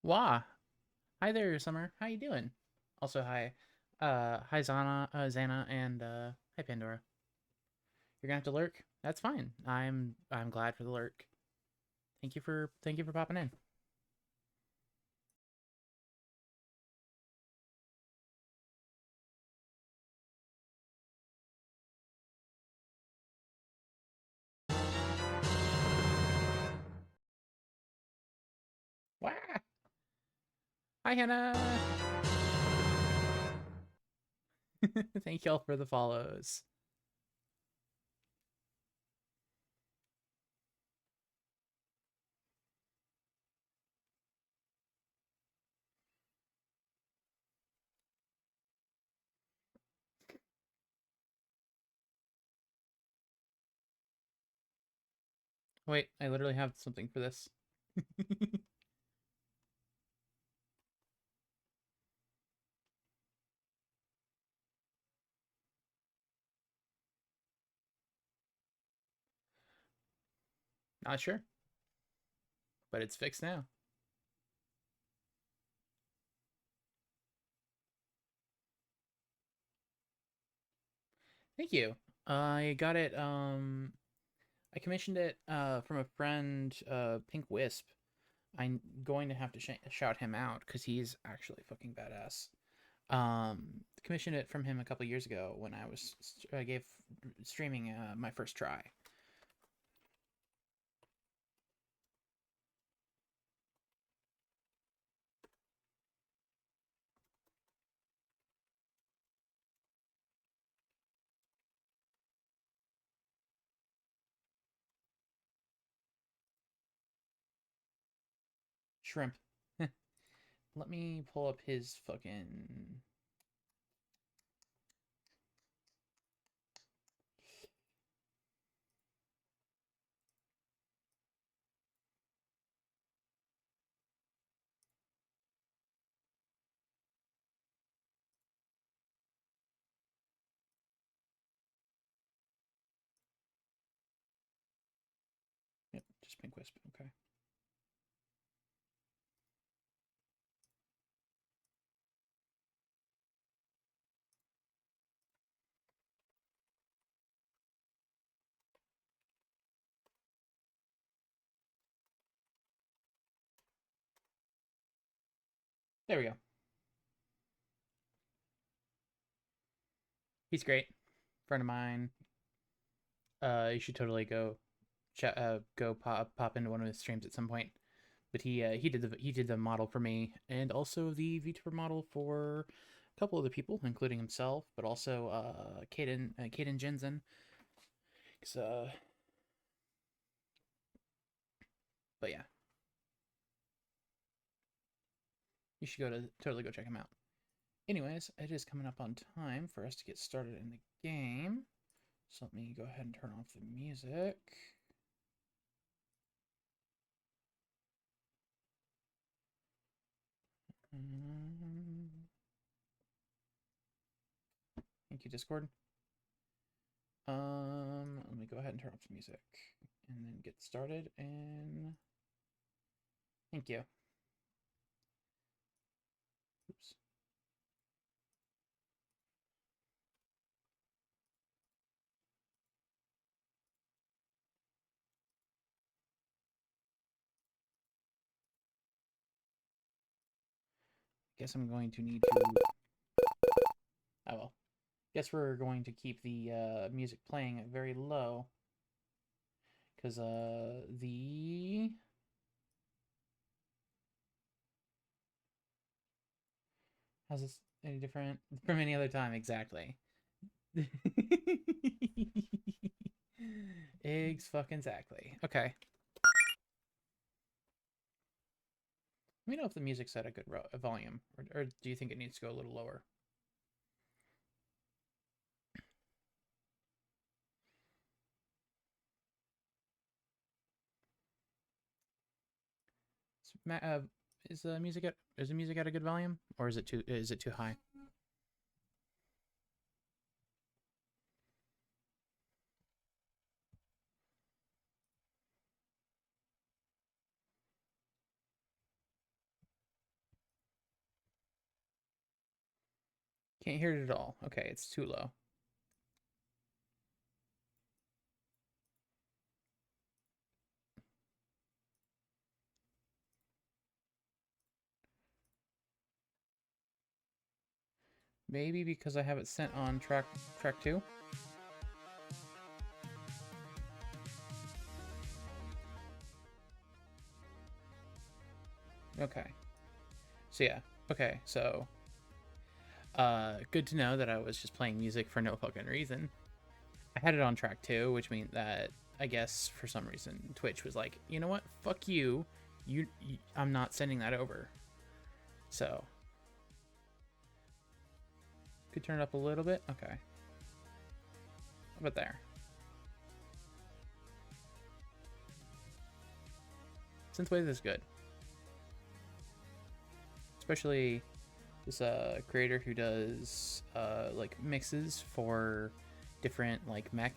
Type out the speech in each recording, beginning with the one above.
Wah. Hi there, Summer. How you doing? Also, hi. Hi Zana, Xana, and hi Pandora. You're gonna have to lurk. That's fine. I'm glad for the lurk. Thank you for popping in. Wah. Hi Hannah. Thank y'all for the follows. Wait, I literally have something for this. Not sure, but it's fixed now. Thank you. I got it. I commissioned it from a friend, Pink Wisp. I'm going to have to shout him out because he's actually fucking badass. Commissioned it from him a couple years ago when I gave streaming my first try. Shrimp. Let me pull up his fucking. Yep, just Pink Wisp. Okay. There we go. He's great. Friend of mine. You should totally go pop into one of his streams at some point. But he did the model for me, and also the VTuber model for a couple other people, including himself, but also Kaden Jensen. Uh, but yeah, you should totally go check him out. Anyways, it is coming up on time for us to get started in the game. So let me go ahead and turn off the music. Thank you, Discord. Let me go ahead and turn off the music and then get started. And thank you. Oops. Guess I'm going to need to. Oh well. Guess we're going to keep the music playing very low because the how's this any different from any other time? Exactly. Eggs fucking exactly. Okay. Let me know if the music's at a good volume, or do you think it needs to go a little lower? Is the music at a good volume, or is it too high? Can't hear it at all. Okay, it's too low. Maybe because I have it sent on track 2. Okay. So yeah. Okay, so good to know that I was just playing music for no fucking reason. I had it on track 2, which means that I guess for some reason Twitch was like, you know what? Fuck you. I'm not sending that over. So could turn it up a little bit. Okay. How about there? Synthwave is good. Especially this creator who does like mixes for different like mech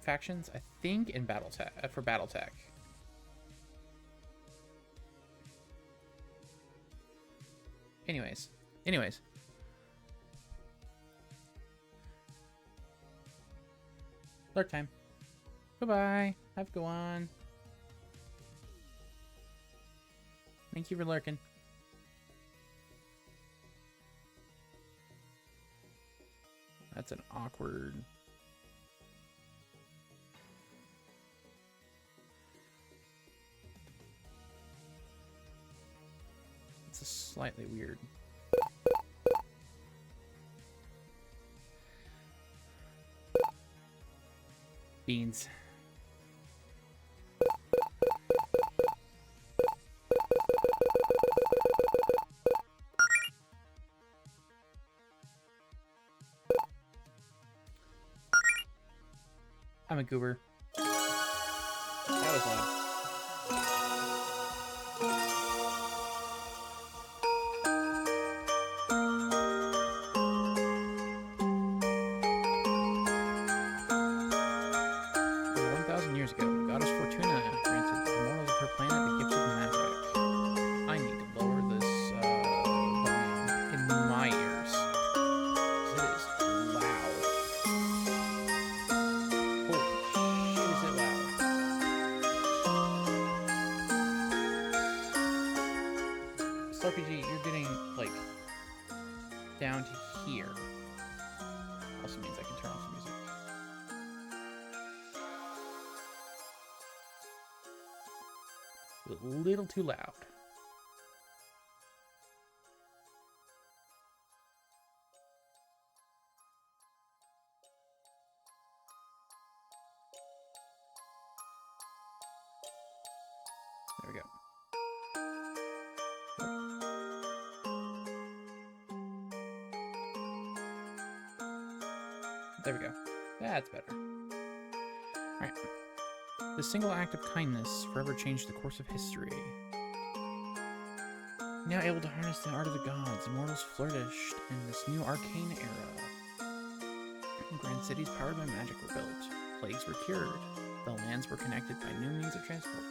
factions, I think in BattleTech for BattleTech. Anyways. Lurk time. Bye-bye. Have a good one. Thank you for lurking. That's an awkward... It's a slightly weird... Beans. I'm a goober. That was loud. Over 1,000 years ago, the goddess Fortuna granted the mortals of her planet the gift of magic. I need to lower this volume in my ears. It is loud. Holy shit, is it loud. RPG, you're getting, like, down to here. Also means I can turn off the music. A little too loud. There we go. There we go. That's better. Alright. The single act of kindness forever changed the course of history. Now able to harness the art of the gods, immortals flourished in this new arcane era. Grand cities powered by magic were built. Plagues were cured. The lands were connected by new means of transport.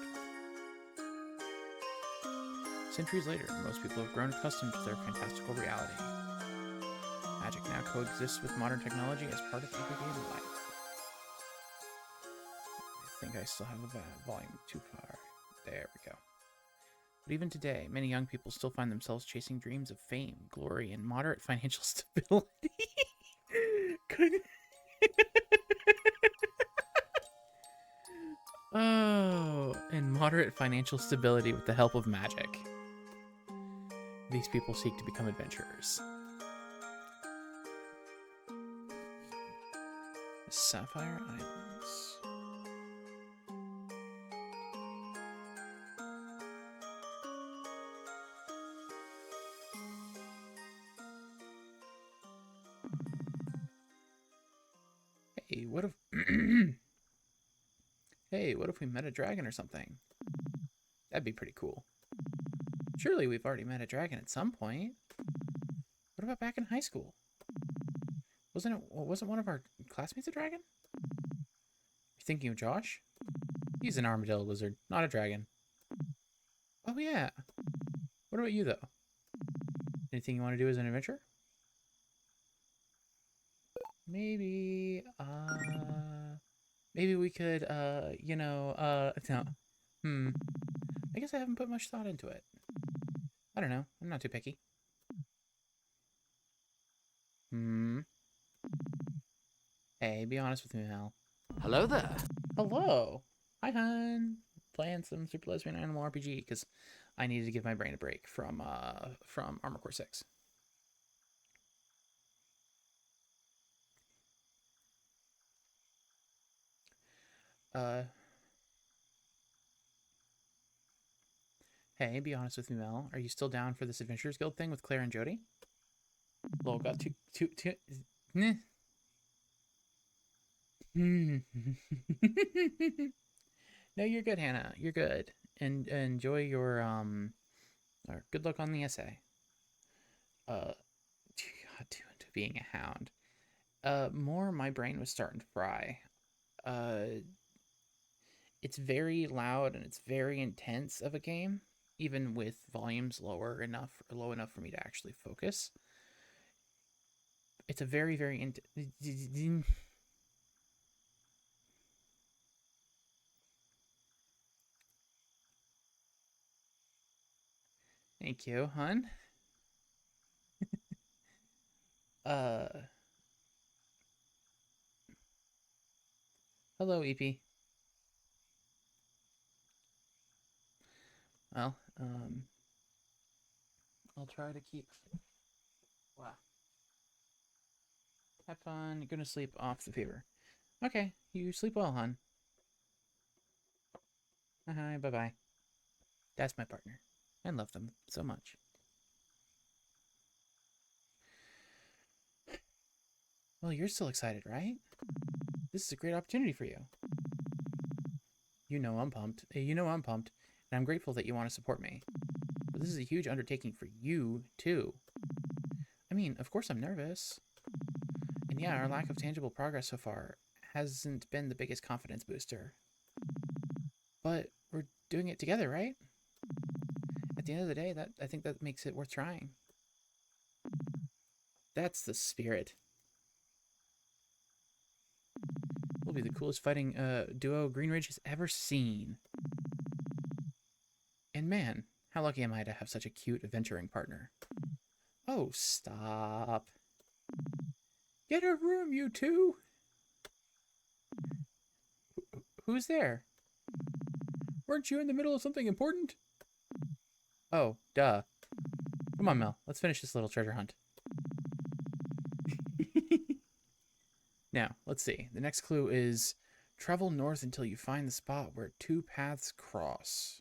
Centuries later, most people have grown accustomed to their fantastical reality. Magic now coexists with modern technology as part of everyday life. I think I still have the volume too far. There we go. But even today, many young people still find themselves chasing dreams of fame, glory, and moderate financial stability. Oh, and moderate financial stability with the help of magic. These people seek to become adventurers. Sapphire Islands. Hey, what if... Hey, what if we met a dragon or something? That'd be pretty cool. Surely we've already met a dragon at some point. What about back in high school? Wasn't one of our classmates a dragon? You're thinking of Josh? He's an armadillo lizard, not a dragon. Oh yeah. What about you though? Anything you want to do as an adventurer? Maybe, maybe we could, no. Hmm. I guess I haven't put much thought into it. I don't know. I'm not too picky. Hmm. Hey, be honest with me, Mel. Hello there. Hello. Hi, hun. Playing some Super Lesbian Animal RPG because I needed to give my brain a break from Armor Core 6. Uh, hey, be honest with me, Mel. Are you still down for this Adventurers Guild thing with Claire and Jody? Lol, got two. Nah. No, you're good, Hannah. You're good. And enjoy your or good luck on the essay. Uh, God, to being a hound. More my brain was starting to fry. Uh, it's very loud and it's very intense of a game, even with volumes low enough for me to actually focus. It's a very thank you, hun. Uh, hello, EP. Well, I'll try to keep. Wow. Have fun. You're gonna sleep off the fever. Okay, you sleep well, hon. Hi, bye bye. That's my partner. I love them so much. Well, you're still excited, right? This is a great opportunity for you. You know I'm pumped. You know I'm pumped, and I'm grateful that you want to support me. But this is a huge undertaking for you, too. I mean, of course I'm nervous. And yeah, our lack of tangible progress so far hasn't been the biggest confidence booster. But we're doing it together, right? At the end of the day, that I think that makes it worth trying. That's the spirit. We'll be the coolest fighting duo Greenridge has ever seen. And man, how lucky am I to have such a cute adventuring partner. Oh, stop. Get a room, you two! Who's there? Weren't you in the middle of something important? Oh, duh. Come on, Mel. Let's finish this little treasure hunt. Now, let's see. The next clue is travel north until you find the spot where two paths cross.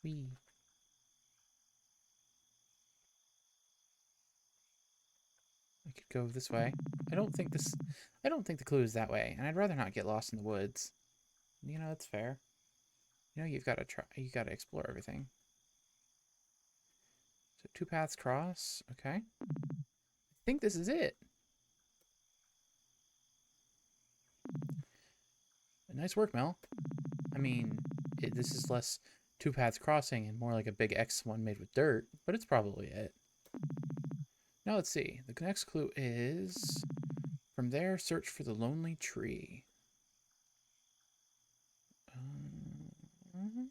Whee. I could go this way. I don't think this. I don't think the clue is that way, and I'd rather not get lost in the woods. You know, that's fair. You know, you've got to try. You got to explore everything. So two paths cross. Okay. I think this is it. Nice work, Mel. I mean, this is less two paths crossing and more like a big X one made with dirt, but it's probably it. Now let's see. The next clue is from there, search for the lonely tree. Uh,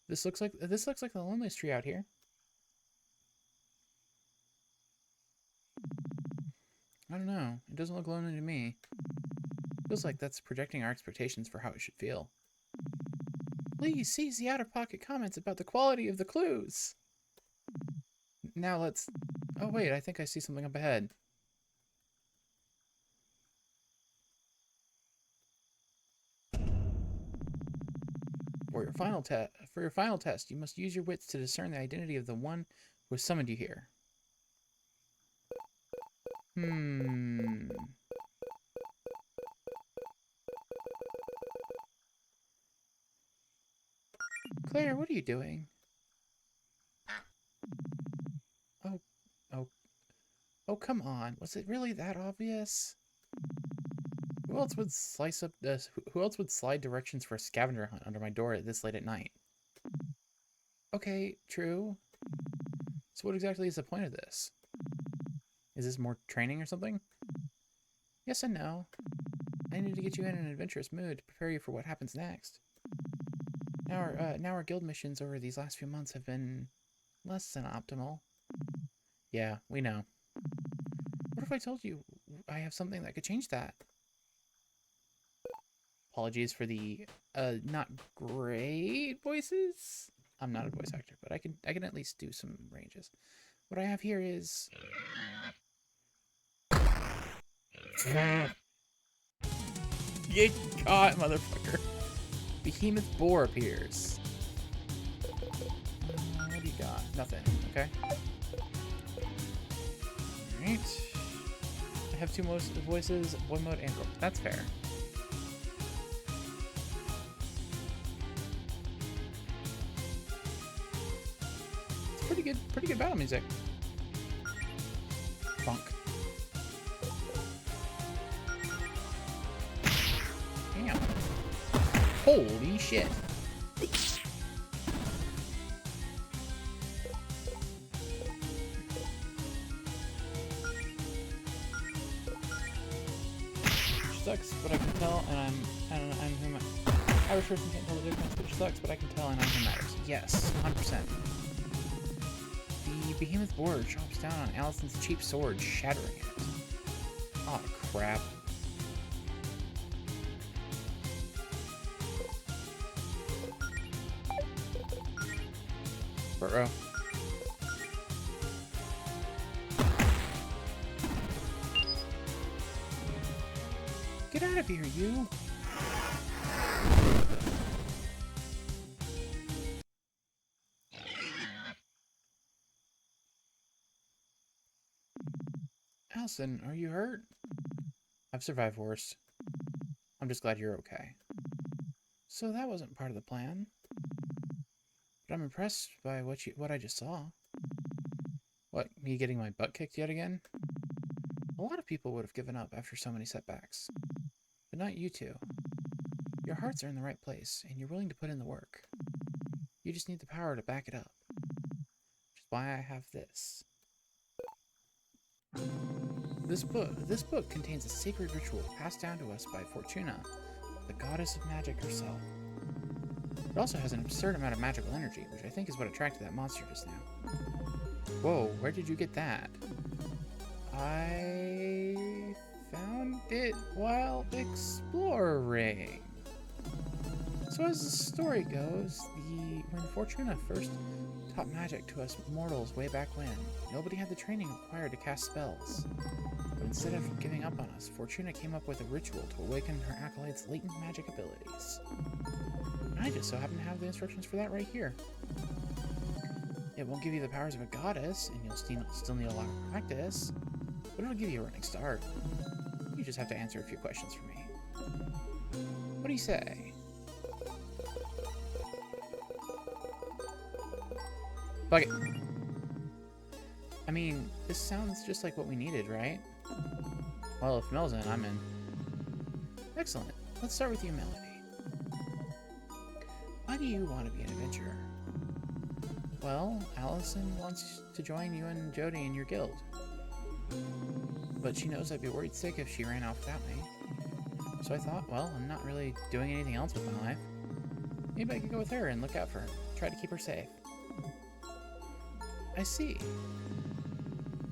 this looks like the loneliest tree out here. I don't know. It doesn't look lonely to me. Feels like that's projecting our expectations for how it should feel. Please seize the out-of-pocket comments about the quality of the clues. Now let's. Oh wait, I think I see something up ahead. For your final test, you must use your wits to discern the identity of the one who has summoned you here. Hmm. Claire, what are you doing? Oh, oh, oh! Come on. Was it really that obvious? Who else would slice up this? Who else would slide directions for a scavenger hunt under my door at this late at night? Okay, true. So what exactly is the point of this? Is this more training or something? Yes and no. I need to get you in an adventurous mood to prepare you for what happens next. Now our guild missions over these last few months have been less than optimal. Yeah, we know. What if I told you I have something that could change that? Apologies for the not great voices. I'm not a voice actor, but I can at least do some ranges. What I have here is get caught, motherfucker. Behemoth boar appears. What do you got? Nothing. Okay. Alright. I have two voices, one mode, and growth. That's fair. It's pretty good battle music. Funk. Damn. Holy shit. Sucks, but I can tell, and I'm who Irish person can't tell the difference, which sucks, but I can tell, and I'm who matters. Yes, 100%. The behemoth boar chops down on Allison's cheap sword, shattering it. Oh crap. Bro. Get out of here, you! Allison, are you hurt? I've survived worse. I'm just glad you're okay. So that wasn't part of the plan. But I'm impressed by what I just saw. What, me getting my butt kicked yet again? A lot of people would have given up after so many setbacks. But not you two. Your hearts are in the right place, and you're willing to put in the work. You just need the power to back it up. Which is why I have this. This book contains a sacred ritual passed down to us by Fortuna, the goddess of magic herself. It also has an absurd amount of magical energy, which I think is what attracted that monster just now. Whoa, where did you get that? I found it while exploring. So as the story goes, when Fortuna first taught magic to us mortals way back when, nobody had the training required to cast spells. But instead of giving up on us, Fortuna came up with a ritual to awaken her acolytes' latent magic abilities. I just so happen to have the instructions for that right here. It won't give you the powers of a goddess, and you'll still need a lot of practice, but it'll give you a running start. You just have to answer a few questions for me. What do you say? Fuck it. I mean, this sounds just like what we needed, right? Well, if Mel's in, I'm in. Excellent. Let's start with you, Melody. Why do you want to be an adventurer? Well, Allison wants to join you and Jody in your guild. But she knows I'd be worried sick if she ran off without me. So I thought, well, I'm not really doing anything else with my life. Maybe I could go with her and look out for her. Try to keep her safe. I see.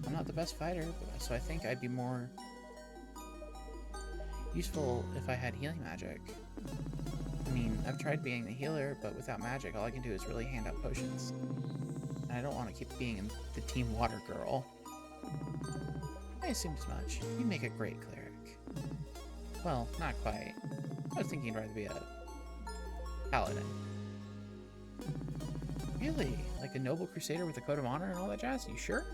I'm not the best fighter, so I think I'd be more useful if I had healing magic. I mean, I've tried being the healer, but without magic, all I can do is really hand out potions. And I don't want to keep being the Team Water Girl. I assumed as much. You make a great cleric. Well, not quite. I was thinking you'd rather be a paladin. Really? Like a noble crusader with a coat of honor and all that jazz? You sure?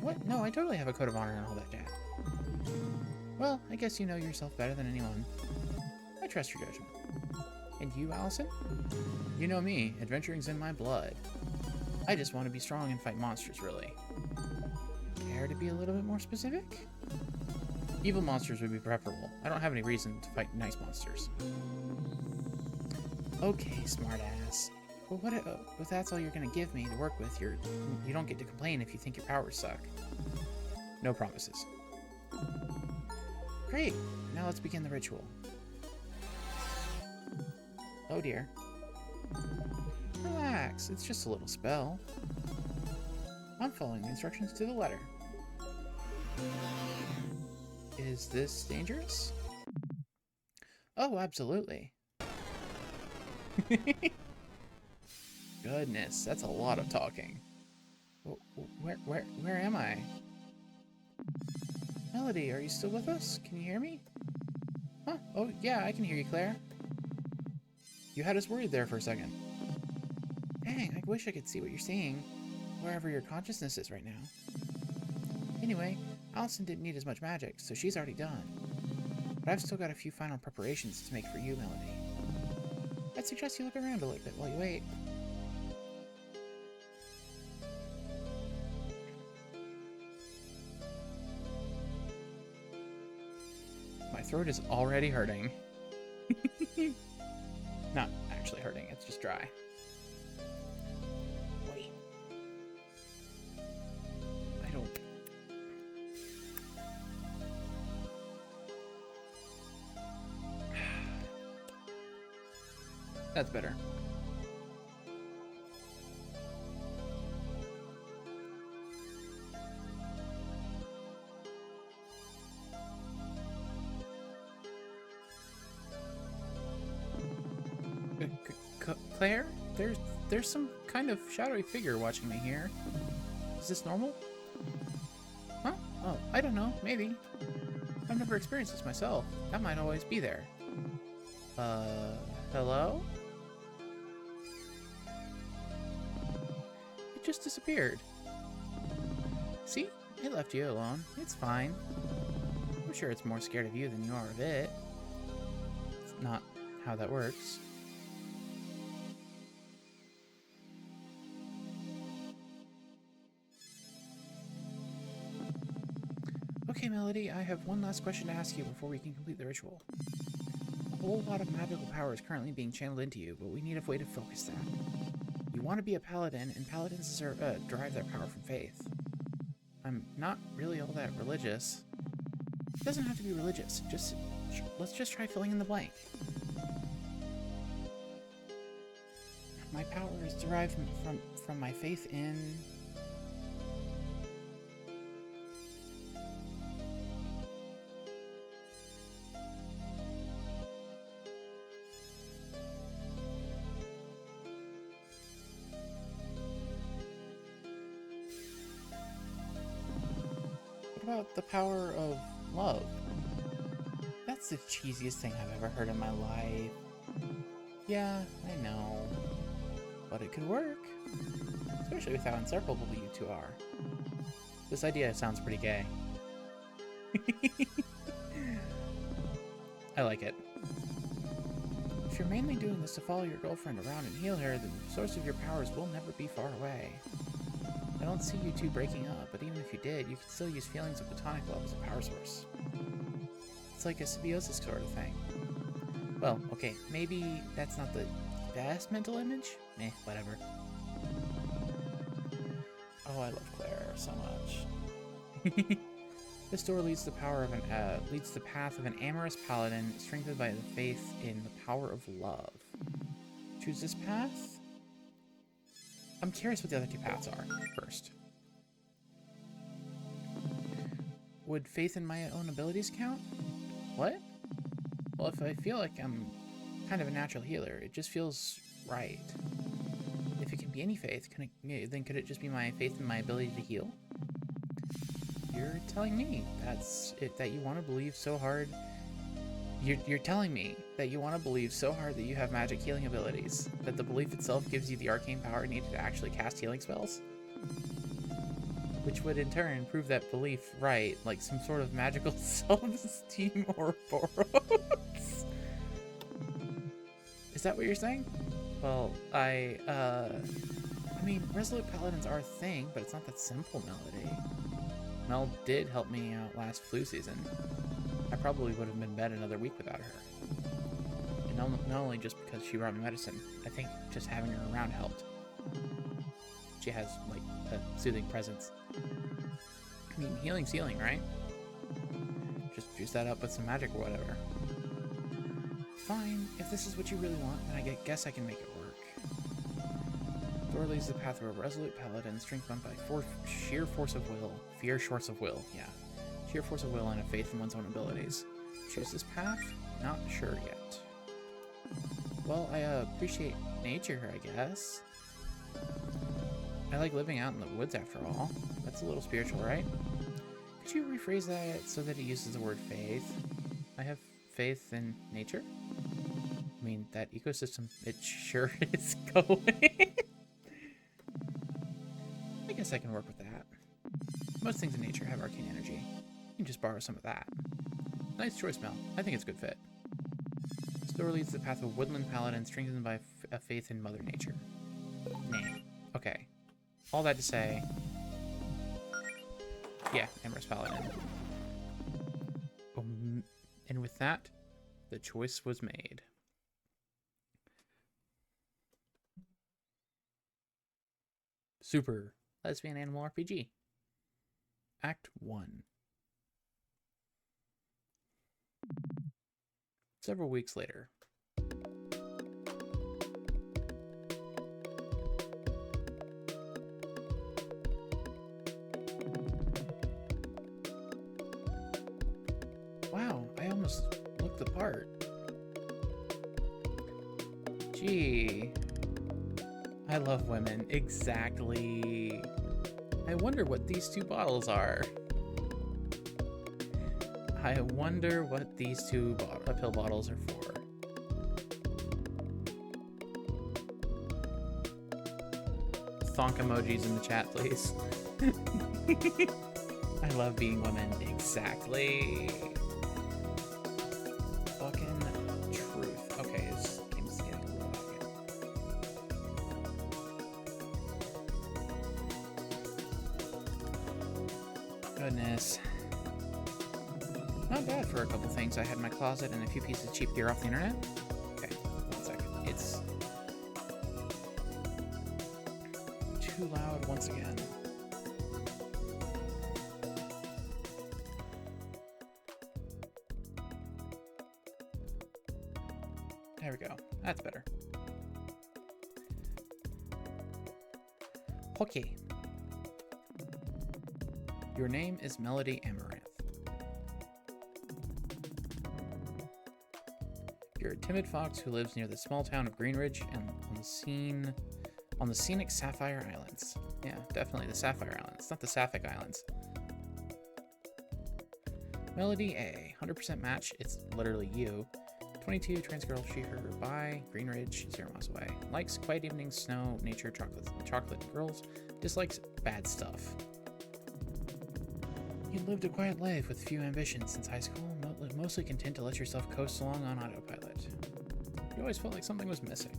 What? No, I totally have a coat of honor and all that jazz. Well, I guess you know yourself better than anyone. I trust your judgment. And you, Allison? You know me, adventuring's in my blood. I just want to be strong and fight monsters, really. Care to be a little bit more specific? Evil monsters would be preferable. I don't have any reason to fight nice monsters. Okay, smartass. Well, what if that's all you're gonna give me to work with? You don't get to complain if you think your powers suck. No promises. Great. Now let's begin the ritual. Oh dear. Relax. It's just a little spell. I'm following the instructions to the letter. Is this dangerous? Oh, absolutely. Goodness, that's a lot of talking. Where am I? Melody, are you still with us? Can you hear me? Huh? Oh, yeah, I can hear you, Claire. You had us worried there for a second. Dang, I wish I could see what you're seeing, wherever your consciousness is right now. Anyway, Allison didn't need as much magic, so she's already done. But I've still got a few final preparations to make for you, Melody. I'd suggest you look around a little bit while you wait. My throat is already hurting. Not actually hurting, it's just dry. Wait. I don't... That's better. Claire? There's some kind of shadowy figure watching me here. Is this normal? Huh? Oh, I don't know. Maybe. I've never experienced this myself. That might always be there. Hello? It just disappeared. See? It left you alone. It's fine. I'm sure it's more scared of you than you are of it. It's not how that works. Okay, Melody, I have one last question to ask you before we can complete the ritual. A whole lot of magical power is currently being channeled into you, but we need a way to focus that. You want to be a paladin, and paladins derive their power from faith. I'm not really all that religious. It doesn't have to be religious. Let's just try filling in the blank. My power is derived from my faith in... What about the power of love? That's the cheesiest thing I've ever heard in my life. Yeah, I know. But it could work. Especially with how inseparable you two are. This idea sounds pretty gay. I like it. If you're mainly doing this to follow your girlfriend around and heal her, then the source of your powers will never be far away. I don't see you two breaking up, but even if you did, you could still use feelings of platonic love as a power source. It's like a symbiosis sort of thing. Well, okay, maybe that's not the best mental image? Whatever. Oh, I love Claire so much. This door leads the path of an amorous paladin strengthened by the faith in the power of love. Choose this path? I'm curious what the other two paths are first. Would faith in my own abilities count? What? Well, if I feel like I'm kind of a natural healer, it just feels right. If it can be any faith, then could it just be my faith in my ability to heal? You're telling me that you want to believe so hard. You're telling me that you want to believe so hard that you have magic healing abilities, that the belief itself gives you the arcane power needed to actually cast healing spells? Which would in turn prove that belief right, like some sort of magical self-esteem Ouroboros. Is that what you're saying? Well, I mean, resolute paladins are a thing, but it's not that simple, Melody. Mel did help me out last flu season. I probably would have been in bed another week without her. And not only just because she brought me medicine, I think just having her around helped. She has, like, a soothing presence. I mean, healing's healing, right? Just juice that up with some magic or whatever. Fine, if this is what you really want, then I guess I can make it work. Door leads the path of a resolute paladin, strengthened by sheer force of will. Sheer force of will, yeah. Sheer force of will and a faith in one's own abilities. Choose this path? Not sure yet. Well, I appreciate nature, I guess. I like living out in the woods after all. That's a little spiritual, right? Could you rephrase that so that it uses the word faith? I have faith in nature? I mean, that ecosystem, it sure is going. I guess I can work with that. Most things in nature have arcane energy. You can just borrow some of that. Nice choice, Mel. I think it's a good fit. This door leads to the path of a woodland paladin strengthened by a faith in Mother Nature. Nah. Okay. All that to say... yeah, Amorous Paladin. And with that, the choice was made. Super Lesbian Animal RPG. Act 1. Several weeks later. Wow, I almost looked the part. Gee. I love women. Exactly. I wonder what these two bottles are. I wonder what these two pill bottles are for. Thonk emojis in the chat, please. I love being women. Exactly. Fucking truth. Okay, this game's getting a little out here. Goodness. Not bad for a couple things I had in my closet and a few pieces of cheap gear off the internet. Okay, 1 second. It's too loud once again. There we go. That's better. Okay. Your name is Melody Amaranth. You're a timid fox who lives near the small town of Greenridge and on the scenic Sapphire Islands. Yeah, definitely the Sapphire Islands, not the Sapphic Islands. Melody A, 100% match. It's literally you. 22, trans girl, she, her, bi, Greenridge, 0 miles away. Likes quiet evenings, snow, nature, chocolate girls. Dislikes bad stuff. You lived a quiet life with few ambitions since high school, mostly content to let yourself coast along on autopilot. You always felt like something was missing.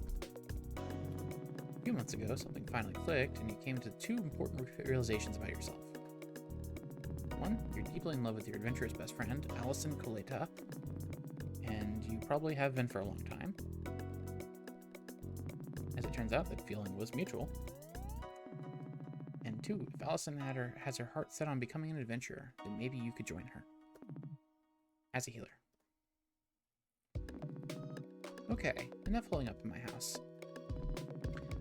A few months ago, something finally clicked, and you came to 2 important realizations about yourself. 1, you're deeply in love with your adventurous best friend, Allison Coleta, and you probably have been for a long time. As it turns out, that feeling was mutual. And 2, if Allison has her heart set on becoming an adventurer, then maybe you could join her. As a healer. Okay, enough holding up in my house.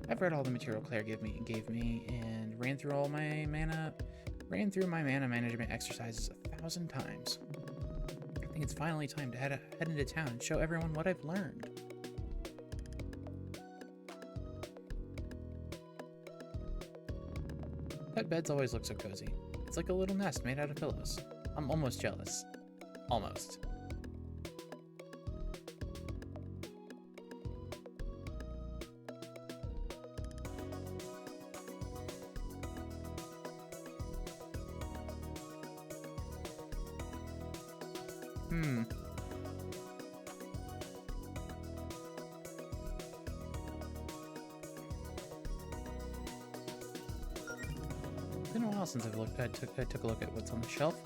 I've read all the material Claire gave me, and ran through my mana management exercises 1,000 times. I think it's finally time to head into town and show everyone what I've learned. That beds always look so cozy. It's like a little nest made out of pillows. I'm almost jealous. Almost. Been a while since I took a look at what's on the shelf.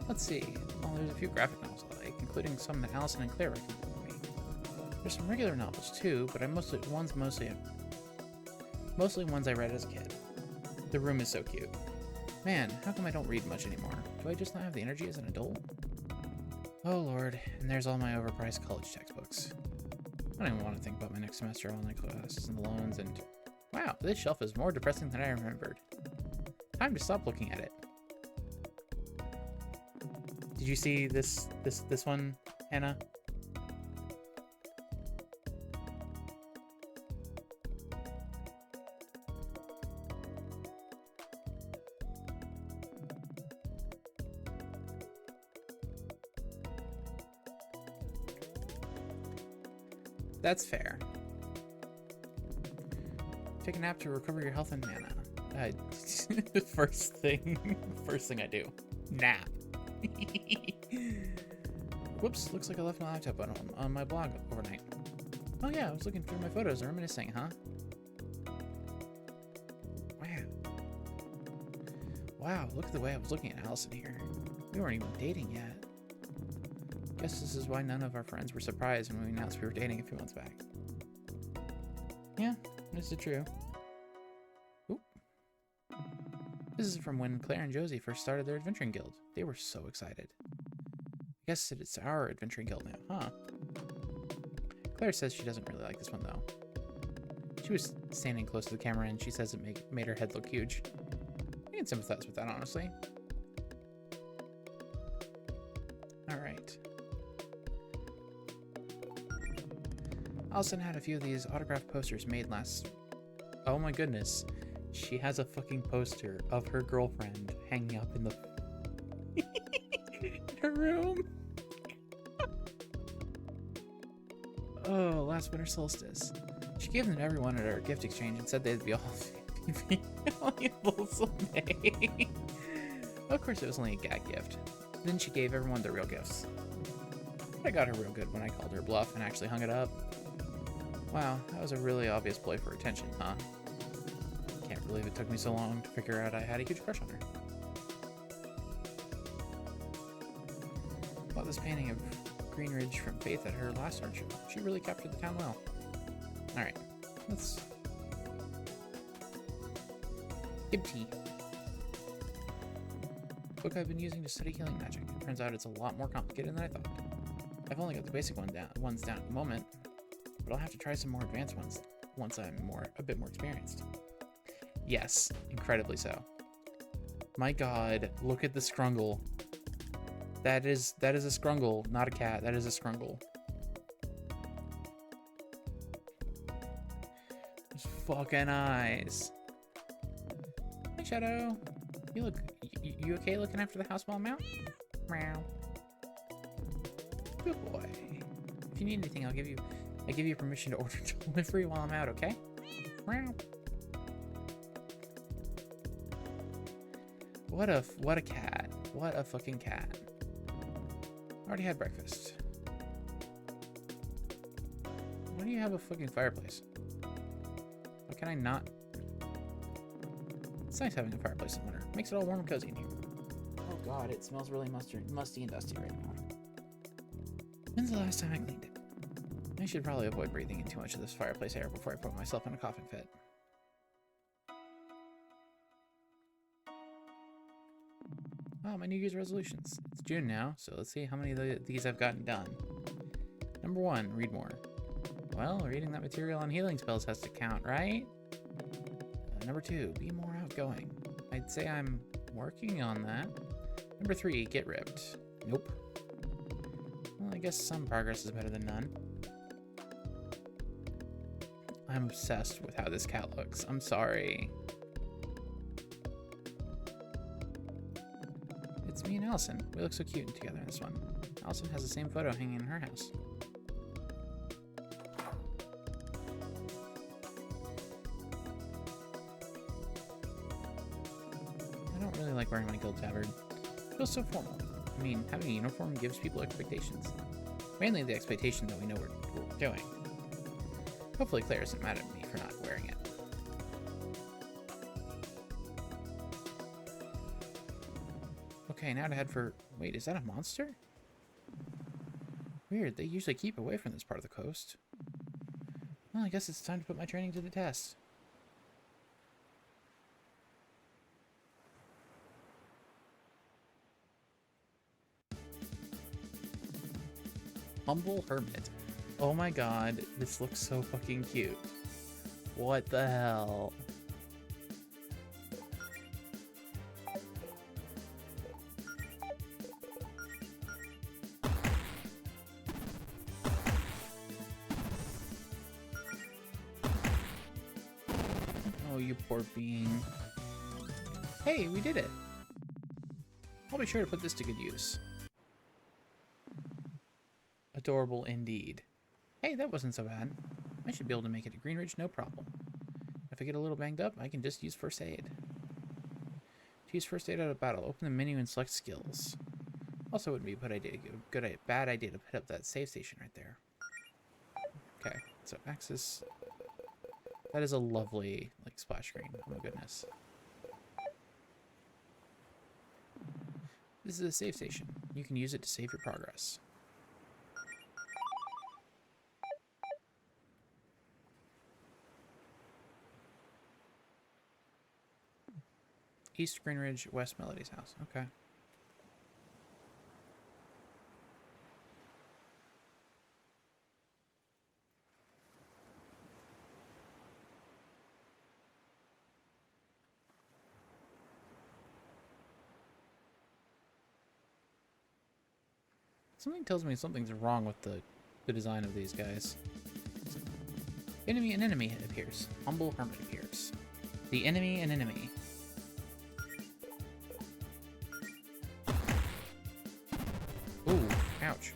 Let's see. Well, there's a few graphic novels I like, including some that Allison and Claire recommended me. There's some regular novels too, but mostly ones I read as a kid. The room is so cute. Man, how come I don't read much anymore? Do I just not have the energy as an adult? Oh lord, and there's all my overpriced college textbooks. I don't even want to think about my next semester online classes and the loans and... Wow, this shelf is more depressing than I remembered. Time to stop looking at it. Did you see this one, Hannah? That's fair. Take a nap to recover your health and mana. First thing I do. Nap. Whoops, looks like I left my laptop on my blog overnight. Oh yeah, I was looking through my photos and reminiscing, huh? Wow, look at the way I was looking at Allison here. We weren't even dating yet. Guess this is why none of our friends were surprised when we announced we were dating a few months back. Yeah, this is true. Oop. This is from when Claire and Josie first started their adventuring guild. They were so excited. I guess it's our adventuring guild now, huh? Claire says she doesn't really like this one though. She was standing close to the camera and she says it made her head look huge. I can sympathize with that, honestly. Alright. Allison had a few of these autographed posters made last... Oh my goodness. She has a fucking poster of her girlfriend hanging up in the... in her room. Oh, last winter solstice. She gave them to everyone at our gift exchange and said they'd be all valuable someday. Of course, it was only a gag gift. Then she gave everyone their real gifts. I got her real good when I called her bluff and actually hung it up. Wow, that was a really obvious play for attention, huh? Can't believe it took me so long to figure out I had a huge crush on her. Bought this painting of Greenridge from Faith at her last art show. She really captured the town well. Alright, let's... Give tea. Book I've been using to study healing magic. It turns out it's a lot more complicated than I thought. I've only got the basic ones down at the moment, but I'll have to try some more advanced ones once I'm a bit more experienced. Yes, incredibly so. My god, look at the scrungle. That is a scrungle, not a cat. That is a scrungle. Those fucking eyes. Hi, Shadow. You okay looking after the house while I'm out? Meow. Good boy. If you need anything, I give you permission to order delivery while I'm out, okay? Meow. What a cat. What a fucking cat. Already had breakfast. Why do you have a fucking fireplace? Why can I not? It's nice having a fireplace in winter. Makes it all warm and cozy in here. Oh god, it smells really musty and dusty right now. When's the last time I cleaned it? I should probably avoid breathing in too much of this fireplace air before I put myself in a coughing fit. Oh, my New Year's resolutions. It's June now, so let's see how many of these I've gotten done. Number 1, read more. Well, reading that material on healing spells has to count, right? Number 2, be more outgoing. I'd say I'm working on that. Number 3, get ripped. Nope. Well, I guess some progress is better than none. I'm obsessed with how this cat looks. I'm sorry. It's me and Allison. We look so cute together in this one. Allison has the same photo hanging in her house. I don't really like wearing my guild tabard. It feels so formal. I mean, having a uniform gives people expectations. Mainly the expectation that we know what we're doing. Hopefully Claire isn't mad at me for not wearing it. Okay, now to head for... Wait, is that a monster? Weird, they usually keep away from this part of the coast. Well, I guess it's time to put my training to the test. Humble Hermit. Oh my god, this looks so fucking cute. What the hell? Oh, you poor being. Hey, we did it! I'll be sure to put this to good use. Adorable indeed. Hey, that wasn't so bad. I should be able to make it to Greenridge, no problem. If I get a little banged up, I can just use first aid. To use first aid out of battle, open the menu and select skills. Also, wouldn't be a bad idea to put up that save station right there. Okay, so access. That is a lovely, like, splash screen. Oh my goodness. This is a save station. You can use it to save your progress. East Greenridge, West Melody's house. Okay. Something tells me something's wrong with the design of these guys. Enemy and enemy appears. Humble Hermit appears. The enemy and enemy. Ooh, ouch.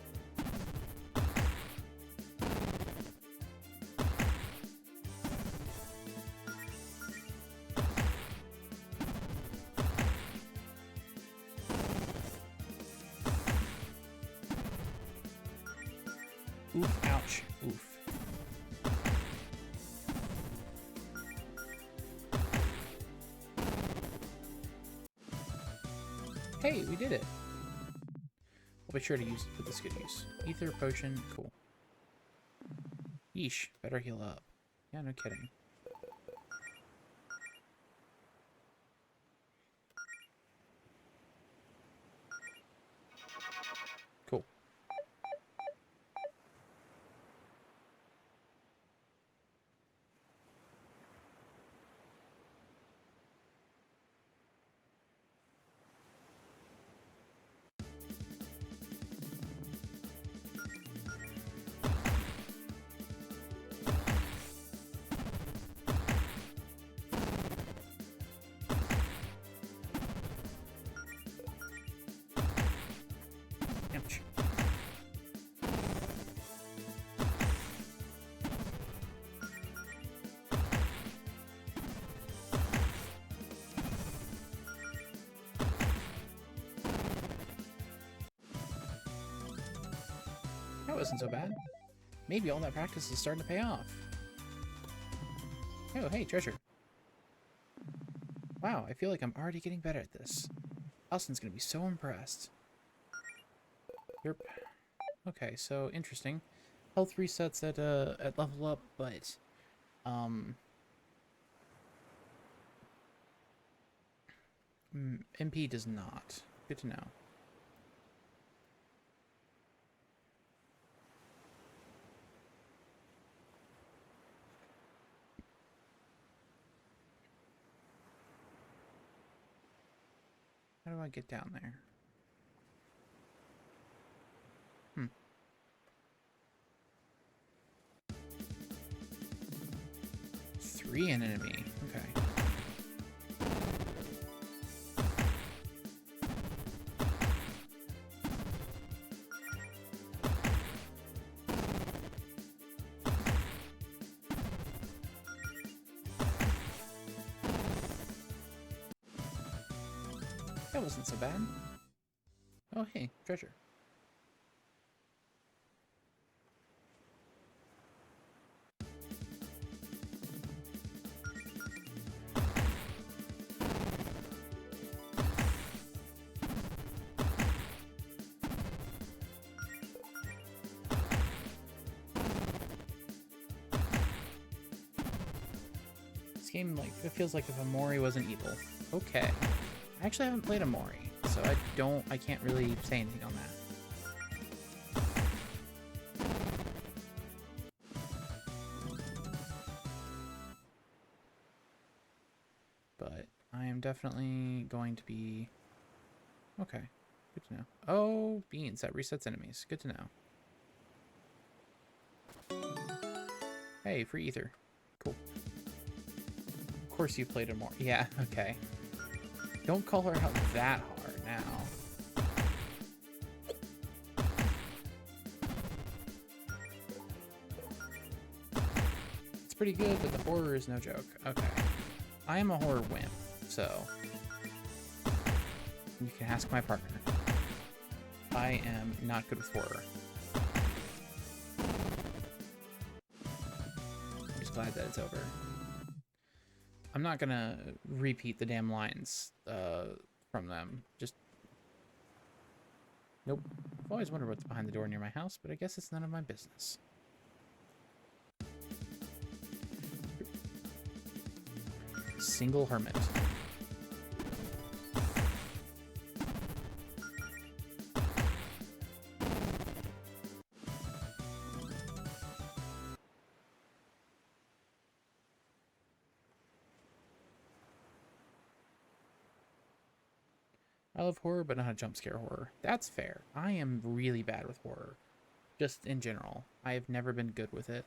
Oof, ouch, oof. Hey, we did it. I'll be sure to use it for this good use. Ether potion, cool. Yeesh, better heal up. Yeah, no kidding. Cool. Ouch. That wasn't so bad. Maybe all that practice is starting to pay off. Oh, hey, treasure. Wow, I feel like I'm already getting better at this. Alston's gonna be so impressed. Yep. Okay, so interesting. Health resets at level up, but MP does not. Good to know. How do I get down there? 3 an enemy. Okay. That wasn't so bad. Oh, hey, treasure. game, like, it feels like if Amori wasn't evil. Okay. I actually haven't played Amori, so I can't really say anything on that. But I am definitely going to be... Okay, good to know. Oh, beans, that resets enemies. Good to know. Hey, free ether. Cool. Of course you played Amori. Yeah, okay. Don't call her out that hard now. It's pretty good, but the horror is no joke. Okay. I am a horror wimp, so you can ask my partner. I am not good with horror. I'm just glad that it's over. I'm not gonna repeat the damn lines from them. Just nope. I've always wondered what's behind the door near my house, but I guess it's none of my business. Single hermit. I love horror, but not a jump scare horror. That's fair. I am really bad with horror. Just in general. I have never been good with it.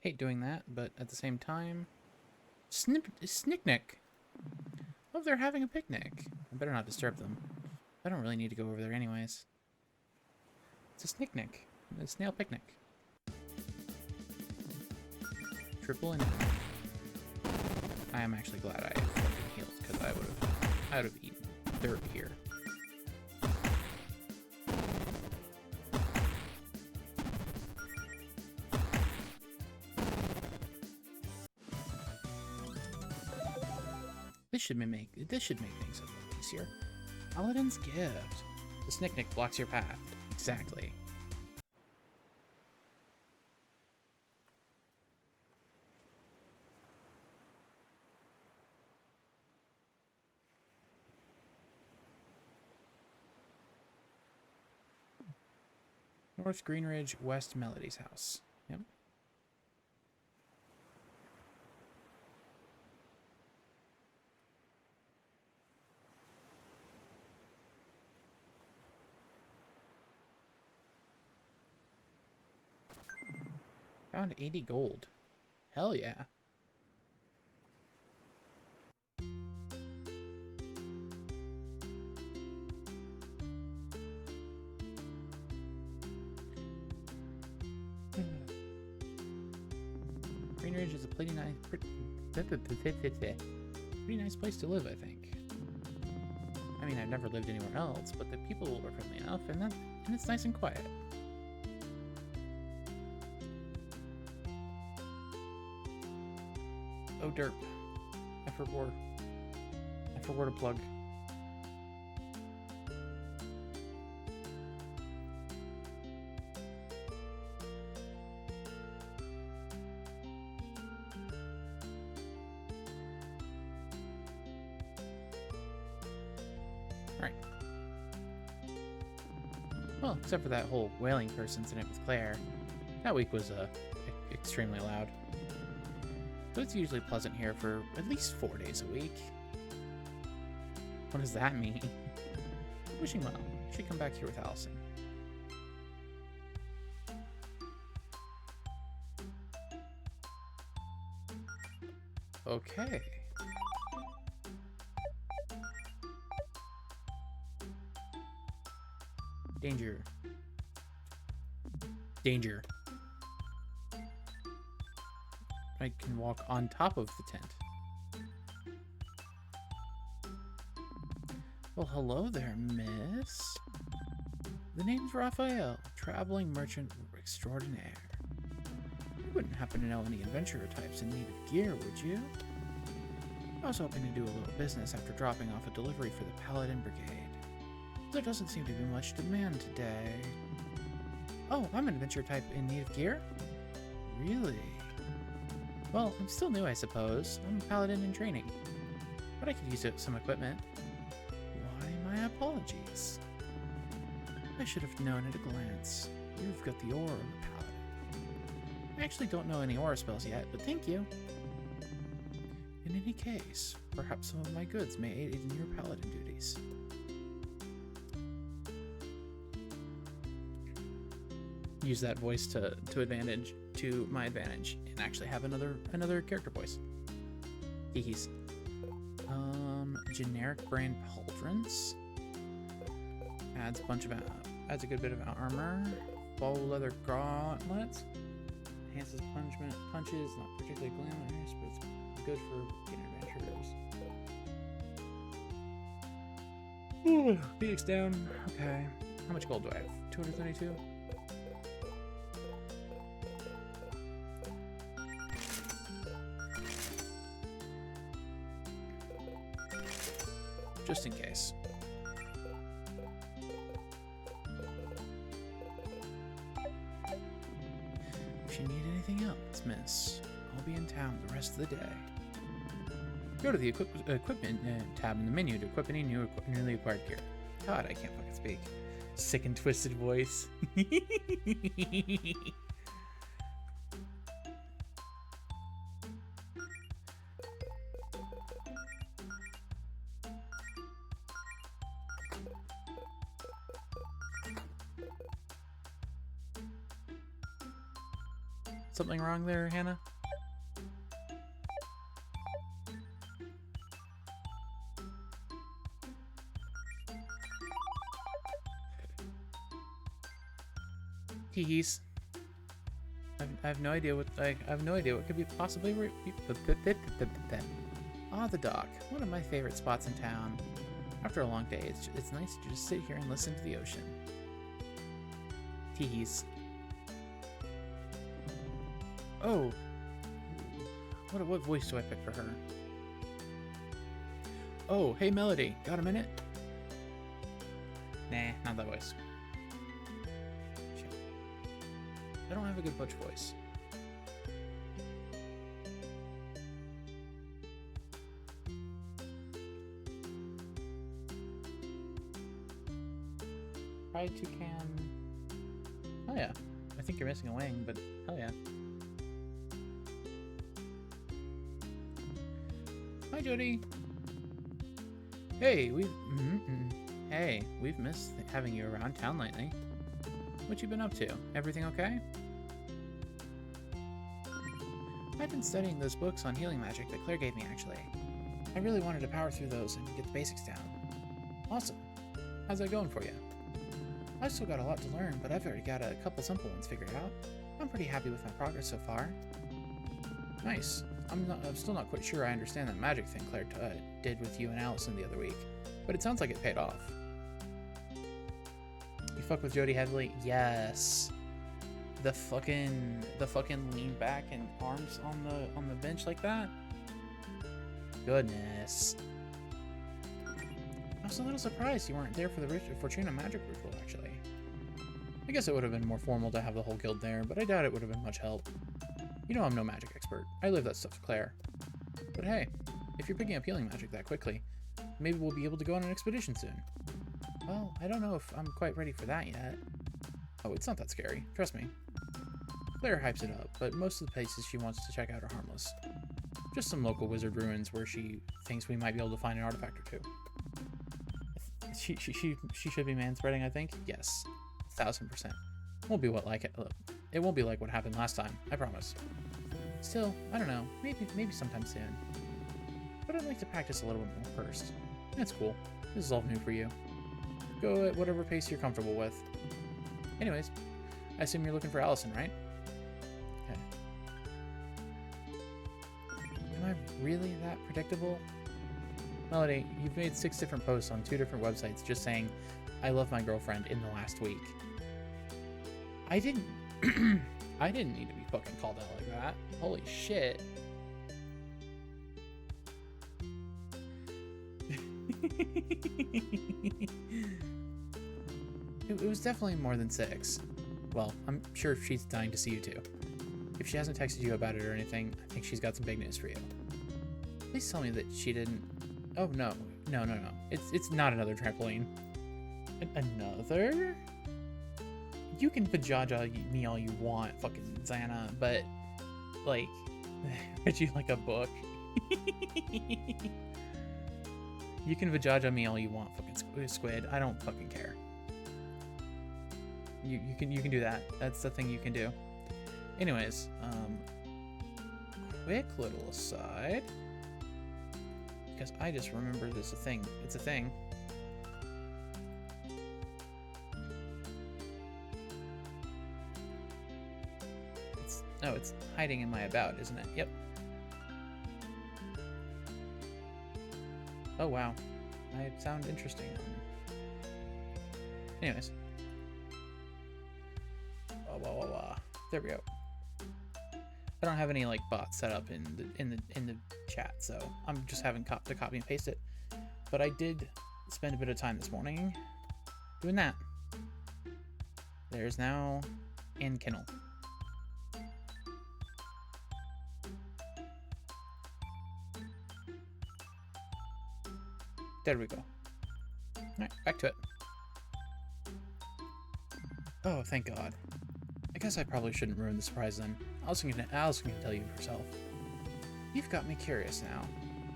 Hate doing that, but at the same time... Snicknick! Oh, they're having a picnic. I better not disturb them. I don't really need to go over there anyways. It's a snicknick. A snail picnic. Triple and I am actually glad I fucking healed, because I would have eaten dirt here. This should make things a little easier. Paladin's Gift. The Snicknick blocks your path. Exactly. North Greenridge, West Melody's house. Yep. Found 80 gold. Hell yeah. Greenridge is a pretty nice place to live, I think. I mean, I've never lived anywhere else, but the people are friendly enough, and it's nice and quiet. Oh, derp. I forgot to plug. Alright. Well, except for that whole whaling first incident with Claire. That week was extremely loud. But it's usually pleasant here for at least 4 days a week. What does that mean? Wishing well. Should come back here with Allison. Okay. Danger. Danger. I can walk on top of the tent. Well, hello there, miss. The name's Raphael, traveling merchant extraordinaire. You wouldn't happen to know any adventurer types in need of gear, would you? I was hoping to do a little business after dropping off a delivery for the Paladin Brigade. There doesn't seem to be much demand today. Oh, I'm an adventurer type in need of gear? Really? Well, I'm still new, I suppose. I'm a paladin in training. But I could use some equipment. Why, my apologies. I should have known at a glance. You've got the aura of a paladin. I actually don't know any aura spells yet, but thank you. In any case, perhaps some of my goods may aid in your paladin duties. Use that voice to my advantage, and actually have another character voice. He's generic brand pauldrons. Adds a good bit of armor. Faux leather gauntlets. Enhances punches. Not particularly glamorous, but it's good for beginner adventurers. Ooh, Phoenix down. Okay. How much gold do I have? 232. Just in case. If you need anything else, miss, I'll be in town the rest of the day. Go to the equipment tab in the menu to equip any newly acquired gear. God, I can't fucking speak. Sick and twisted voice. Something wrong there, Hannah? Teehees. I have no idea what could be possibly. Ah, the dock. One of my favorite spots in town. After a long day, it's nice to just sit here and listen to the ocean. Teehees. Oh. What voice do I pick for her? Oh, hey Melody, got a minute? Nah, not that voice. Shit. I don't have a good butch voice. Try toucan. Oh yeah. I think you're missing a wing, but hell yeah. Hi, Jody. Hey, we've missed having you around town lately. What you been up to? Everything okay? I've been studying those books on healing magic that Claire gave me, actually. I really wanted to power through those and get the basics down. Awesome. How's that going for you? I've still got a lot to learn, but I've already got a couple simple ones figured out. I'm pretty happy with my progress so far. Nice. I'm still not quite sure I understand that magic thing Claire did with you and Allison the other week, but it sounds like it paid off. You fuck with Jody heavily? Yes. The fucking lean back and arms on the bench like that? Goodness. I was a little surprised you weren't there for the Fortuna magic ritual, actually. I guess it would have been more formal to have the whole guild there, but I doubt it would have been much help. You know I'm no magic expert. I leave that stuff to Claire. But hey, if you're picking up healing magic that quickly, maybe we'll be able to go on an expedition soon. Well, I don't know if I'm quite ready for that yet. Oh, it's not that scary. Trust me. Claire hypes it up, but most of the places she wants to check out are harmless. Just some local wizard ruins where she thinks we might be able to find an artifact or two. She should be manspreading, I think. Yes, 1000%. Won't be it won't be like what happened last time. I promise. Still, I don't know. Maybe sometime soon. But I'd like to practice a little bit more first. That's cool. This is all new for you. Go at whatever pace you're comfortable with. Anyways, I assume you're looking for Allison, right? Okay. Am I really that predictable? Melody, you've made 6 different posts on 2 different websites just saying, I love my girlfriend in the last week. I didn't... I didn't need to be fucking called out like that. Holy shit. It was definitely more than 6. Well, I'm sure she's dying to see you too. If she hasn't texted you about it or anything, I think she's got some big news for you. Please tell me that she didn't... Oh, no. No. It's not another trampoline. Another? You can pajaja me all you want, fucking Xana, but, like, read you like a book. You can vajaja me all you want, fucking squid. I don't fucking care. You can do that. That's the thing you can do. Anyways, quick little aside, because I just remembered this a thing. It's a thing. It's hiding in my about, isn't it? Yep. Oh wow, I sound interesting. Anyways, there we go. I don't have any like bots set up in the chat, so I'm just having to copy and paste it. But I did spend a bit of time this morning doing that. There's now Ann Kennel. There we go. Alright, back to it. Oh, thank God. I guess I probably shouldn't ruin the surprise then. Allison can tell you herself. You've got me curious now.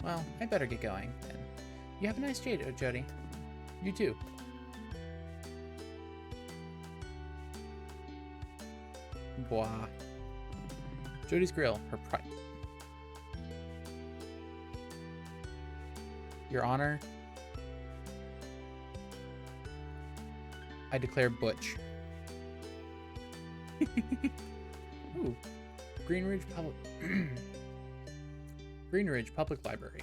Well, I better get going then. You have a nice day, Jody. You too. Blah. Jody's Grill, her pride. Your Honor, I declare butch. Ooh, Green Ridge Public Library.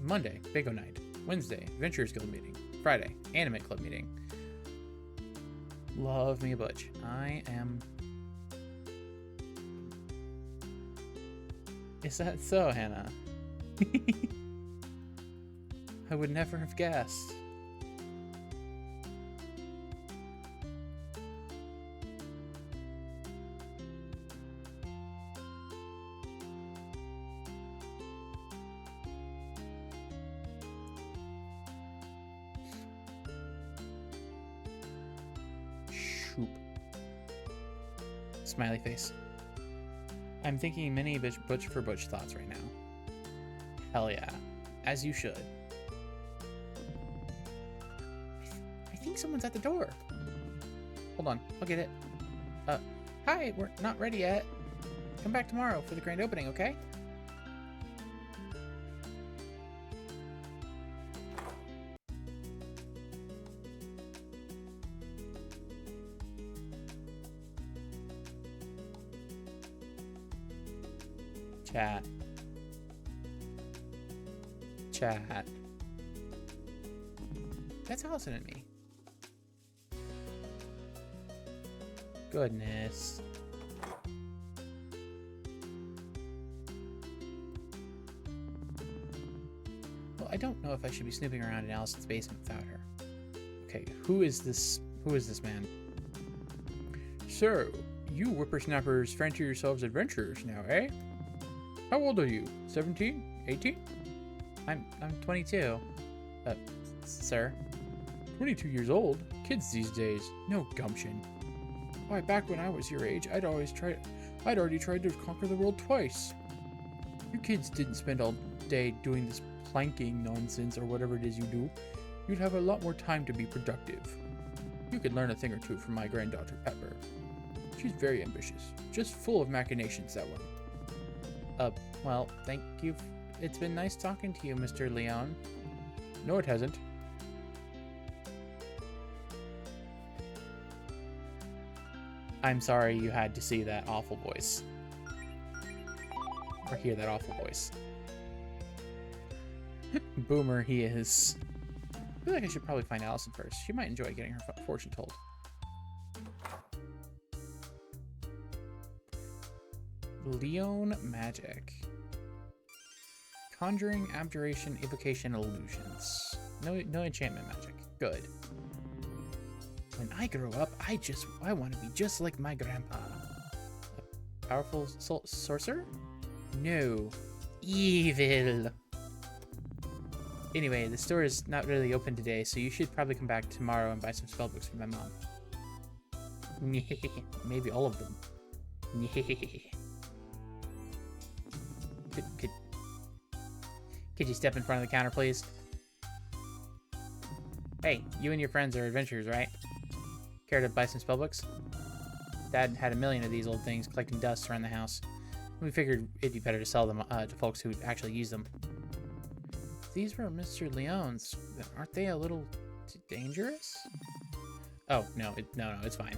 Monday, Bingo Night. Wednesday, Adventurers Guild meeting. Friday, Anime Club meeting. Love me a butch. I am. Is that so, Hannah? I would never have guessed. Shoop. Smiley face. I'm thinking many butch for butch thoughts right now. Hell yeah. As you should. I think someone's at the door. Hold on, I'll get it. Hi, we're not ready yet. Come back tomorrow for the grand opening, okay? Chat. That's Allison and me. Goodness. Well, I don't know if I should be snooping around in Allison's basement without her. Okay, who is this man? So, you whippersnappers fancy yourselves adventurers now, eh? How old are you? 17? 18? I'm 22. Sir? 22 years old? Kids these days. No gumption. Why, back when I was your age, I'd already tried to conquer the world twice. You kids didn't spend all day doing this planking nonsense or whatever it is you do. You'd have a lot more time to be productive. You could learn a thing or two from my granddaughter, Pepper. She's very ambitious. Just full of machinations, that one. Well, thank you. It's been nice talking to you, Mr. Leon. No, it hasn't. I'm sorry you had to see that awful voice. Or hear that awful voice. Boomer he is. I feel like I should probably find Allison first. She might enjoy getting her fortune told. Leon Magic. Conjuring, abjuration, evocation, illusions. No enchantment magic. Good. When I grow up, I want to be just like my grandpa. A powerful sorcerer? No. Evil. Anyway, the store is not really open today, so you should probably come back tomorrow and buy some spellbooks for my mom. Maybe all of them. Could you step in front of the counter, please? Hey, you and your friends are adventurers, right? Care to buy some spellbooks? Dad had a million of these old things collecting dust around the house. We figured it'd be better to sell them to folks who actually use them. These were Mr. Leon's. Aren't they a little dangerous? Oh, no, it's fine.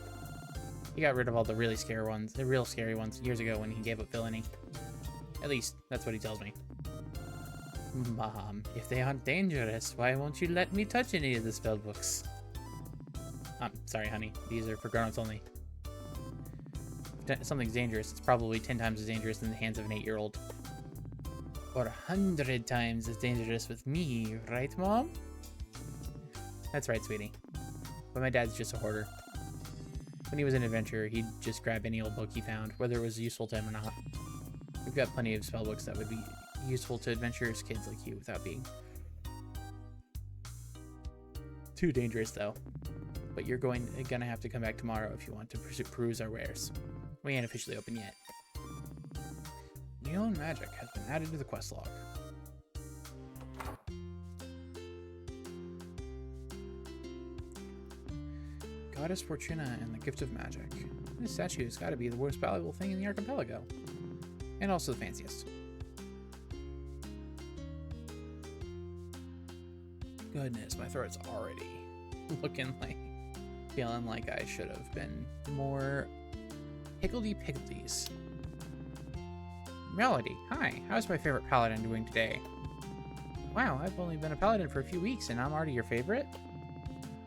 He got rid of all the really scary ones, the real scary ones, years ago when he gave up villainy. At least, that's what he tells me. Mom, if they aren't dangerous, why won't you let me touch any of the spellbooks? Sorry, honey. These are for grown-ups only. If something's dangerous, it's probably 10 times as dangerous in the hands of an 8-year-old. Or 100 times as dangerous with me, right, Mom? That's right, sweetie. But my dad's just a hoarder. When he was an adventurer, he'd just grab any old book he found, whether it was useful to him or not. We've got plenty of spellbooks that would be useful to adventurous kids like you without being too dangerous, though. But you're gonna have to come back tomorrow if you want to peruse our wares. We ain't officially open yet. Neon magic has been added to the quest log. Goddess Fortuna and the Gift of Magic. This statue has got to be the most valuable thing in the archipelago. And also the fanciest. Goodness, my throat's already feeling like I should have been more higgledy-piggledies. Melody, hi, how's my favorite paladin doing today? Wow, I've only been a paladin for a few weeks and I'm already your favorite?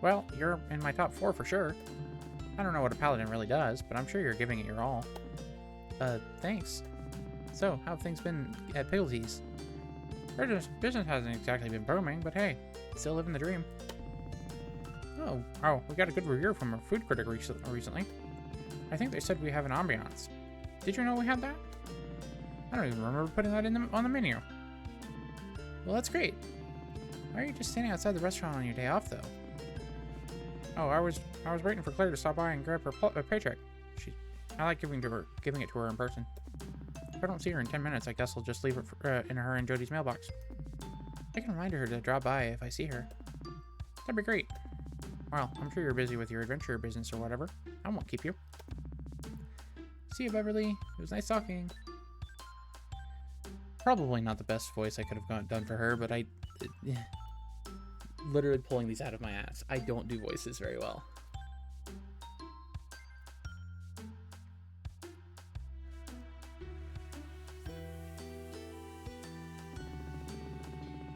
Well, you're in my top 4 for sure. I don't know what a paladin really does, but I'm sure you're giving it your all. Thanks. So, how have things been at Piggletees? Business hasn't exactly been booming, but hey, still living the dream. Oh, we got a good review from a food critic recently. I think they said we have an ambiance. Did you know we had that? I don't even remember putting that on the menu. Well, that's great. Why are you just standing outside the restaurant on your day off, though? Oh, I was waiting for Claire to stop by and grab her paycheck. I like giving it to her in person. If I don't see her in 10 minutes, I guess I'll just leave it in her and Jody's mailbox. I can remind her to drop by if I see her. That'd be great. Well, I'm sure you're busy with your adventure business or whatever. I won't keep you. See you, Beverly. It was nice talking. Probably not the best voice I could have done for her, but literally pulling these out of my ass. I don't do voices very well.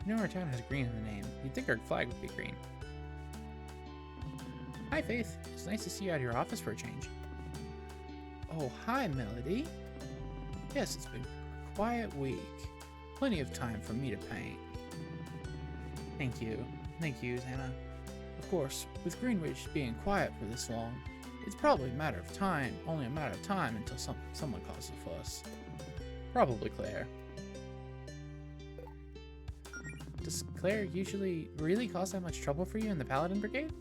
You know our town has green in the name. You'd think our flag would be green. Hi, Faith. It's nice to see you out of your office for a change. Oh, hi, Melody. Yes, it's been a quiet week. Plenty of time for me to paint. Thank you. Thank you, Hannah. Of course, with Greenwich being quiet for this long, it's probably a matter of time, only a matter of time until someone causes a fuss. Probably Claire. Does Claire usually really cause that much trouble for you in the Paladin Brigade?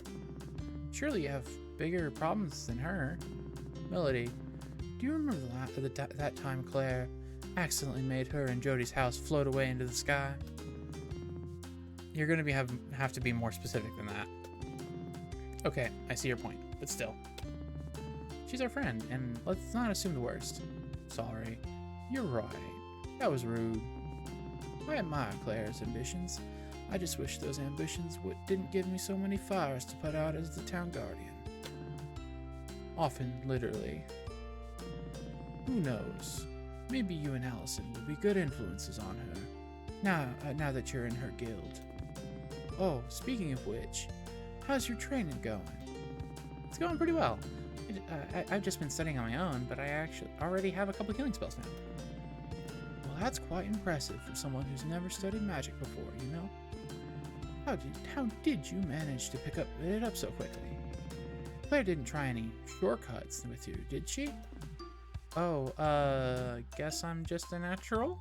Surely you have bigger problems than her. Melody, do you remember that time Claire accidentally made her and Jody's house float away into the sky? You're gonna have to be more specific than that. Okay, I see your point, but still. She's our friend, and let's not assume the worst. Sorry. You're right. That was rude. I admire Claire's ambitions. I just wish those ambitions didn't give me so many fires to put out as the town guardian. often literally. Who knows? Maybe you and Allison will be good influences on her, now that you're in her guild. Oh, speaking of which, how's your training going? It's going pretty well. I've just been studying on my own, but I actually already have a couple healing spells now. Well, that's quite impressive for someone who's never studied magic before, you know? How did you manage to pick it up so quickly? Claire didn't try any shortcuts with you, did she? Oh, guess I'm just a natural?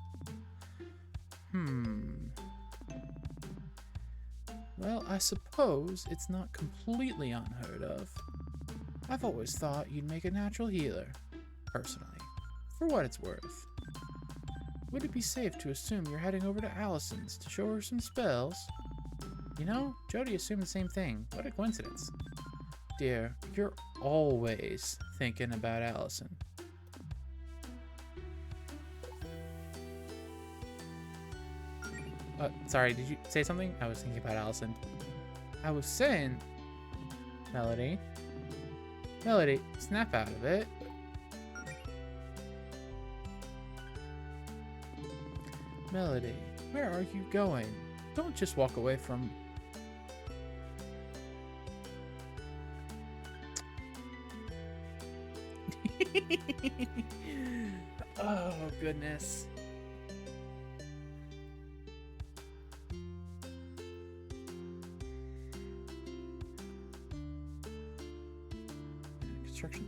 Well, I suppose it's not completely unheard of. I've always thought you'd make a natural healer, personally, for what it's worth. Would it be safe to assume you're heading over to Allison's to show her some spells? You know, Jody assumed the same thing. What a coincidence. Dear, you're always thinking about Allison. Sorry, did you say something? I was thinking about Allison. I was saying... Melody, snap out of it. Melody, where are you going? Don't just walk away from... Oh, goodness. Construction.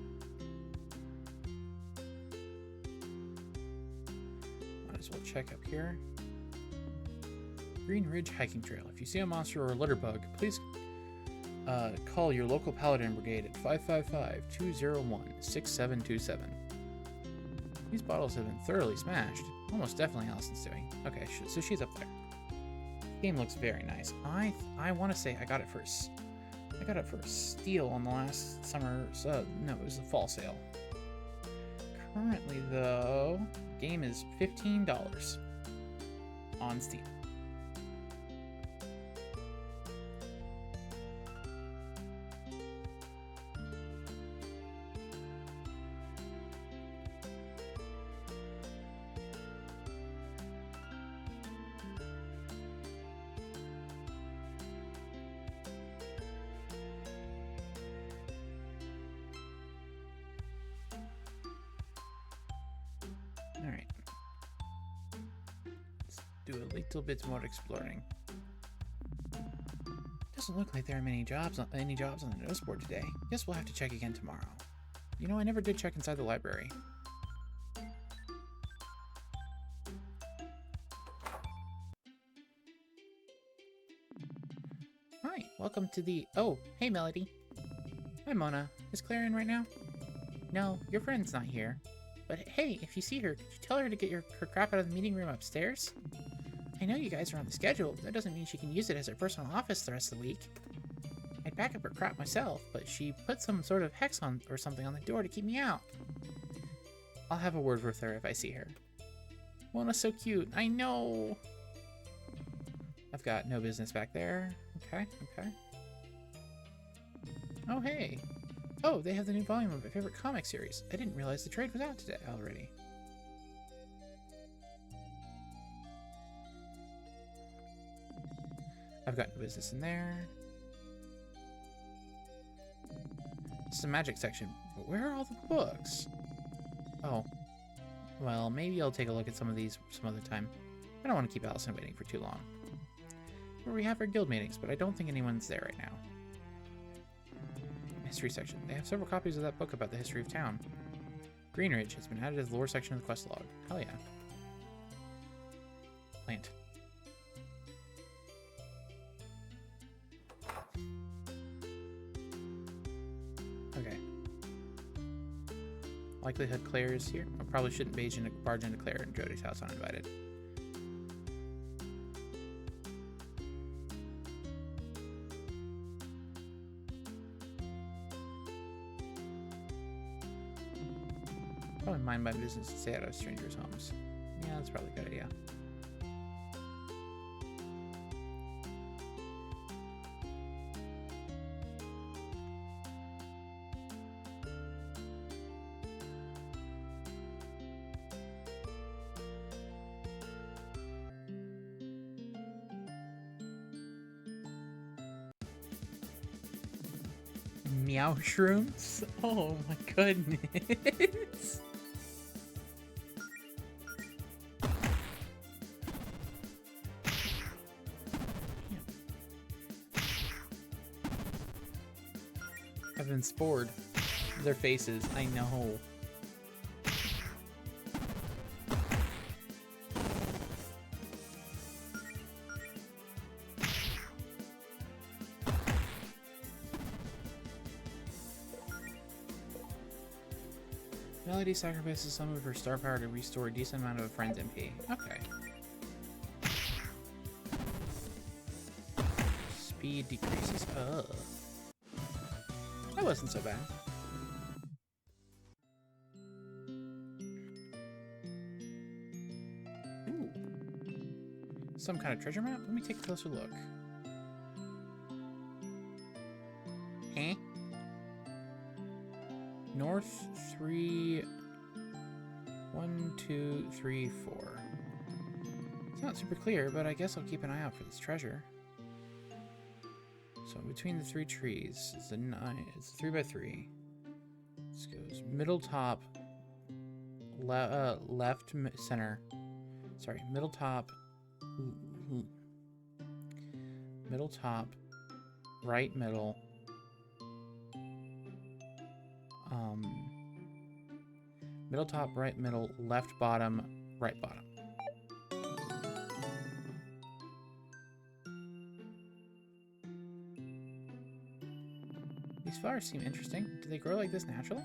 Might as well check up here. Green Ridge Hiking Trail. If you see a monster or a litter bug, please call your local paladin brigade at 555-201-6727. These bottles have been thoroughly smashed. Almost definitely Allison's doing. Okay, so she's up there. Game looks very nice. I want to say I got it for a steal on the last summer. No, it was the fall sale. Currently, though, game is $15 on Steam. Alright. Let's do a little bit more exploring. Doesn't look like there are any jobs on the notice board today. Guess we'll have to check again tomorrow. You know, I never did check inside the library. Hi, welcome to the... Oh, hey Melody. Hi Mona. Is Claire in right now? No, your friend's not here. But hey, if you see her, could you tell her to get her crap out of the meeting room upstairs? I know you guys are on the schedule, but that doesn't mean she can use it as her personal office the rest of the week. I'd back up her crap myself, but she put some sort of hex on or something on the door to keep me out. I'll have a word with her if I see her. Mona's so cute, I know! I've got no business back there. Okay. Oh, hey! Oh, they have the new volume of my favorite comic series. I didn't realize the trade was out today already. I've got no business in there. This is a magic section, but where are all the books? Oh. Well, maybe I'll take a look at some of these some other time. I don't want to keep Allison waiting for too long. Where we have our guild meetings, but I don't think anyone's there right now. History section. They have several copies of that book about the history of town. Greenridge has been added to the lore section of the quest log. Hell yeah. Plant. Okay. Likelihood Claire is here. I probably shouldn't barge into Claire and Jody's house uninvited. Probably mind my business to stay out of strangers' homes. Yeah, that's probably a good idea. Meow shrooms? Oh my goodness. I've been spored. Their faces, I know. Melody sacrifices some of her star power to restore a decent amount of a friend's MP. Okay. Speed decreases. Ugh. That wasn't so bad. Ooh. Some kind of treasure map? Let me take a closer look. Eh? North 3... 1, 2, 3, 4. It's not super clear, but I guess I'll keep an eye out for this treasure. So between the 3 trees, it's a 3 by 3. This goes middle top, left center. Sorry, middle top, right middle. Middle top, right middle, left bottom, right bottom. These flowers seem interesting. Do they grow like this naturally?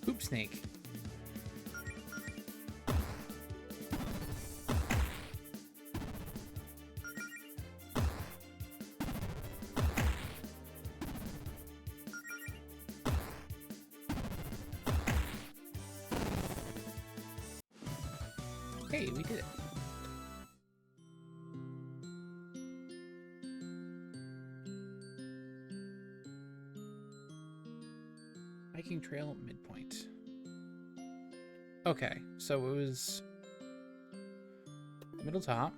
Hoop snake. Hey, we did it. Hiking trail midpoint. Okay, so it was middle top,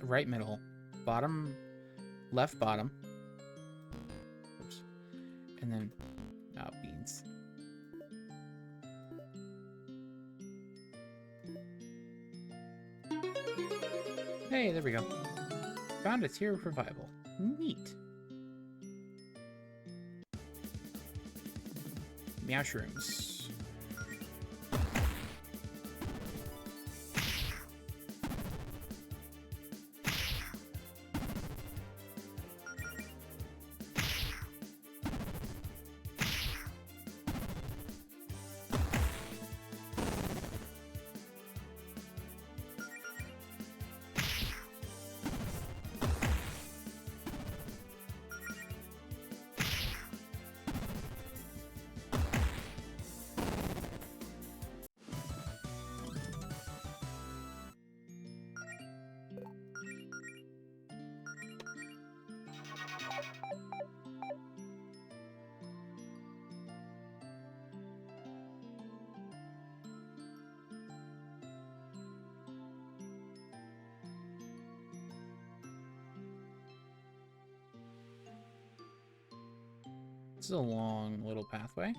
right middle, bottom, left bottom, oops, and then beans. Hey, there we go. Found its hero revival. Neat. Mushrooms. This is a long little pathway.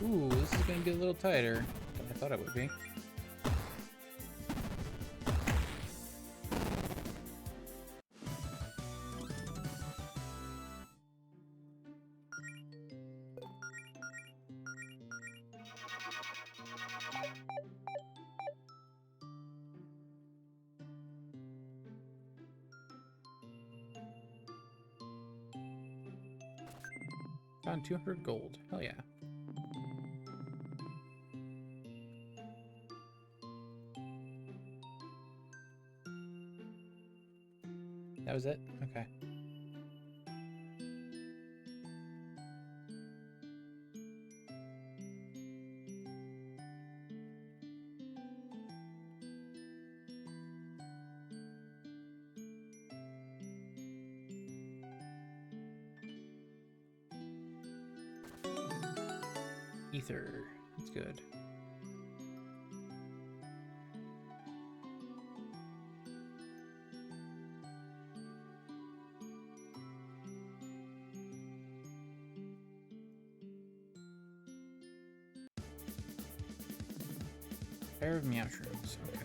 Ooh, this is gonna be a little tighter. Gotta thought it would be. Found 200 gold. Hell yeah. That was it? Okay. Ether. That's good. Pair of meow shrooms. Okay.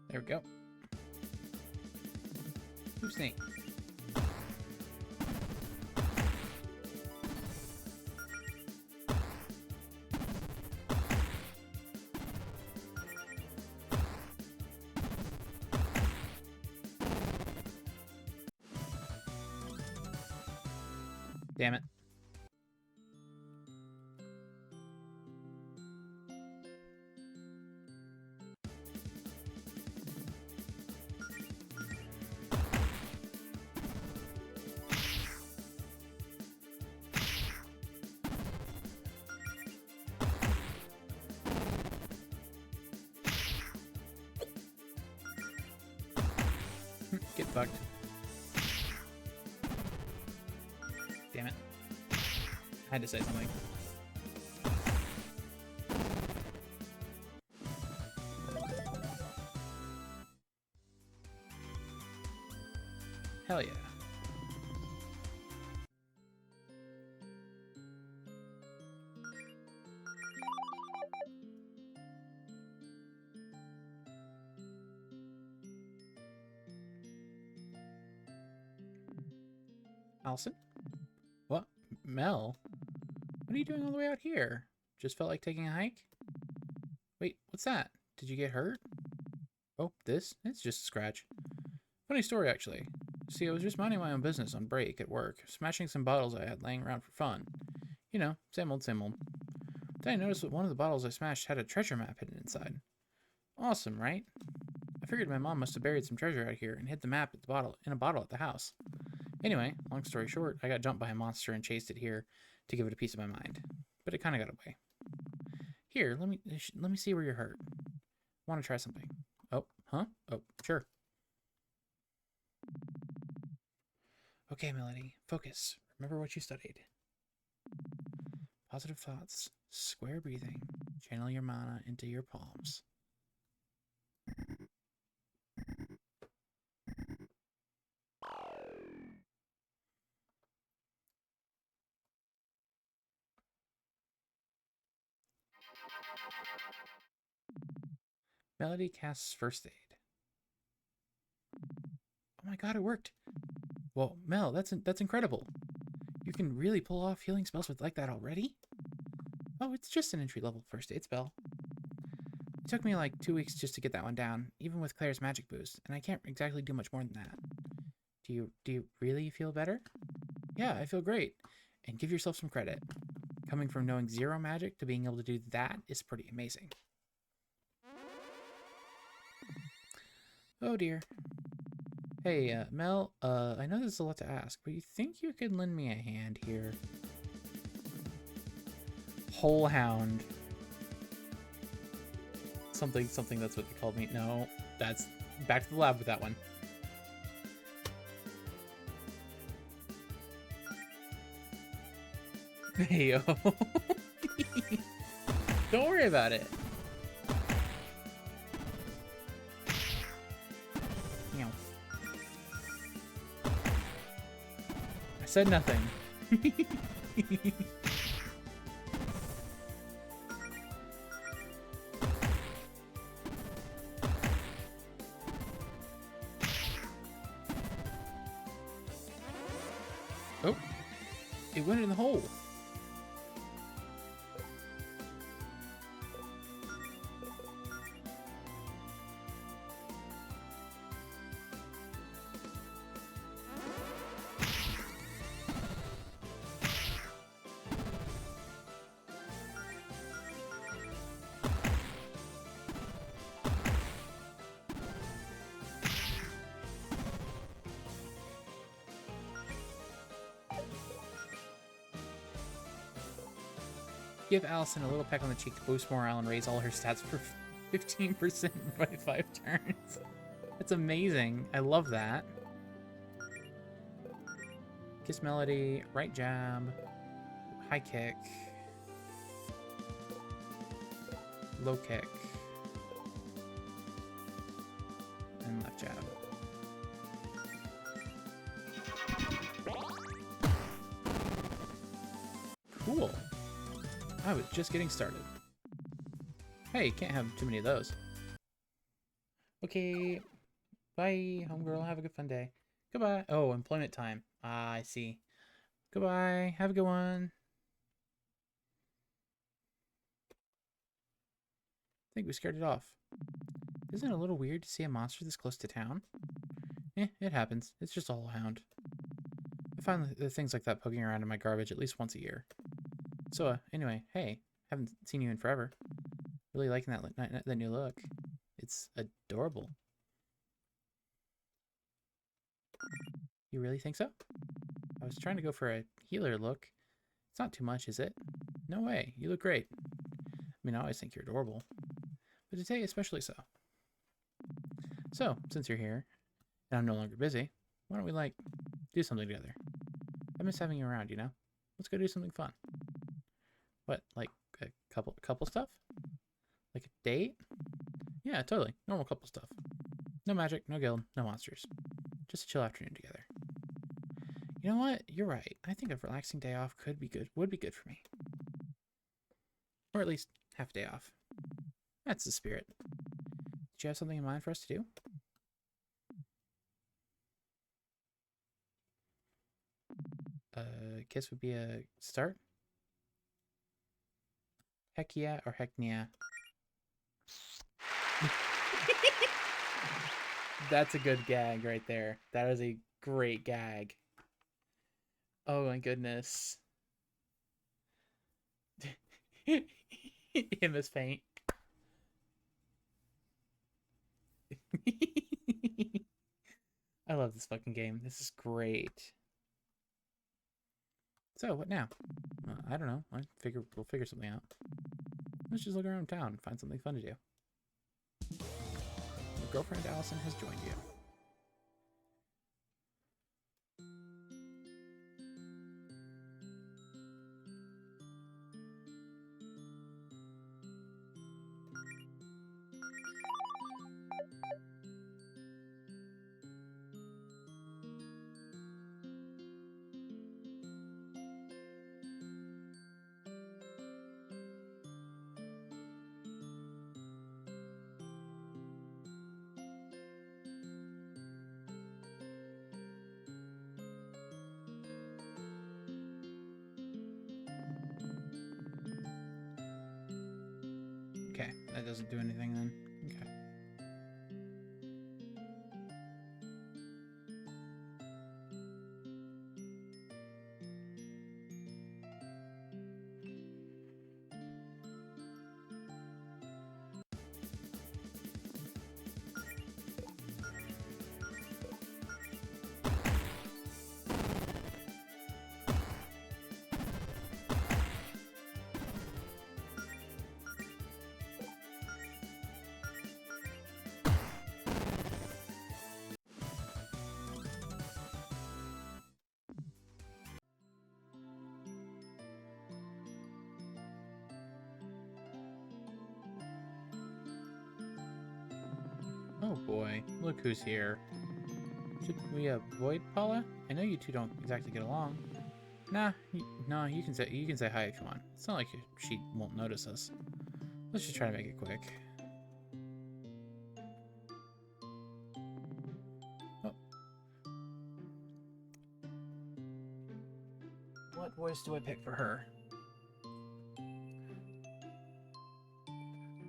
There we go. Ooh, snake. Damn it. Get fucked. Damn it. I had to say something. Hell yeah. Allison? What? Mel? What are you doing all the way out here? Just felt like taking a hike? Wait, what's that? Did you get hurt? Oh, this? It's just a scratch. Funny story, actually. See, I was just minding my own business on break at work, smashing some bottles I had laying around for fun. You know, same old, same old. Then I noticed that one of the bottles I smashed had a treasure map hidden inside. Awesome, right? I figured my mom must have buried some treasure out here and hid the map at the bottle in a bottle at the house. Anyway, long story short, I got jumped by a monster and chased it here to give it a piece of my mind. But it kind of got away. Here, let me see where you're hurt. Want to try something? Oh, huh? Oh, sure. Okay, Melody, focus. Remember what you studied. Positive thoughts, square breathing, channel your mana into your palms. Melody casts first aid. Oh my god, it worked! Well, Mel, that's incredible. You can really pull off healing spells with like that already? Oh, it's just an entry-level first aid spell. It took me like 2 weeks just to get that one down, even with Claire's magic boost, and I can't exactly do much more than that. Do you really feel better? Yeah, I feel great. And give yourself some credit. Coming from knowing zero magic to being able to do that is pretty amazing. Oh dear. Hey, Mel, I know this is a lot to ask, but you think you could lend me a hand here? Whole hound. Something, that's what they called me. No, that's back to the lab with that one. Hey, yo. Don't worry about it. I said nothing. Oh, it went in the hole. Give Allison a little peck on the cheek to boost morale and raise all her stats for 15% by 5 turns. That's amazing. I love that. Kiss Melody, right jab, high kick, low kick, and left jab. Cool. I was just getting started. Hey, can't have too many of those. Okay. Bye, homegirl. Have a good fun day. Goodbye. Oh, employment time. Ah, I see. Goodbye. Have a good one. I think we scared it off. Isn't it a little weird to see a monster this close to town? It happens. It's just a whole hound. I find things like that poking around in my garbage at least once a year. So, anyway, hey, haven't seen you in forever. Really liking that new look. It's adorable. You really think so? I was trying to go for a healer look. It's not too much, is it? No way. You look great. I mean, I always think you're adorable. But today, especially so. So, since you're here, and I'm no longer busy, why don't we, like, do something together? I miss having you around, you know? Let's go do something fun. What, like a couple stuff? Like a date? Yeah, totally. Normal couple stuff. No magic, no guild, no monsters. Just a chill afternoon together. You know what? You're right. I think a relaxing day off would be good for me. Or at least half a day off. That's the spirit. Did you have something in mind for us to do? Kiss would be a start. Heck yeah or heck yeah. That's a good gag right there. That is a great gag. Oh my goodness. Him as faint. I love this fucking game. This is great. So, what now? I don't know. We'll figure something out. Let's just look around town and find something fun to do. Your girlfriend Allison has joined you. Okay, that doesn't do anything then. Okay. Oh boy, look who's here. Should we avoid Paula? I know you two don't exactly get along. Nah, no, you can say hi if you want. It's not like she won't notice us. Let's just try to make it quick. Oh. What voice do I pick for her?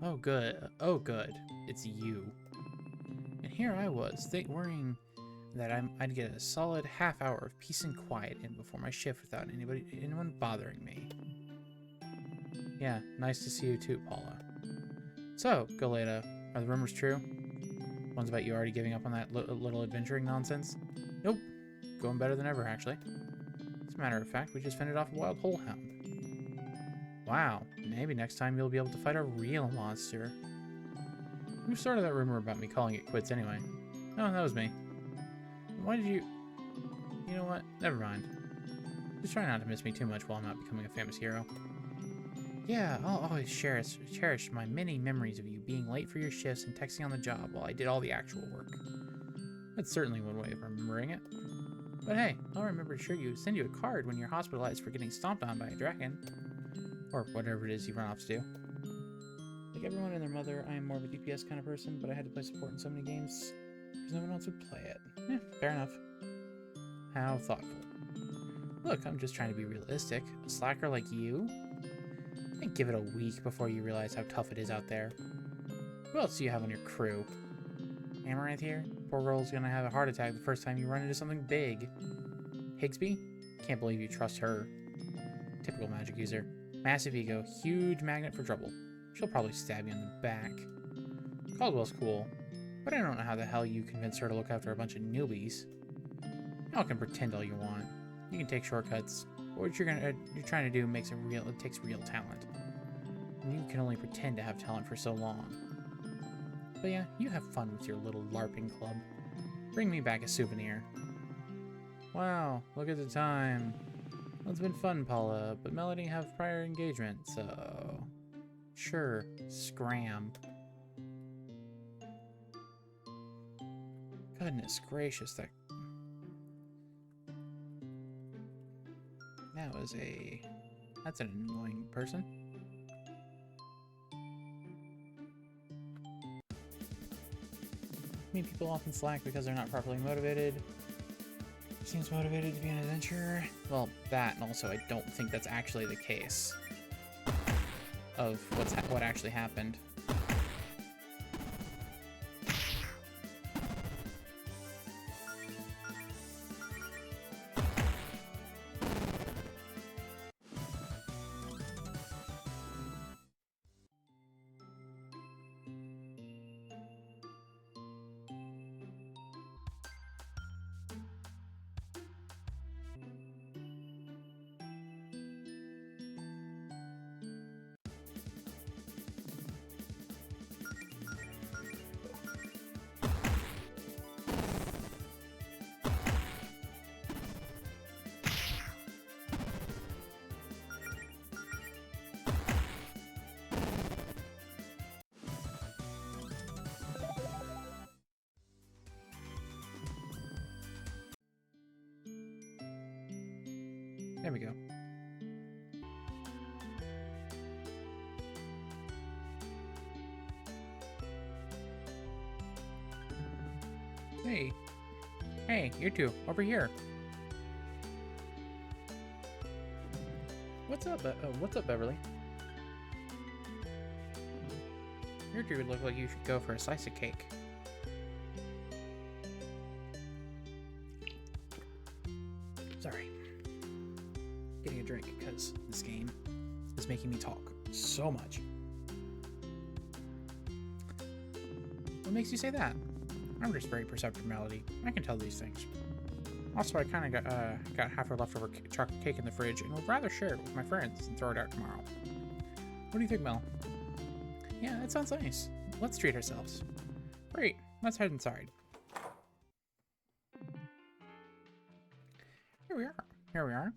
Oh good. Oh good. It's you. And here I was, worrying that I'd get a solid half hour of peace and quiet in before my shift without anyone bothering me. Yeah, nice to see you too, Paula. So, Galeta, are the rumors true? Ones about you already giving up on that little adventuring nonsense? Nope. Going better than ever, actually. As a matter of fact, we just fended off a wild hole hound. Wow, maybe next time you'll be able to fight a real monster. Who started that rumor about me calling it quits anyway? Oh, that was me. Why did you... You know what? Never mind. Just try not to miss me too much while I'm not becoming a famous hero. Yeah, I'll always cherish my many memories of you being late for your shifts and texting on the job while I did all the actual work. That's certainly one way of remembering it. But hey, I'll remember to send you a card when you're hospitalized for getting stomped on by a dragon. Or whatever it is you run off to do. Like everyone and their mother, I am more of a DPS kind of person, but I had to play support in so many games because no one else would play it. Fair enough. How thoughtful. Look, I'm just trying to be realistic. A slacker like you? And give it a week before you realize how tough it is out there. Who else do you have on your crew? Amaranth here? Poor girl's gonna have a heart attack the first time you run into something big. Higsby? Can't believe you trust her. Typical magic user. Massive ego, huge magnet for trouble. She'll probably stab you in the back. Caldwell's cool, but I don't know how the hell you convince her to look after a bunch of newbies. Y'all can pretend all you want. You can take shortcuts. What you're trying to do it takes real talent. And you can only pretend to have talent for so long. But yeah, you have fun with your little LARPing club. Bring me back a souvenir. Wow, look at the time. Well, it's been fun, Paula, but Melody have prior engagement, so... Sure, scram. Goodness gracious, that's an annoying person. I mean, people often slack because they're not properly motivated. Seems motivated to be an adventurer. Well, that, and also I don't think that's actually the case of what actually happened. There we go. Hey. Hey, you two, over here. What's up, Beverly? You two would look like you should go for a slice of cake. Sorry. Getting a drink because this game is making me talk so much. What makes you say that? I'm just very perceptive, Melody. I can tell these things. Also, I kind of got half a leftover chocolate cake in the fridge and would rather share it with my friends than throw it out tomorrow. What do you think, Mel? Yeah, that sounds nice. Let's treat ourselves. Great, let's head inside. Here we are.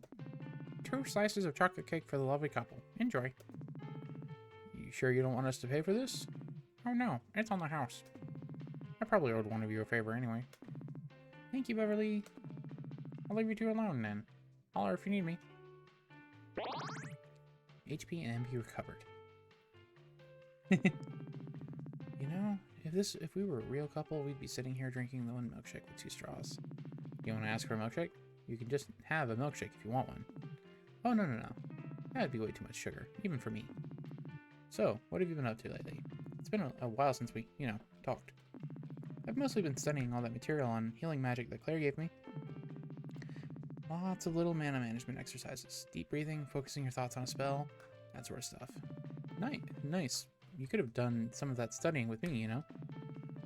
2 slices of chocolate cake for the lovely couple. Enjoy. You sure you don't want us to pay for this? Oh no, it's on the house. I probably owed one of you a favor anyway. Thank you, Beverly. I'll leave you two alone then. Holler if you need me. HP and MP recovered. You know, if we were a real couple, we'd be sitting here drinking the one milkshake with 2 straws. You want to ask for a milkshake? You can just have a milkshake if you want one. Oh, no. That'd be way too much sugar, even for me. So, what have you been up to lately? It's been a while since we, talked. I've mostly been studying all that material on healing magic that Claire gave me. Lots of little mana management exercises. Deep breathing, focusing your thoughts on a spell, that sort of stuff. Nice. You could have done some of that studying with me,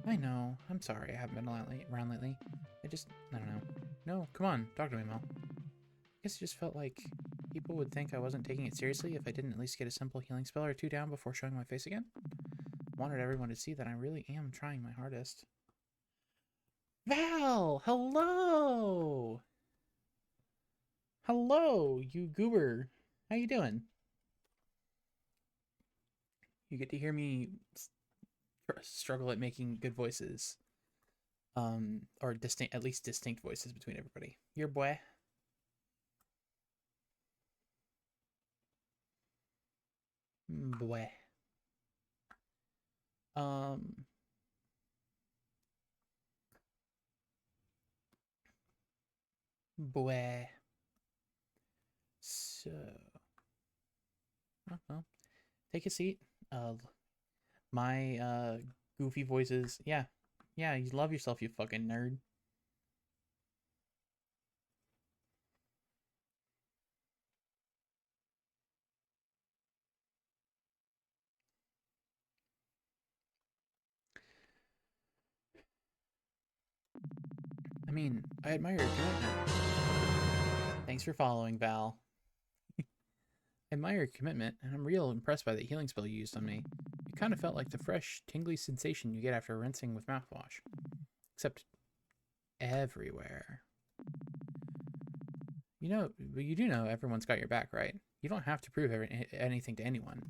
I know. I'm sorry I haven't been around lately. I don't know. No, come on, talk to me, Mel. I guess it just felt like people would think I wasn't taking it seriously if I didn't at least get a simple healing spell or 2 down before showing my face again. Wanted everyone to see that I really am trying my hardest. Val! Hello! Hello, you goober. How you doing? You get to hear me struggle at making good voices. Or at least distinct voices between everybody. Your boy. Boy. Boy. So. Oh, well. Take a seat. My goofy voices. Yeah, you love yourself, you fucking nerd. I mean, I admire your commitment. Thanks for following, Val. I admire your commitment, and I'm real impressed by the healing spell you used on me. It kind of felt like the fresh, tingly sensation you get after rinsing with mouthwash. Except everywhere. You do know everyone's got your back, right? You don't have to prove anything to anyone.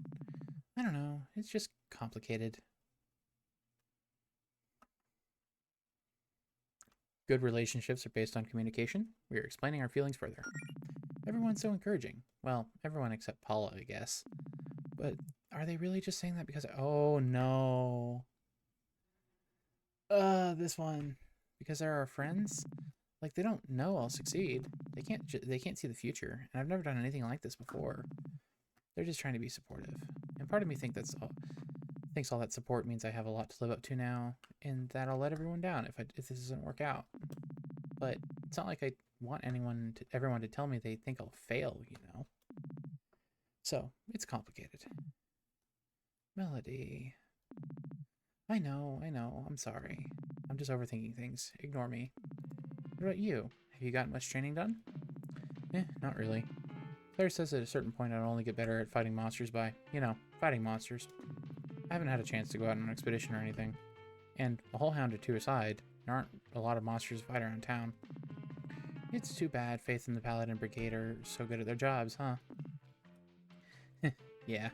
I don't know, it's just complicated. Good relationships are based on communication. We are explaining our feelings further. Everyone's so encouraging. Well, everyone except Paula, I guess. But are they really just saying that because... Oh, no. This one. Because they're our friends? Like, they don't know I'll succeed. They can't see the future. And I've never done anything like this before. They're just trying to be supportive. And part of me thinks all that support means I have a lot to live up to now, and that I'll let everyone down if this doesn't work out. But it's not like I want everyone to tell me they think I'll fail, So, it's complicated. Melody. I know, I'm sorry. I'm just overthinking things. Ignore me. What about you? Have you gotten much training done? Not really. Claire says at a certain point I'll only get better at fighting monsters by, fighting monsters. I haven't had a chance to go out on an expedition or anything. And a whole hound or two aside, there aren't a lot of monsters to fight around town. It's too bad Faith and the Paladin Brigade are so good at their jobs, huh? Yeah.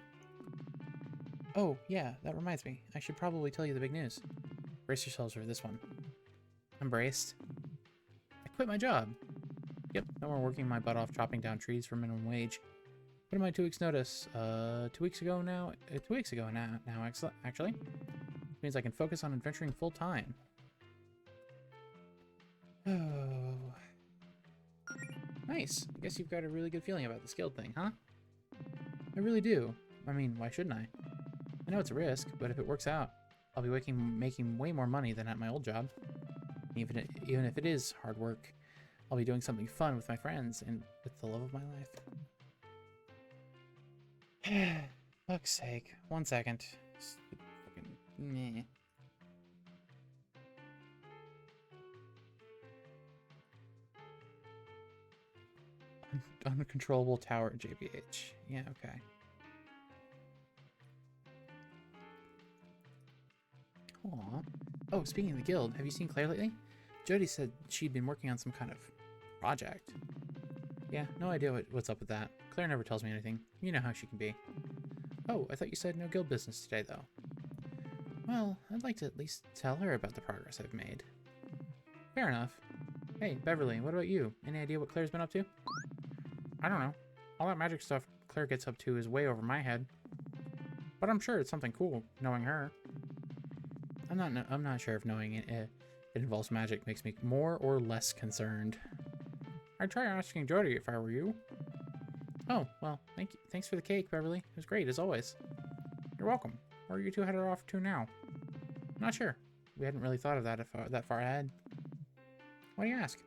Oh, yeah, that reminds me. I should probably tell you the big news. Brace yourselves for this one. I'm braced. I quit my job. Yep, no more working my butt off chopping down trees for minimum wage. Put in my 2 weeks notice, 2 weeks ago now, actually. Which means I can focus on adventuring full time. Oh. Nice. I guess you've got a really good feeling about the skilled thing, huh? I really do. I mean, why shouldn't I? I know it's a risk, but if it works out, I'll be making way more money than at my old job. Even if it is hard work, I'll be doing something fun with my friends and with the love of my life. Fuck's sake. 1 second. Fucking meh. Uncontrollable tower JBH. Yeah, okay. Aww. Oh, speaking of the guild, have you seen Claire lately? Jody said she'd been working on some kind of project. Yeah, no idea what's up with that. Claire never tells me anything. You know how she can be. Oh, I thought you said no guild business today, though. Well, I'd like to at least tell her about the progress I've made. Fair enough. Hey, Beverly, what about you? Any idea what Claire's been up to? I don't know. All that magic stuff Claire gets up to is way over my head. But I'm sure it's something cool, knowing her. I'm not sure if knowing it involves magic makes me more or less concerned. I'd try asking Jody if I were you. Oh, well, thank you. Thanks for the cake, Beverly. It was great, as always. You're welcome. Where are you two headed off to now? Not sure. We hadn't really thought of that that far ahead. Why do you ask?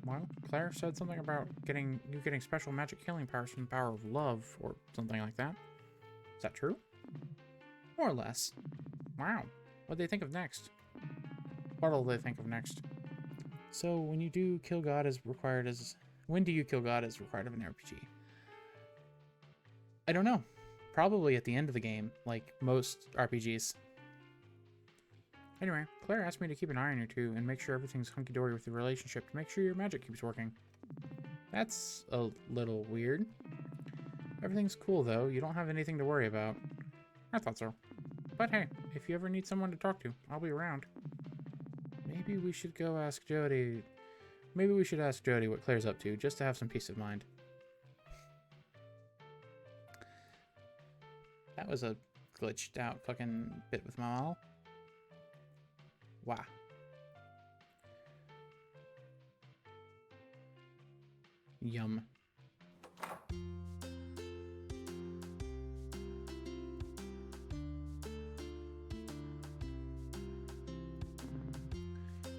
Well, Claire said something about getting special magic healing powers from the power of love, or something like that. Is that true? More or less. Wow. What'd they think of next? What'll they think of next? So, when you do kill God as required as... When do you kill God as required of an RPG? I don't know. Probably at the end of the game, like most RPGs. Anyway, Claire asked me to keep an eye on you two and make sure everything's hunky-dory with the relationship to make sure your magic keeps working. That's a little weird. Everything's cool, though. You don't have anything to worry about. I thought so. But hey, if you ever need someone to talk to, I'll be around. Maybe we should go ask Jody... Maybe we should ask Jody what Claire's up to, just to have some peace of mind. That was a glitched out fucking bit with my mouth. Wow. Yum.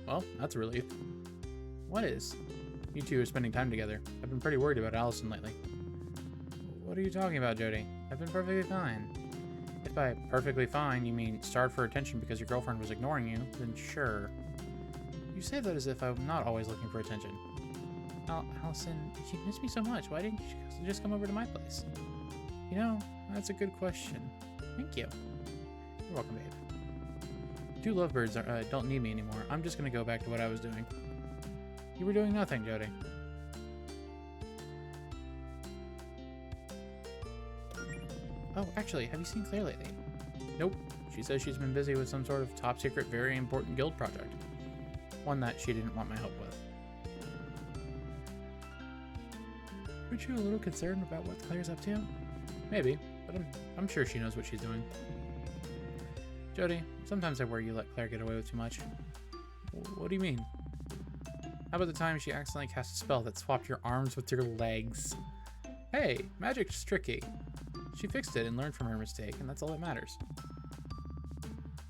Well, that's a relief. What is? You two are spending time together. I've been pretty worried about Allison lately. What are you talking about, Jody? I've been perfectly fine. If by perfectly fine you mean starved for attention because your girlfriend was ignoring you, then sure. You say that as if I'm not always looking for attention. Allison, you miss me so much. Why didn't you just come over to my place? You know, that's a good question. Thank you. You're welcome, babe. Two lovebirds don't need me anymore. I'm just gonna go back to what I was doing. You were doing nothing, Jody. Oh, actually, have you seen Claire lately? Nope. She says she's been busy with some sort of top secret, very important guild project. One that she didn't want my help with. Aren't you a little concerned about what Claire's up to? Maybe, but I'm sure she knows what she's doing. Jody, sometimes I worry you let Claire get away with too much. What do you mean? How about the time she accidentally cast a spell that swapped your arms with your legs? Hey, magic's tricky. She fixed it and learned from her mistake, and that's all that matters.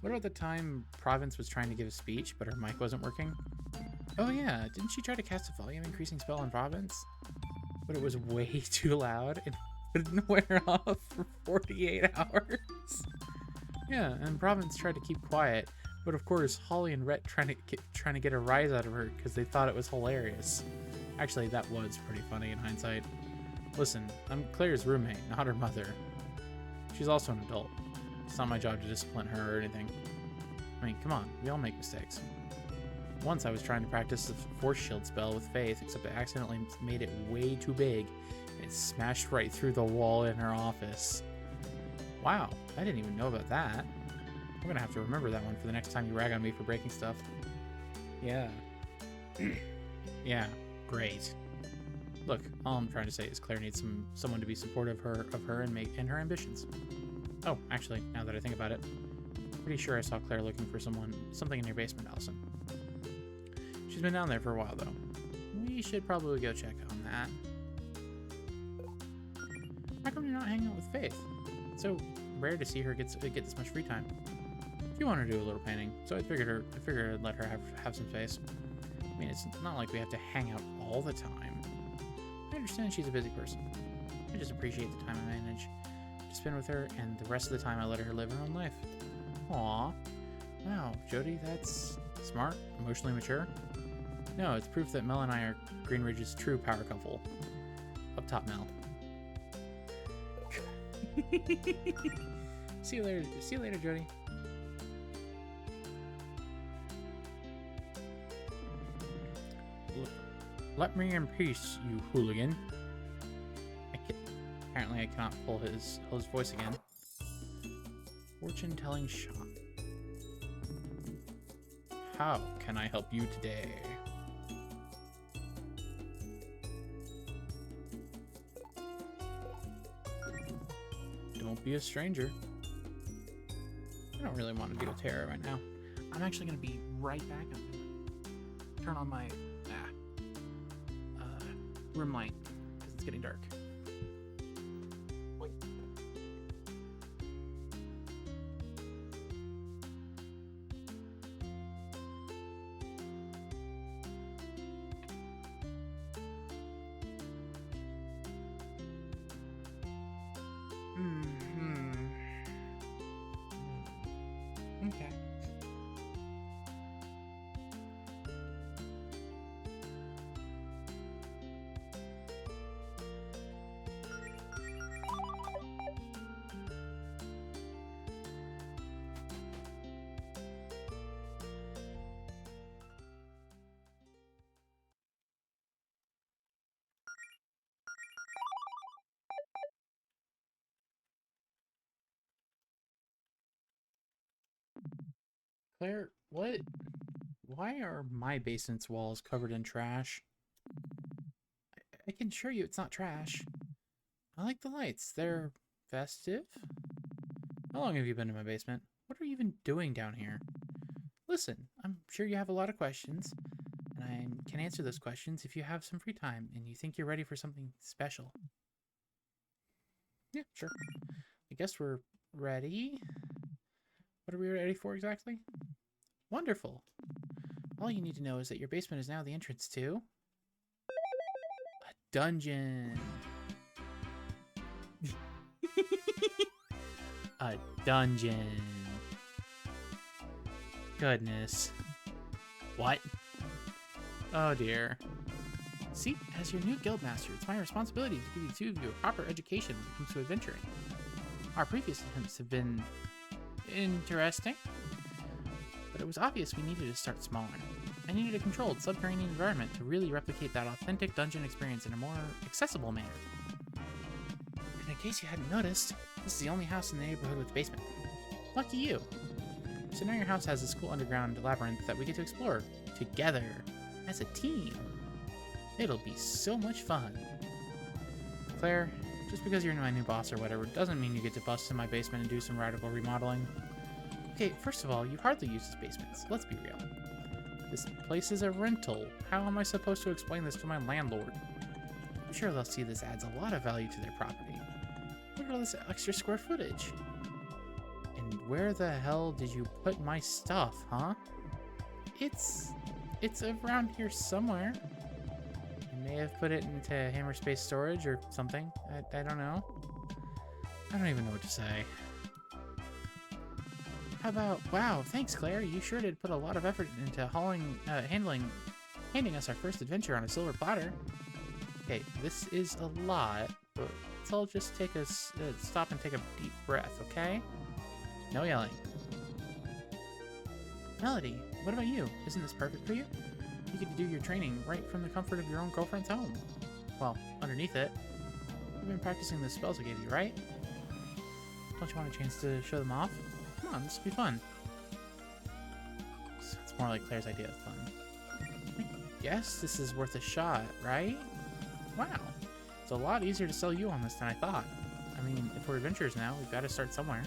What about the time Province was trying to give a speech, but her mic wasn't working? Oh yeah, didn't she try to cast a volume increasing spell on Province? But it was way too loud and wouldn't wear off for 48 hours. Yeah, and Province tried to keep quiet, but of course Holly and Rhett trying to get a rise out of her because they thought it was hilarious. Actually, that was pretty funny in hindsight. Listen, I'm Claire's roommate, not her mother. She's also an adult. It's not my job to discipline her or anything. I mean, come on, we all make mistakes. Once I was trying to practice the force shield spell with Faith, except I accidentally made it way too big, and it smashed right through the wall in her office. Wow, I didn't even know about that. I'm gonna have to remember that one for the next time you rag on me for breaking stuff. Yeah. Yeah, great. Look, all I'm trying to say is Claire needs someone to be supportive of her and her ambitions. Oh, actually, now that I think about it, pretty sure I saw Claire looking for something in your basement, Allison. She's been down there for a while, though. We should probably go check on that. How come you're not hanging out with Faith? It's so rare to see her get this much free time. She wanted to do a little painting, so I figured I'd let her have some space. I mean, it's not like we have to hang out all the time. I understand she's a busy person. I just appreciate the time I manage to spend with her, and the rest of the time I let her live her own life. Aww. Wow, Jody, that's smart, emotionally mature. No, it's proof that Mel and I are Greenridge's true power couple. Up top, Mel. See you later, Jody. Let me in peace, you hooligan. Apparently I cannot pull his voice again. Fortune-telling shop. How can I help you today? Don't be a stranger. I don't really want to deal with terror right now. I'm actually gonna be right back. I'm gonna turn on my room light because it's getting dark. Wait. Okay. Claire, what? Why are my basement's walls covered in trash? I can assure you it's not trash. I like the lights. They're festive. How long have you been in my basement? What are you even doing down here? Listen, I'm sure you have a lot of questions, and I can answer those questions if you have some free time and you think you're ready for something special. Yeah, sure. I guess we're ready. What are we ready for exactly? Wonderful. All you need to know is that your basement is now the entrance to a dungeon. A dungeon. Goodness. What? Oh dear. See, as your new guildmaster, it's my responsibility to give the two of you a proper education when it comes to adventuring. Our previous attempts have been interesting, but it was obvious we needed to start smaller. I needed a controlled, subterranean environment to really replicate that authentic dungeon experience in a more accessible manner. And in case you hadn't noticed, this is the only house in the neighborhood with a basement. Lucky you. So now your house has this cool underground labyrinth that we get to explore together as a team. It'll be so much fun. Claire, just because you're my new boss or whatever doesn't mean you get to bust in my basement and do some radical remodeling. Okay, first of all, you hardly use these basements. Let's be real. This place is a rental. How am I supposed to explain this to my landlord? I'm sure they'll see this adds a lot of value to their property. Look at all this extra square footage. And where the hell did you put my stuff, huh? It's around here somewhere. I may have put it into Hammerspace storage or something. I don't know. I don't even know what to say. How about, wow, thanks Claire. You sure did put a lot of effort into handing us our first adventure on a silver platter. Okay, this is a lot, but let's all just take a stop and take a deep breath, okay? No yelling. Melody, what about you? Isn't this perfect for you? You get to do your training right from the comfort of your own girlfriend's home. Well, underneath it. You've been practicing the spells I gave you, right? Don't you want a chance to show them off? Come on, this will be fun. So it's more like Claire's idea of fun. I guess this is worth a shot, right? Wow. It's a lot easier to sell you on this than I thought. I mean, if we're adventurers now, we've got to start somewhere.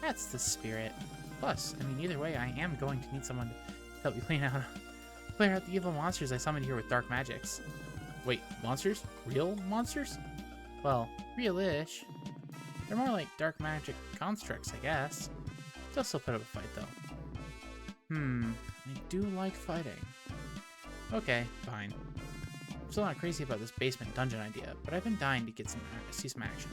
That's the spirit. Plus, I mean, either way, I am going to need someone to help me clear out the evil monsters I summoned here with dark magics. Wait, monsters? Real monsters? Well, real-ish. They're more like dark magic constructs, I guess. They'll still put up a fight, though. I do like fighting. Okay, fine. I'm still not crazy about this basement dungeon idea, but I've been dying to see some action.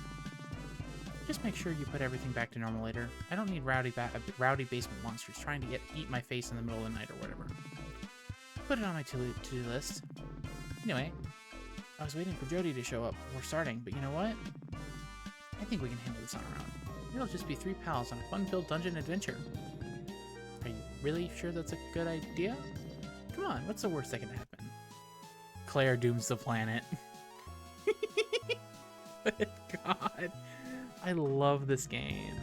Just make sure you put everything back to normal later. I don't need rowdy basement monsters trying to eat my face in the middle of the night or whatever. Put it on my to-do list. Anyway, I was waiting for Jody to show up before starting, but you know what? I think we can handle this on our own. It'll just be 3 pals on a fun-filled dungeon adventure. Are you really sure that's a good idea? Come on, what's the worst that can happen? Claire dooms the planet. God, I love this game.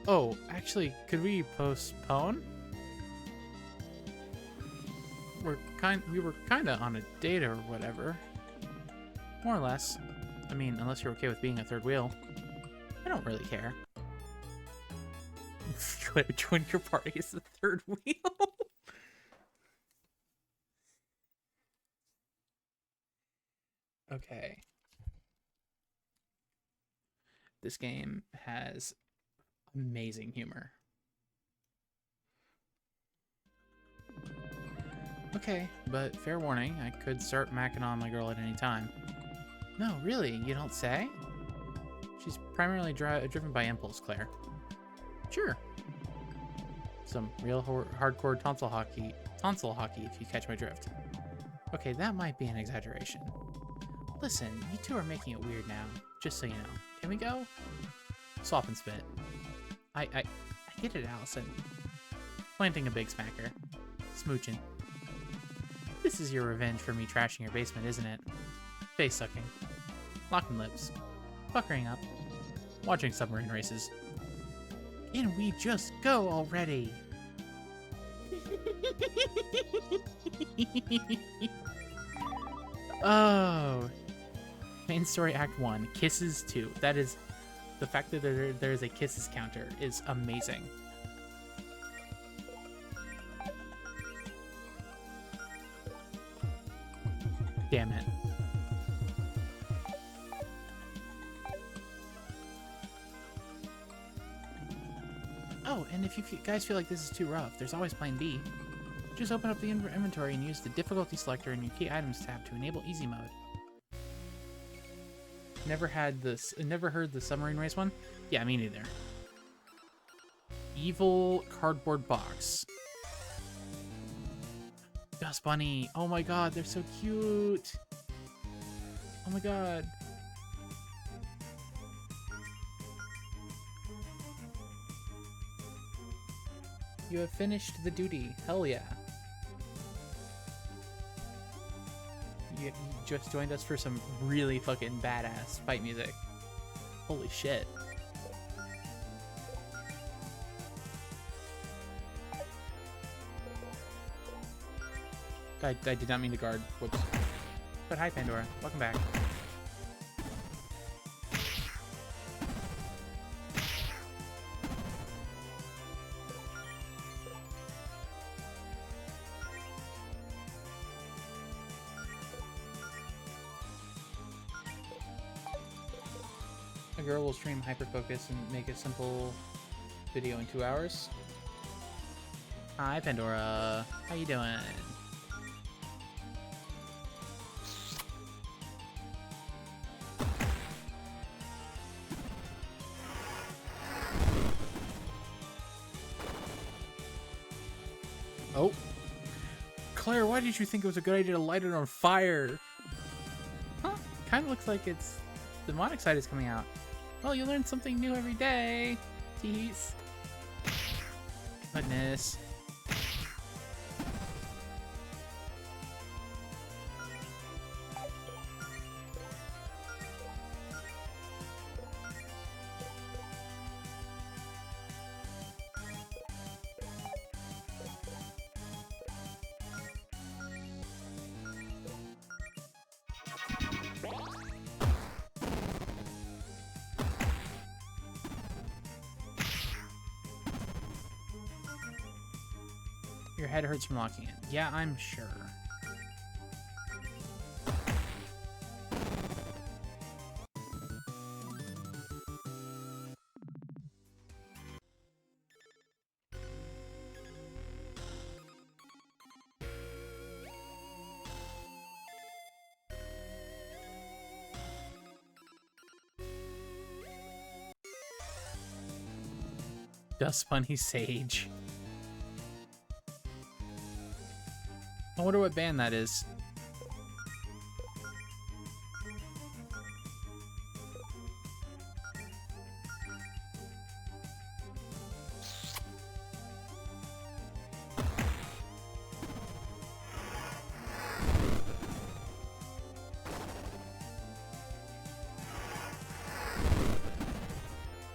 Oh, actually, could we postpone? we were kinda on a date or whatever. More or less. I mean, unless you're okay with being a third wheel. I don't really care. Join your party as the third wheel. Okay. This game has amazing humor. Okay, but fair warning, I could start macking on my girl at any time. No, really, you don't say? She's primarily driven by impulse, Claire. Sure. Some real hardcore tonsil hockey if you catch my drift. Okay, that might be an exaggeration. Listen, you two are making it weird now, just so you know. Can we go? Swap and spit. I get it, Allison. Planting a big smacker. Smooching. This is your revenge for me trashing your basement, isn't it? Face sucking. Locking lips. Puckering up. Watching submarine races. Can we just go already? Oh. Main story act 1. Kisses 2. That is... The fact that there is a kisses counter is amazing. Damn it. Oh, and if you guys feel like this is too rough, there's always plan B. Just open up the inventory and use the difficulty selector in your key items tab to enable easy mode. Never heard the submarine race one? Yeah, me neither. Evil cardboard box. Dust Bunny. Oh my god, they're so cute. Oh my god. You have finished the duty. Hell yeah. You just joined us for some really fucking badass fight music. Holy shit. I did not mean to guard. Whoops. But hi, Pandora. Welcome back. A girl will stream hyperfocus and make a simple video in 2 hours. Hi, Pandora. How you doing? Oh. Claire, why did you think it was a good idea to light it on fire? Huh? Kind of looks like it's... the demonic side is coming out. Well, you learn something new every day. Tease. Goodness. Your head hurts from locking it. Yeah, I'm sure. Dust Bunny Sage. I wonder what band that is.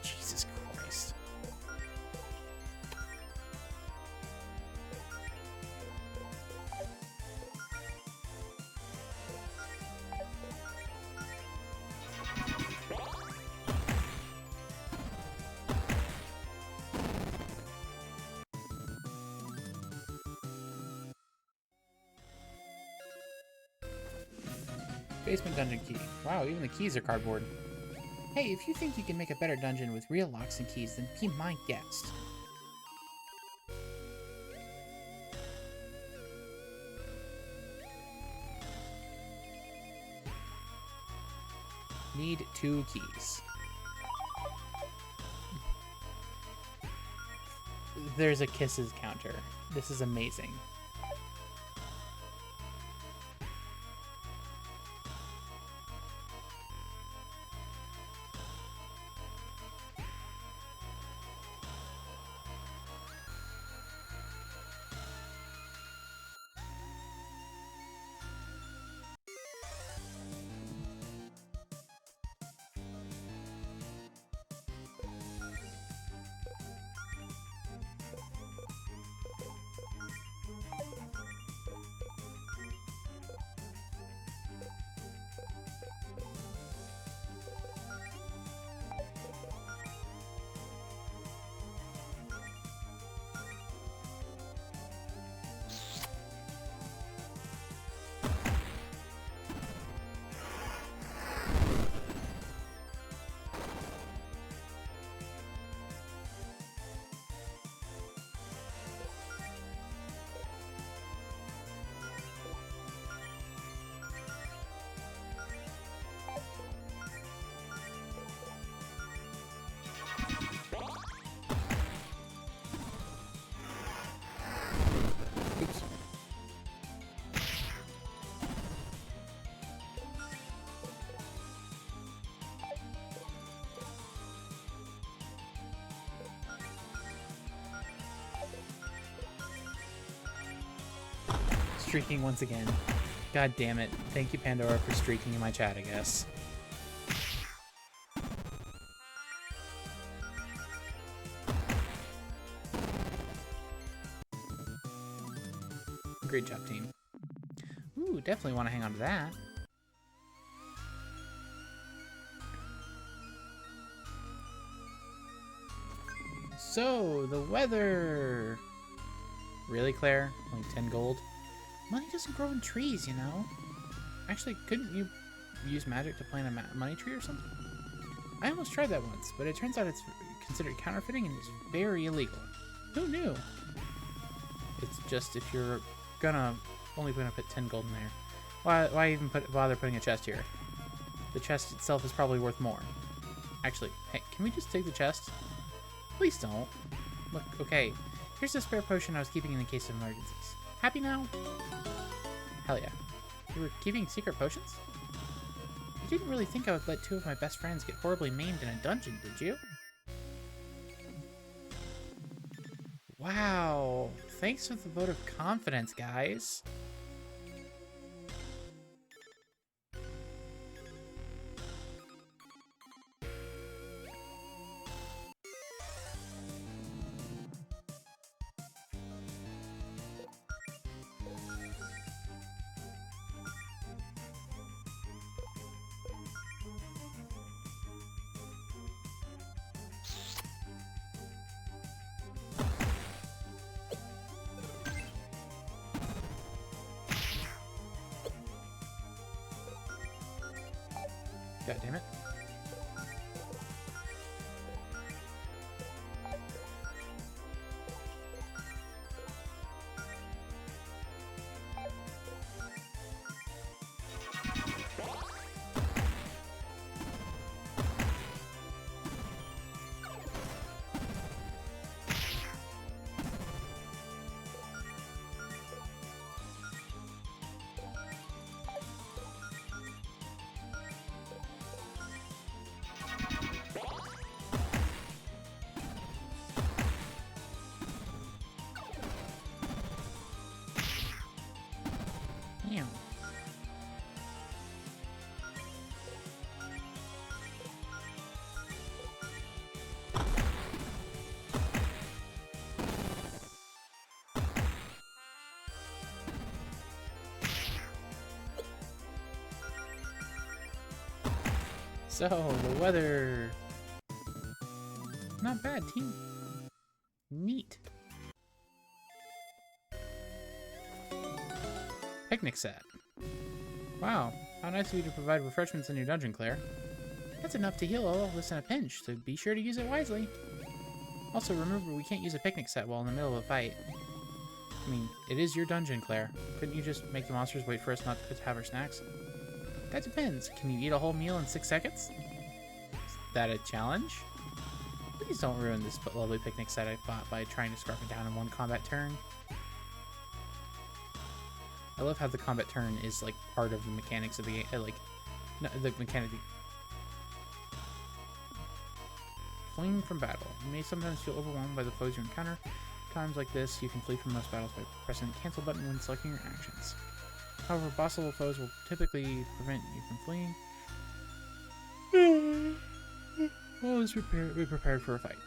Jesus Christ. Basement dungeon key. Wow, even the keys are cardboard. Hey, if you think you can make a better dungeon with real locks and keys, then be my guest. Need 2 keys. There's a kisses counter. This is amazing. Oops. Streaking once again. God damn it. Thank you, Pandora, for streaking in my chat, I guess. Great job, team. Ooh, definitely want to hang on to that. So, the weather. Really, Claire? Only 10 gold? Money doesn't grow in trees, you know? Actually, couldn't you use magic to plant a money tree or something? I almost tried that once, but it turns out it's considered counterfeiting and is very illegal. Who knew? It's just if you're only gonna put 10 gold in there. Why even bother putting a chest here? The chest itself is probably worth more. Actually, hey, can we just take the chest? Please don't. Look, okay. Here's a spare potion I was keeping in case of emergencies. Happy now? Hell yeah. You were keeping secret potions? You didn't really think I would let 2 of my best friends get horribly maimed in a dungeon, did you? Wow. Thanks for the vote of confidence, guys. God damn it. Damn. So, the weather... Not bad, team. Neat. Picnic set. Wow, How nice of you to provide refreshments in your dungeon, Claire. That's enough to heal all of us in a pinch, so be sure to use it wisely. Also, remember, we can't use a picnic set while in the middle of a fight. I mean, it is your dungeon, Claire. Couldn't you just make the monsters wait for us not to have our snacks? That depends. Can you eat a whole meal in 6 seconds? Is that a challenge? Please don't ruin this lovely picnic set I bought by trying to scarf it down in one combat turn. I love how the combat turn is like part of the mechanics of the game. The mechanic. Fleeing from battle. You may sometimes feel overwhelmed by the foes you encounter. Times like this, you can flee from most battles by pressing the cancel button when selecting your actions. However, boss level foes will typically prevent you from fleeing. Well, let's be prepared for a fight.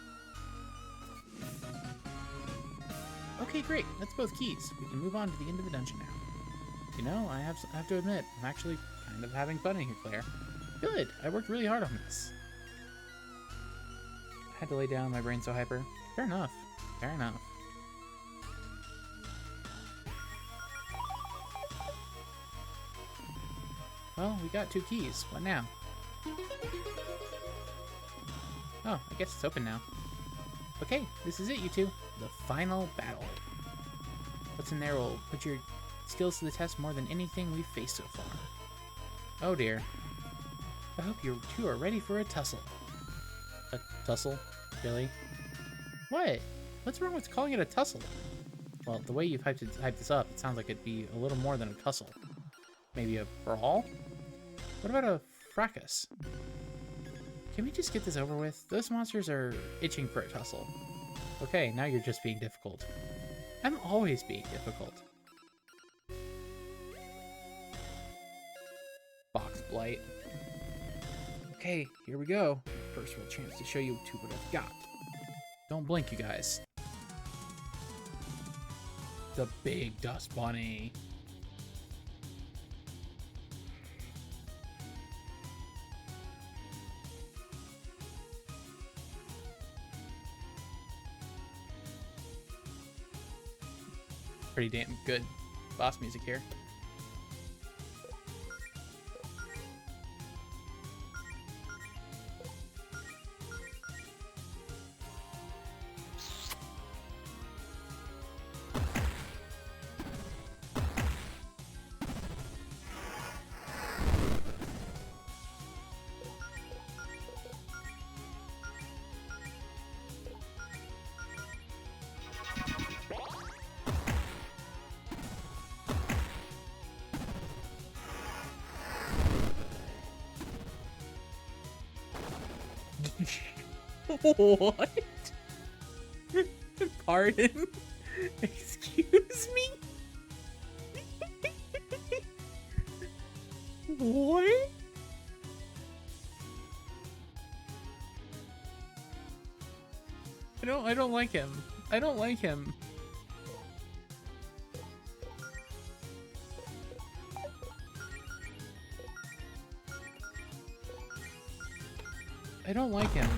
Okay, great. That's both keys. We can move on to the end of the dungeon now. You know, I have to admit, I'm actually kind of having fun in here, Claire. Good. I worked really hard on this. I had to lay down, my brain's so hyper. Fair enough. Fair enough. Well, we got 2 keys. What now? Oh, I guess it's open now. Okay, this is it, you two. The final battle. What's in there will put your skills to the test more than anything we've faced so far. Oh dear. I hope you two are ready for a tussle. A tussle? Really? What? What's wrong with calling it a tussle? Well, the way you've hyped this up, it sounds like it'd be a little more than a tussle. Maybe a brawl? What about a fracas? Can we just get this over with? Those monsters are itching for a tussle. Okay, now you're just being difficult. I'm always being difficult. Box Blight. Okay, here we go. First real chance to show you what I've got. Don't blink, you guys. The big dust bunny. Pretty damn good boss music here. What? Pardon? Excuse me? What? I don't like him. I don't like him. I don't like him.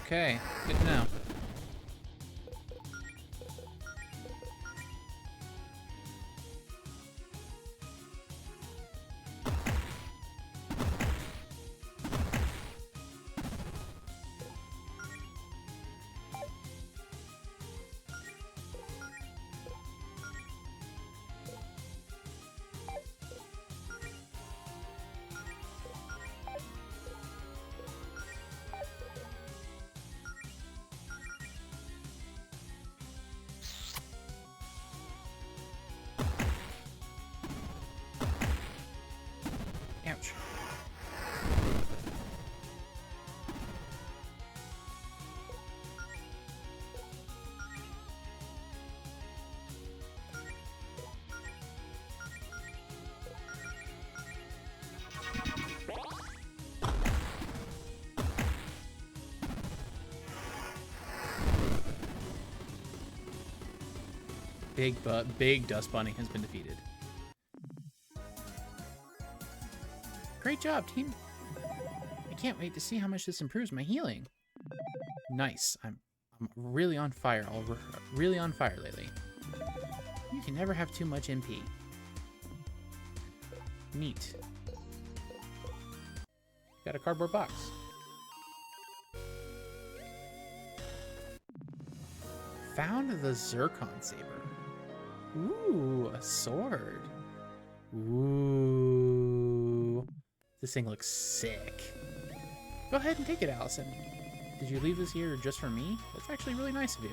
Okay, good to know. Big Dust Bunny has been defeated. Great job, team. I can't wait to see how much this improves my healing. Nice. I'm really on fire. Really on fire lately. You can never have too much MP. Neat. Got a cardboard box. Found the Zircon Saber. Ooh, a sword. Ooh. This thing looks sick. Go ahead and take it, Allison. Did you leave this here just for me? That's actually really nice of you.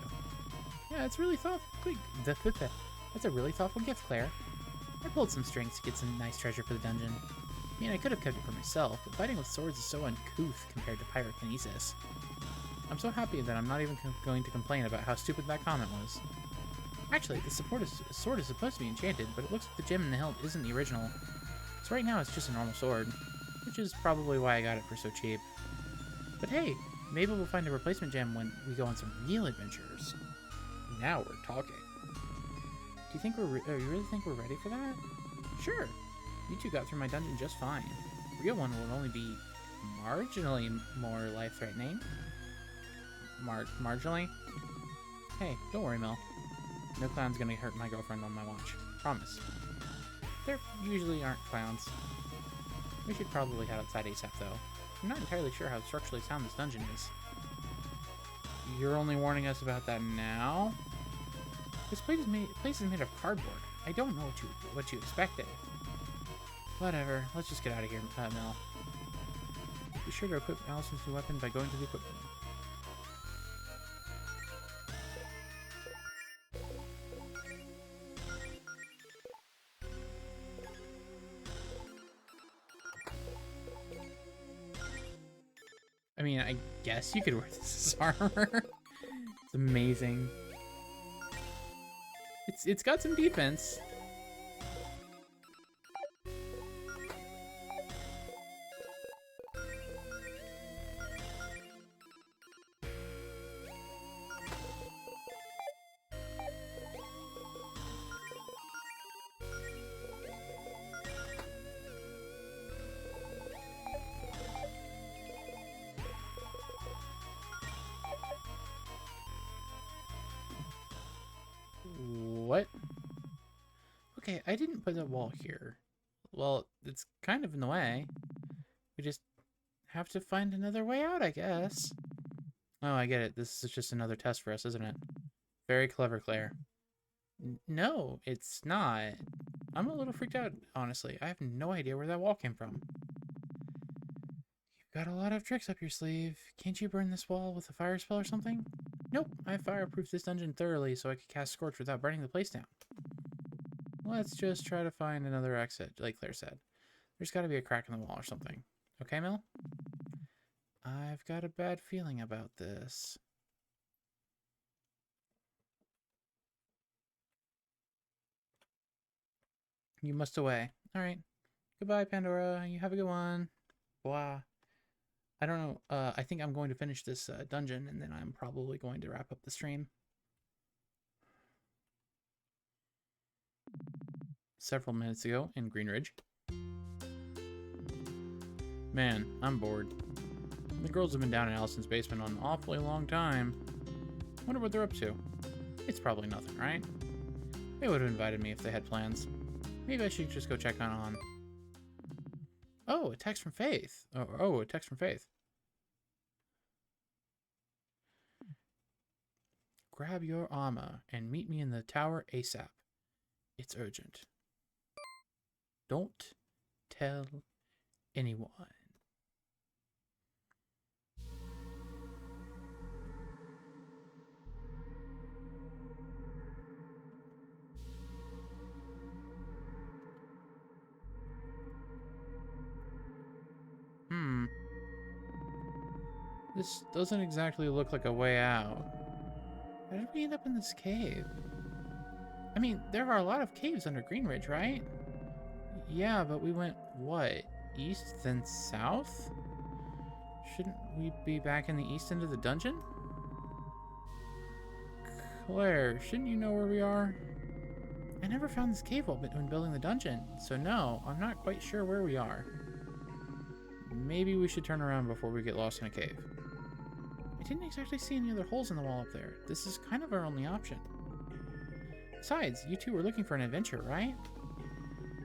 Yeah, it's really thoughtful. That's a really thoughtful gift, Claire. I pulled some strings to get some nice treasure for the dungeon. I mean, I could have kept it for myself, but fighting with swords is so uncouth compared to pyrokinesis. I'm so happy that I'm not even going to complain about how stupid that comment was. Actually, the sword is supposed to be enchanted, but it looks like the gem in the hilt isn't the original. So right now it's just a normal sword, which is probably why I got it for so cheap. But hey, maybe we'll find a replacement gem when we go on some real adventures. Now we're talking. Do you think you really think we're ready for that? Sure. You two got through my dungeon just fine. The real one will only be marginally more life-threatening. Marginally? Hey, don't worry, Mel. No clown's gonna hurt my girlfriend on my watch. Promise. There usually aren't clowns. We should probably head outside ASAP, though. I'm not entirely sure how structurally sound this dungeon is. You're only warning us about that now? This place is made of cardboard. I don't know what you expected. Whatever. Let's just get out of here, Mel. Be sure to equip Allison's new weapon by going to the equipment room. I mean, I guess you could wear this as armor. It's amazing. It's got some defense. What? Okay, I didn't put a wall here. Well, it's kind of in the way. We just have to find another way out, I guess. Oh, I get it. This is just another test for us, isn't it? Very clever, Claire. No, it's not. I'm a little freaked out, honestly. I have no idea where that wall came from. You've got a lot of tricks up your sleeve. Can't you burn this wall with a fire spell or something? Nope, I fireproofed this dungeon thoroughly so I could cast Scorch without burning the place down. Let's just try to find another exit, like Claire said. There's got to be a crack in the wall or something. Okay, Mel? I've got a bad feeling about this. You must away. Alright. Goodbye, Pandora. You have a good one. Blah. I don't know. I think I'm going to finish this dungeon, and then I'm probably going to wrap up the stream. Several minutes ago in Green Ridge. Man, I'm bored. The girls have been down in Allison's basement on an awfully long time. Wonder what they're up to. It's probably nothing, right? They would have invited me if they had plans. Maybe I should just go check on. Oh, a text from Faith. Oh, a text from Faith. Grab your armor and meet me in the tower ASAP. It's urgent. Don't tell anyone. This doesn't exactly look like a way out. How did we end up in this cave? I mean, there are a lot of caves under Green Ridge, right? Yeah, but we went, what, east then south? Shouldn't we be back in the east end of the dungeon? Claire, shouldn't you know where we are? I never found this cave when building the dungeon, so no, I'm not quite sure where we are. Maybe we should turn around before we get lost in a cave. I didn't exactly see any other holes in the wall up there. This is kind of our only option. Besides, you two were looking for an adventure, right?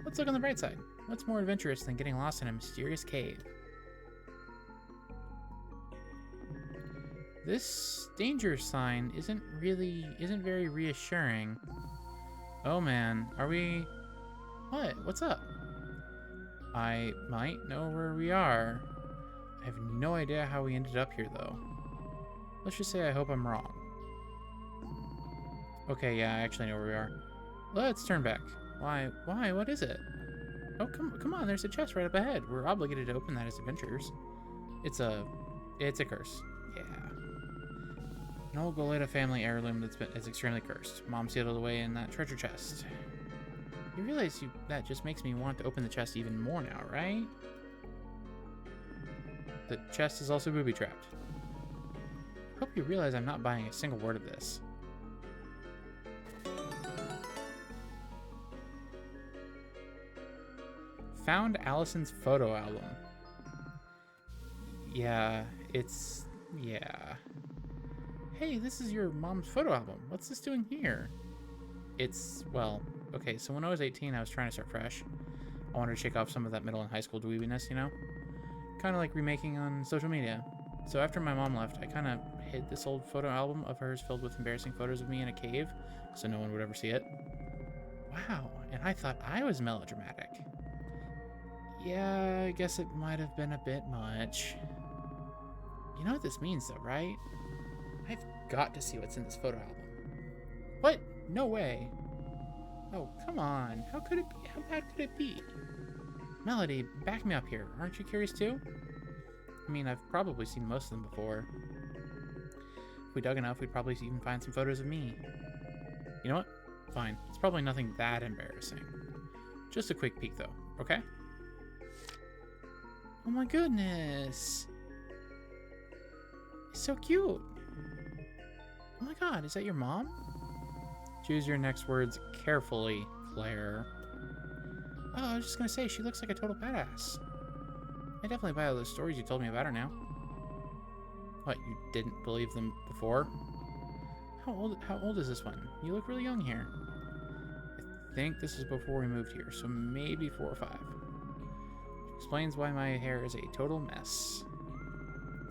Let's look on the bright side. What's more adventurous than getting lost in a mysterious cave? This danger sign isn't very reassuring. Oh man, are we... What? What's up? I might know where we are. I have no idea how we ended up here though. Let's just say I hope I'm wrong. Okay, yeah, I actually know where we are. Let's turn back. Why? What is it? Oh, come on, there's a chest right up ahead. We're obligated to open that as adventurers. It's a curse. Yeah. An old Goleta family heirloom that's extremely cursed. Mom sealed it away in that treasure chest. You realize that just makes me want to open the chest even more now, right? The chest is also booby-trapped. Hope you realize I'm not buying a single word of this. Found Allison's photo album. Yeah, yeah. Hey, this is your mom's photo album. What's this doing here? Well, okay, so when I was 18, I was trying to start fresh. I wanted to shake off some of that middle and high school dweebiness, you know? Kind of like remaking on social media. So after my mom left, I kind of hid this old photo album of hers filled with embarrassing photos of me in a cave, so no one would ever see it. Wow, and I thought I was melodramatic. Yeah, I guess it might have been a bit much. You know what this means though, right? I've got to see what's in this photo album. What? No way. Oh, come on. How could it be? How bad could it be? Melody, back me up here. Aren't you curious too? I mean, I've probably seen most of them before. If we dug enough, we'd probably even find some photos of me. You know what? Fine. It's probably nothing that embarrassing. Just a quick peek though, okay? Oh my goodness. It's so cute. Oh my god, is that your mom? Choose your next words carefully, Claire. Oh, I was just gonna say, she looks like a total badass. I definitely buy all those stories you told me about her now. What, you didn't believe them before? How old is this one? You look really young here. I think this is before we moved here, so maybe 4 or 5. Explains why my hair is a total mess.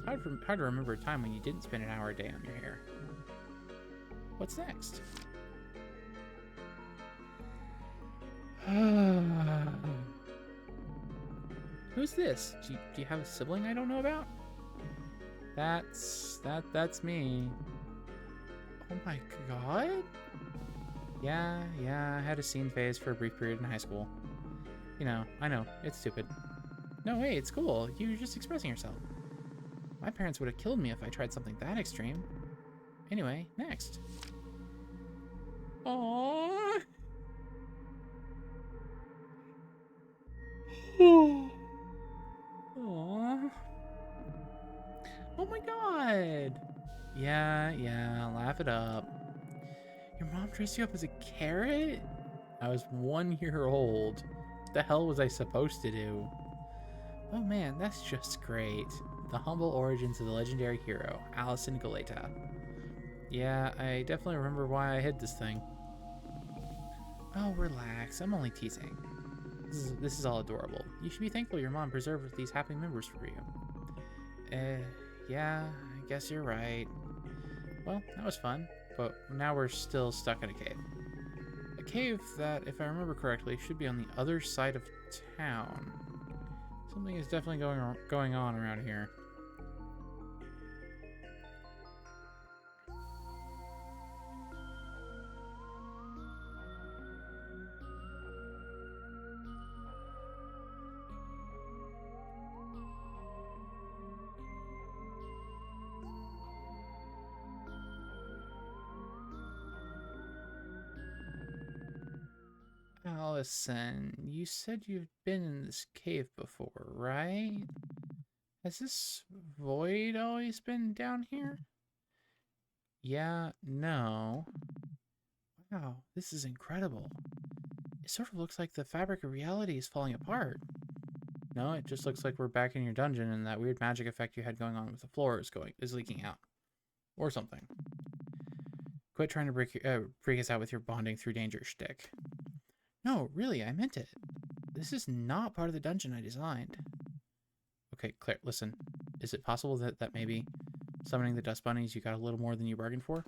It's hard to remember a time when you didn't spend an hour a day on your hair. What's next? Who's this? Do you have a sibling I don't know about? That's me. Oh my god? Yeah, I had a scene phase for a brief period in high school. You know, I know, it's stupid. No, hey, it's cool. You're just expressing yourself. My parents would have killed me if I tried something that extreme. Anyway, next. Aww. Aww. Oh my god. Yeah, laugh it up. Your mom dressed you up as a carrot? I was 1 year old. What the hell was I supposed to do? Oh man, that's just great. The humble origins of the legendary hero, Allison Goleta. Yeah, I definitely remember why I hid this thing. Oh, relax. I'm only teasing. This is all adorable. You should be thankful your mom preserved these happy memories for you. Yeah, I guess you're right. Well, that was fun, but now we're still stuck in a cave. A cave that, if I remember correctly, should be on the other side of town. Something is definitely going on around here. Allison, you said you've been in this cave before, right? Has this void always been down here? Yeah, no. Wow, this is incredible. It sort of looks like the fabric of reality is falling apart. No, it just looks like we're back in your dungeon and that weird magic effect you had going on with the floor is leaking out. Or something. Quit trying to break us out with your bonding through danger shtick. No, really, I meant it. This is not part of the dungeon I designed. Okay, Claire, listen. Is it possible that maybe summoning the dust bunnies you got a little more than you bargained for?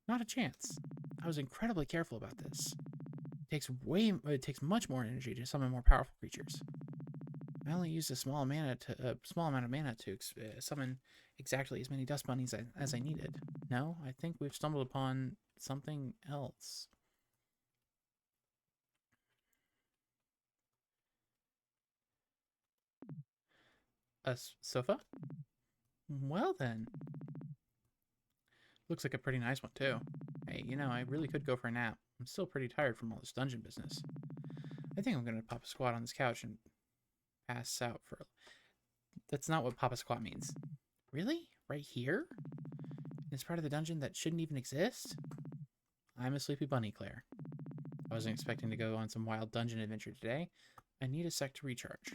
Not a chance. I was incredibly careful about this. It takes much more energy to summon more powerful creatures. I only used a small amount of mana to summon exactly as many dust bunnies as I needed. No, I think we've stumbled upon something else. A sofa? Well then. Looks like a pretty nice one too. Hey, you know, I really could go for a nap. I'm still pretty tired from all this dungeon business. I think I'm gonna pop a squat on this couch and pass out for... That's not what Papa Squat means. Really? Right here? It's part of the dungeon that shouldn't even exist? I'm a sleepy bunny, Claire. I wasn't expecting to go on some wild dungeon adventure today. I need a sec to recharge.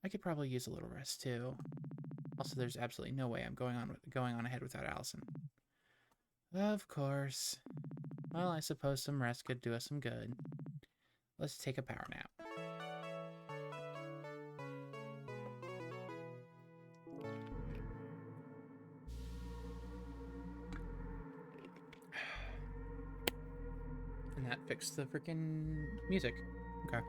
I could probably use a little rest too. Also, there's absolutely no way I'm going on ahead without Allison. Of course. Well, I suppose some rest could do us some good. Let's take a power nap. And that fixed the freaking music. Okay.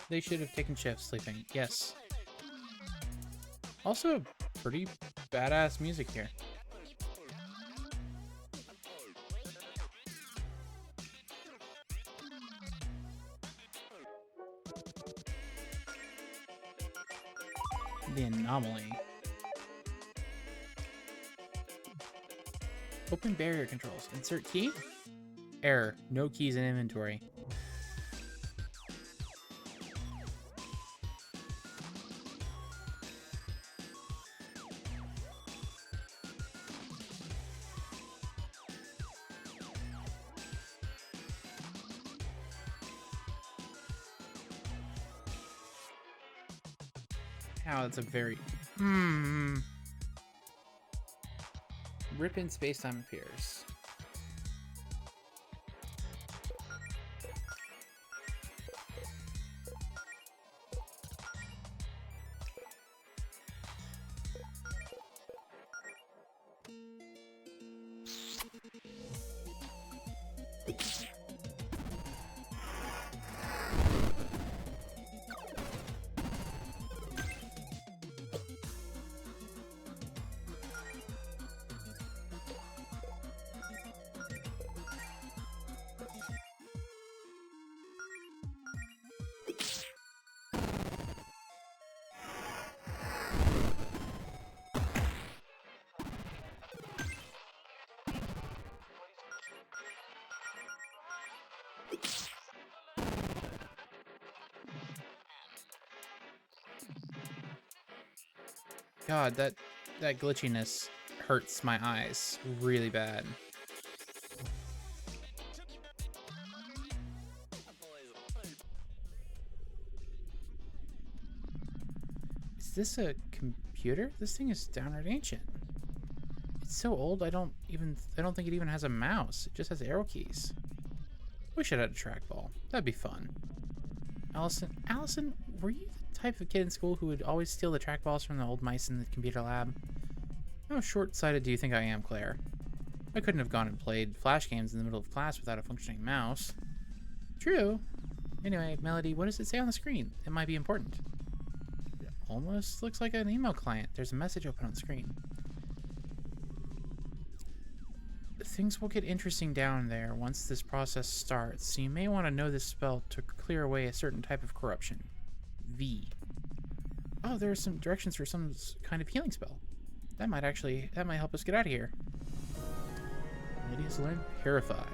They should have taken shifts sleeping. Yes. Also, pretty badass music here. The anomaly. Open barrier controls. Insert key? Error. No keys in inventory. Wow, that's a very... Rip in space-time appears. God, that glitchiness hurts my eyes really bad. Is this a computer? This thing is downright ancient. It's so old I don't think it even has a mouse. It just has arrow keys. We should add a trackball. That'd be fun. Allison, were you the type of kid in school who would always steal the trackballs from the old mice in the computer lab? How short-sighted do you think I am, Claire? I couldn't have gone and played Flash games in the middle of class without a functioning mouse. True. Anyway, Melody, what does it say on the screen? It might be important. It almost looks like an email client. There's a message open on the screen. Things will get interesting down there once this process starts, so you may want to know this spell to clear away a certain type of corruption. V. Oh, there are some directions for some kind of healing spell. That might help us get out of here. Lydia's learned Purify.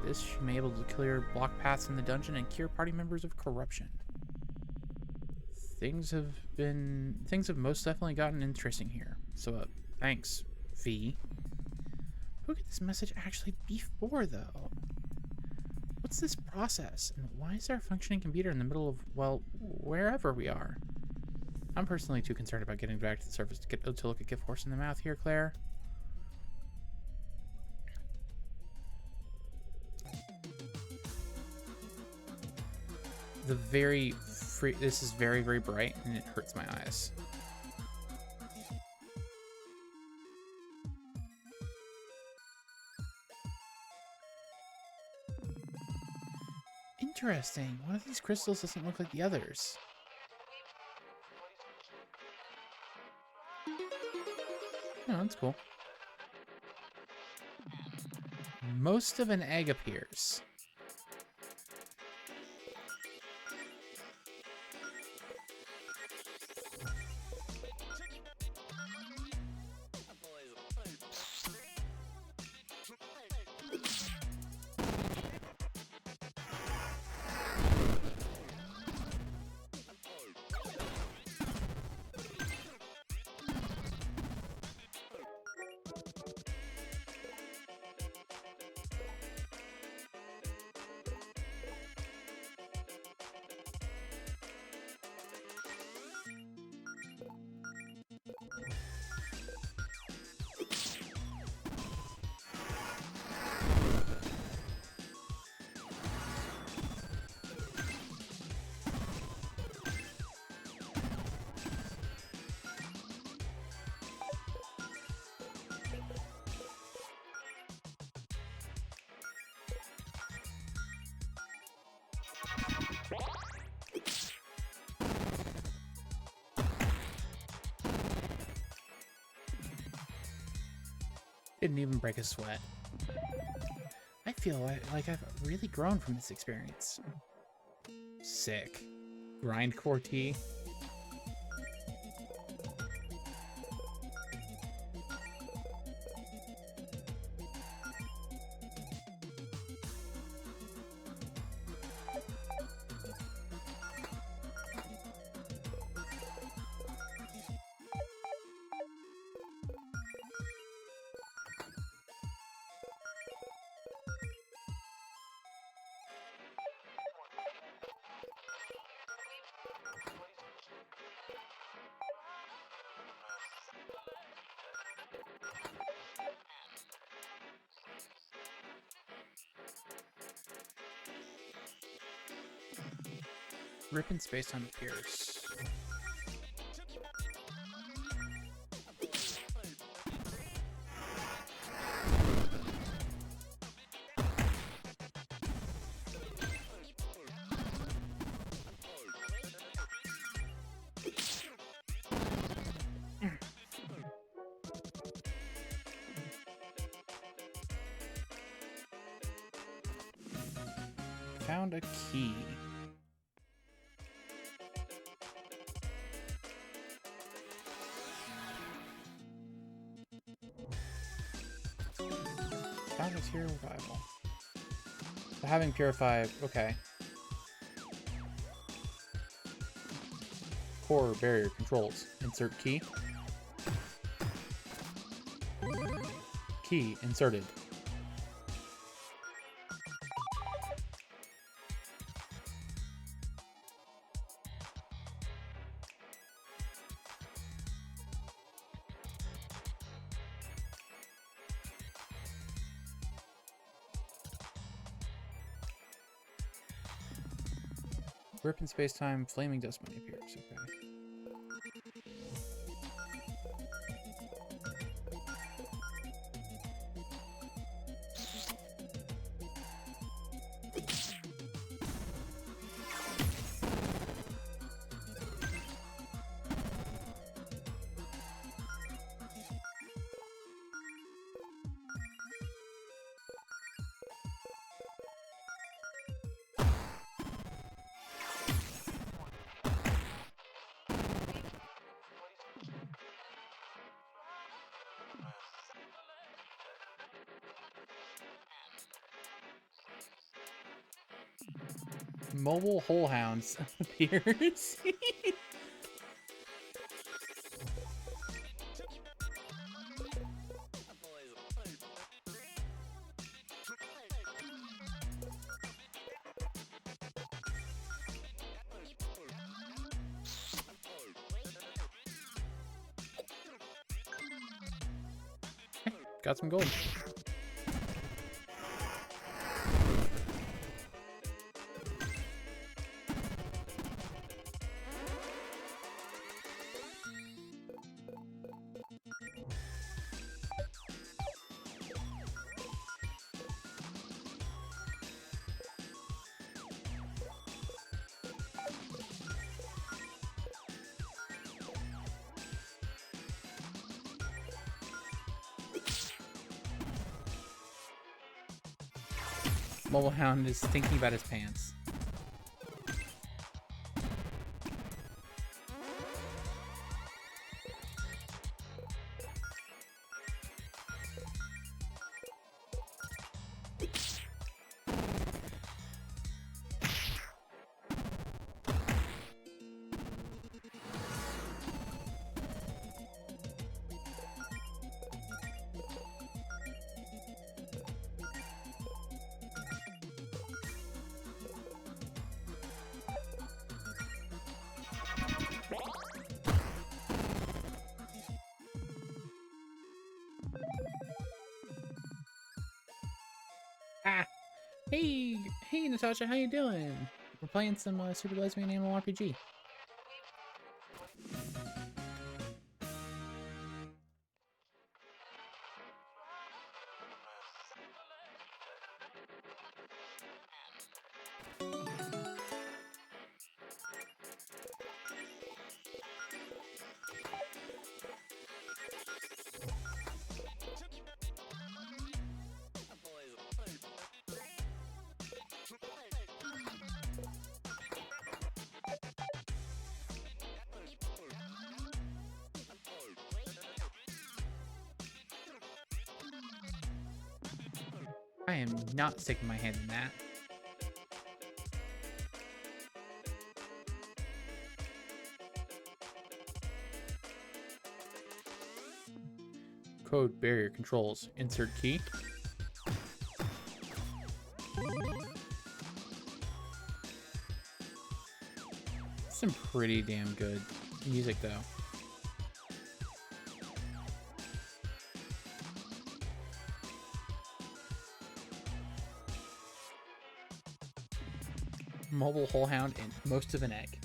This should be able to clear block paths in the dungeon and cure party members of corruption. Things have most definitely gotten interesting here. So, thanks, V. Who could this message actually be for, though? What's this process, and why is there a functioning computer in the middle of, well, wherever we are? I'm personally too concerned about getting back to the surface to look a gift horse in the mouth here, Claire. This is very, very bright, and it hurts my eyes. Interesting. One of these crystals doesn't look like the others. Oh, that's cool. Most of an egg appears. Didn't even break a sweat. I feel like I've really grown from this experience. Sick. Grindcore tea. Rip in space-time appears. Found a key. Found material revival. So having purified, okay. Core barrier controls. Insert key. Key inserted. Rip in space-time, flaming dust money appears. Okay. Mobile Hole Hounds appears. Got some gold. Mobile Hound is thinking about his pants. Ah! Hey, Natasha, how you doing? We're playing some Super Lesbian Animal RPG. I am not sticking my hand in that. Code barrier controls. Insert key. Some pretty damn good music, though. Mobile Hole Hound and most of an egg.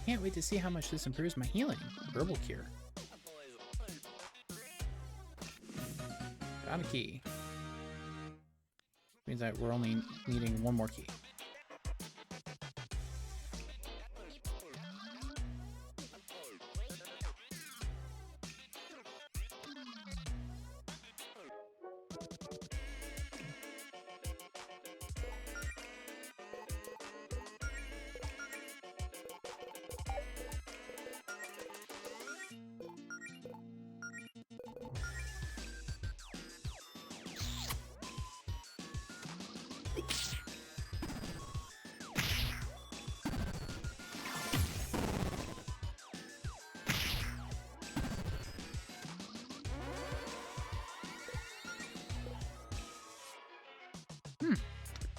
Can't wait to see how much this improves my healing. Verbal cure. Got a key. Means that we're only needing one more key.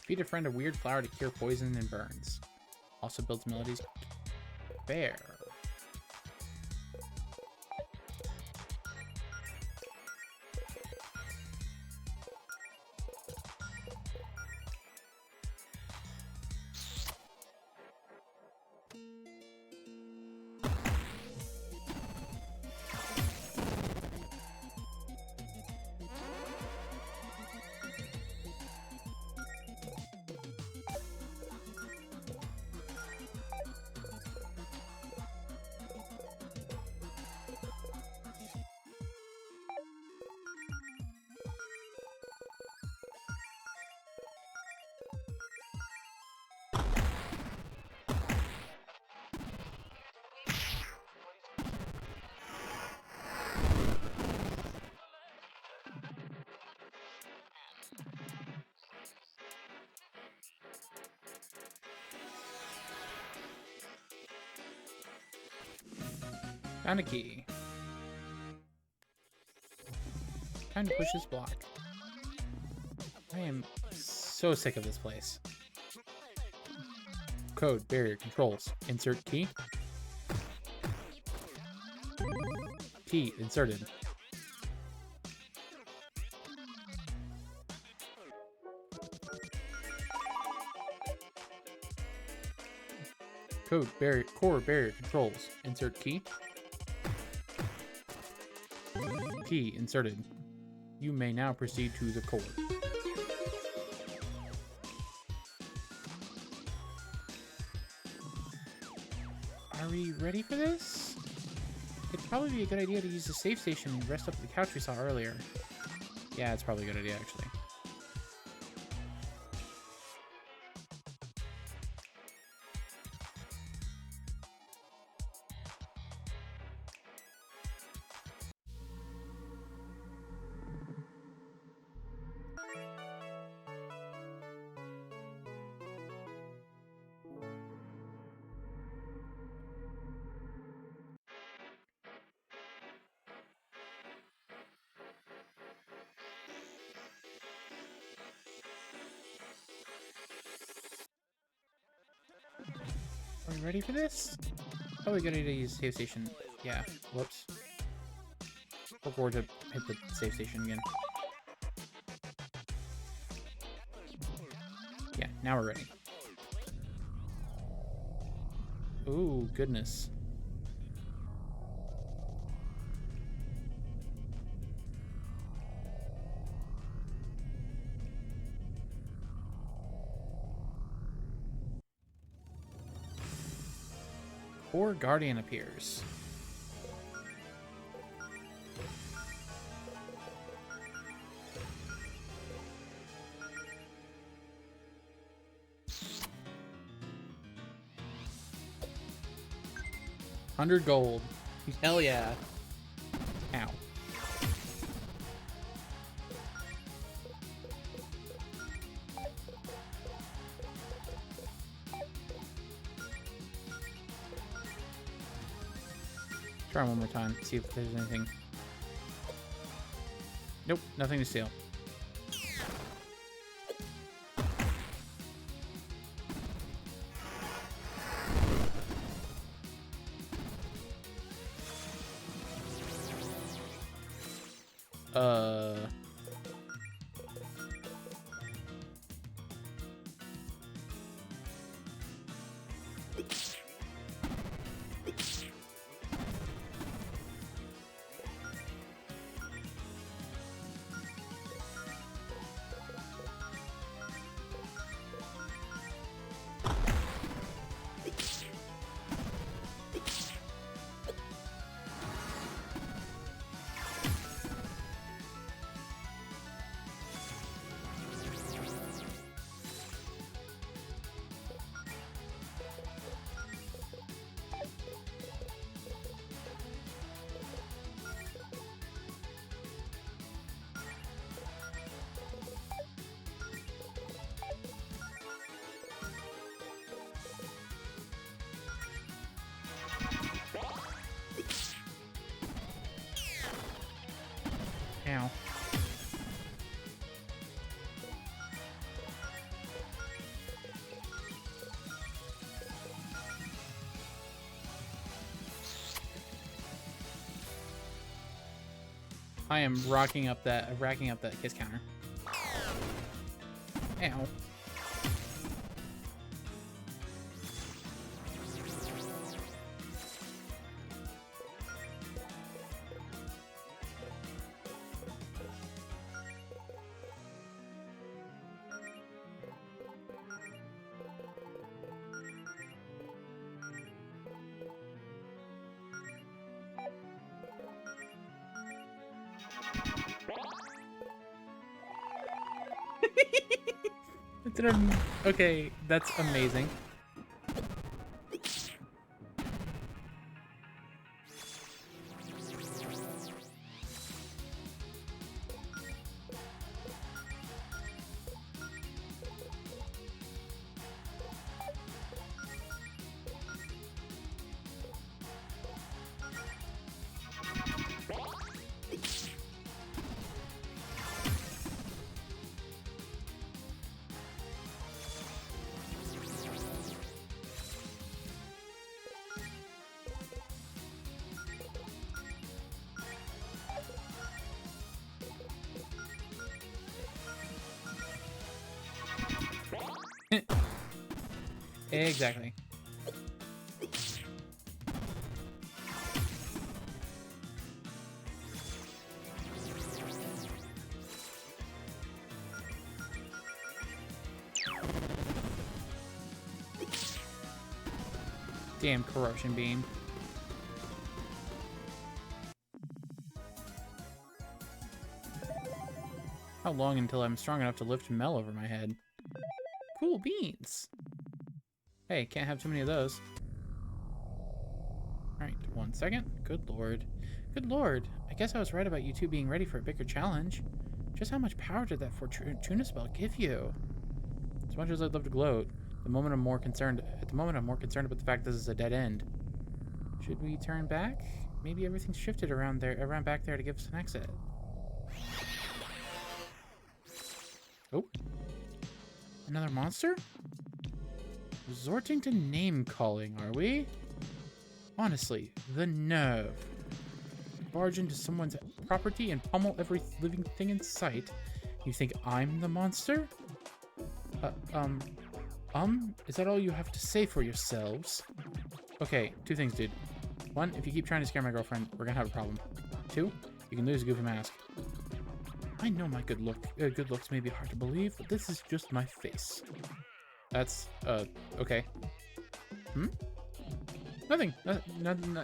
Feed a friend a weird flower to cure poison and burns. Also builds melodies. Bear. Found a key. Time to push this block. I am so sick of this place. Code, barrier, controls. Insert key. Key inserted. Code, barrier, core, barrier, controls. Insert key. Key inserted. You may now proceed to the core. Are we ready for this? It'd probably be a good idea to use the safe station and rest up at the couch we saw earlier. Yeah, it's probably a good idea, actually. Are we ready for this? Probably a good idea to use safe station. Yeah, whoops. Look forward to hit the safe station again. Yeah, now we're ready. Ooh, goodness. Core Guardian appears. $100 gold. Hell yeah. Ow. Try one more time, see if there's anything. Nope, nothing to steal. Ow. I am racking up that kiss counter. Ow. Okay, that's amazing. Exactly. Damn corruption beam. How long until I'm strong enough to lift Mel over my head? Cool beans. Hey, can't have too many of those. Alright, 1 second. Good lord. Good lord. I guess I was right about you two being ready for a bigger challenge. Just how much power did that Fortuna spell give you? As much as I'd love to gloat, at the moment I'm more concerned about the fact this is a dead end. Should we turn back? Maybe everything's shifted around back there to give us an exit. Oh. Another monster? Resorting to name-calling, are we? Honestly, the nerve. Barge into someone's property and pummel every living thing in sight. You think I'm the monster? Is that all you have to say for yourselves? Okay, 2 things, dude. 1, if you keep trying to scare my girlfriend, we're gonna have a problem. 2, you can lose a goofy mask. I know my good looks may be hard to believe, but this is just my face. That's, okay. Nothing.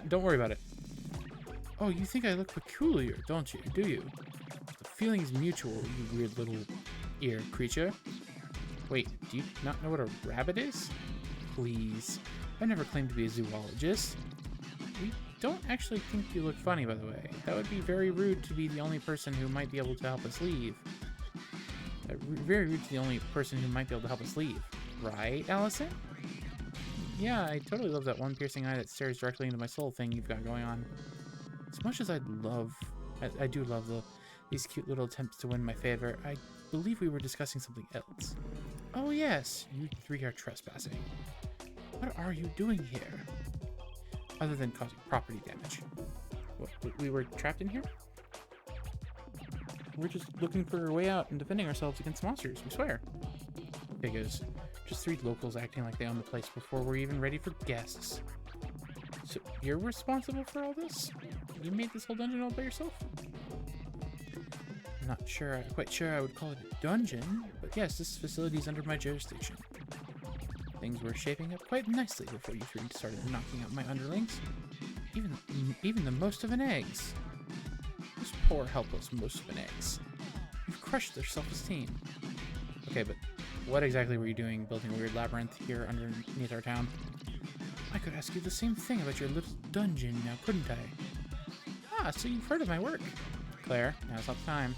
Don't worry about it. Oh, you think I look peculiar, don't you? Do you? The feeling is mutual, you weird little ear creature. Wait, do you not know what a rabbit is? Please. I've never claimed to be a zoologist. We don't actually think you look funny, by the way. That would be very rude to be the only person who might be able to help us leave. Very rude to the only person who might be able to help us leave. Right, Allison? Yeah, I totally love that one piercing eye that stares directly into my soul thing you've got going on. As much as I do love these cute little attempts to win my favor, I believe we were discussing something else. Oh yes, you 3 are trespassing. What are you doing here? Other than causing property damage. What, we were trapped in here? We're just looking for a way out and defending ourselves against monsters, we swear. Figures. Just 3 locals acting like they own the place before we're even ready for guests. So, you're responsible for all this? You made this whole dungeon all by yourself? I'm not quite sure I would call it a dungeon, but yes, this facility is under my jurisdiction. Things were shaping up quite nicely before you 3 started knocking out my underlings. Even the most of an eggs. Those poor, helpless most of an eggs. You've crushed their self-esteem. Okay, but what exactly were you doing building a weird labyrinth here underneath our town? I could ask you the same thing about your little dungeon now, couldn't I? Ah, so you've heard of my work. Claire, now's not the time.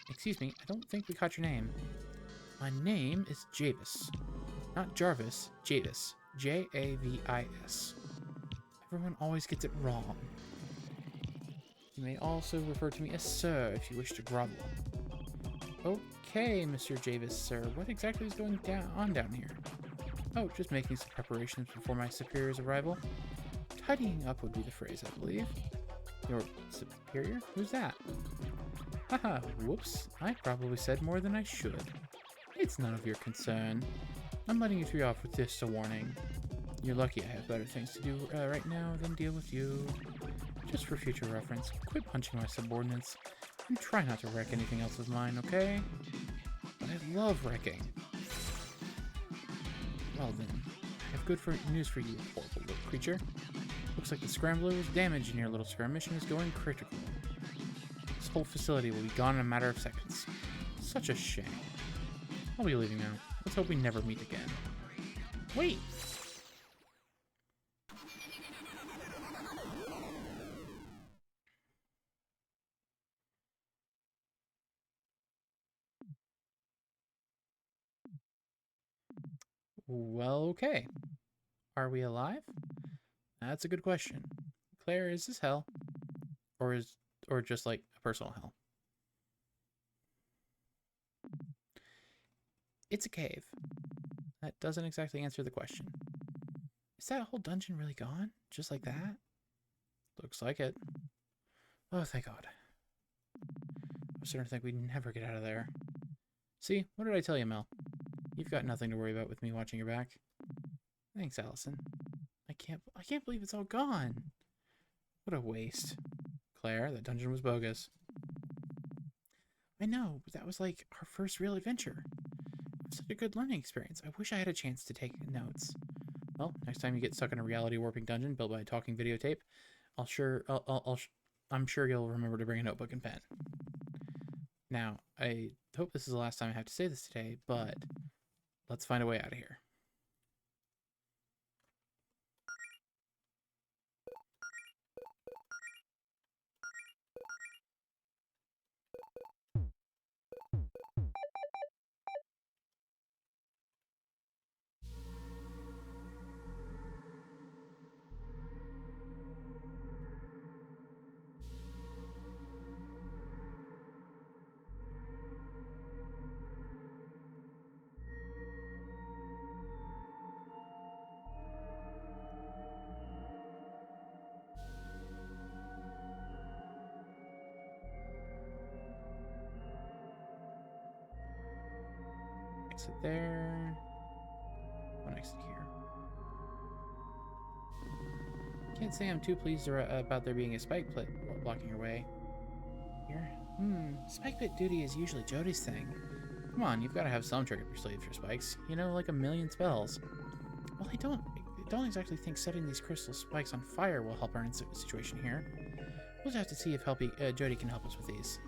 Excuse me, I don't think we caught your name. My name is Javis. Not Jarvis, Javis. Javis. Everyone always gets it wrong. You may also refer to me as Sir if you wish to grovel. Okay, Mr. Javis, sir. What exactly is going on down here? Oh, just making some preparations before my superior's arrival. Tidying up would be the phrase, I believe. Your superior? Who's that? Haha, whoops. I probably said more than I should. It's none of your concern. I'm letting you three off with just a warning. You're lucky I have better things to do right now than deal with you. Just for future reference, quit punching my subordinates, and try not to wreck anything else of mine, okay? But I love wrecking. Well then, I have good news for you, horrible little creature. Looks like the scrambler was damaged and your little skirmish is going critical. This whole facility will be gone in a matter of seconds. Such a shame. I'll be leaving now. Let's hope we never meet again. Wait! Well, okay. Are we alive? That's a good question. Claire, is this hell? Or just like a personal hell? It's a cave. That doesn't exactly answer the question. Is that whole dungeon really gone? Just like that? Looks like it. Oh, thank God. I was starting to think we'd never get out of there. See, what did I tell you, Mel? You've got nothing to worry about with me watching your back. Thanks, Allison. I can't believe it's all gone. What a waste. Claire, that dungeon was bogus. I know, but that was like our first real adventure. It was such a good learning experience. I wish I had a chance to take notes. Well, next time you get stuck in a reality warping dungeon built by a talking videotape, I'm sure you'll remember to bring a notebook and pen. Now, I hope this is the last time I have to say this today, but let's find a way out of here. Exit there. One exit here. Can't say I'm too pleased about there being a spike pit blocking your way. Here? Spike pit duty is usually Jody's thing. Come on, you've got to have some trick up your sleeve for spikes. You know, like a million spells. Well, I don't exactly think setting these crystal spikes on fire will help our situation here. We'll just have to see if Jody can help us with these.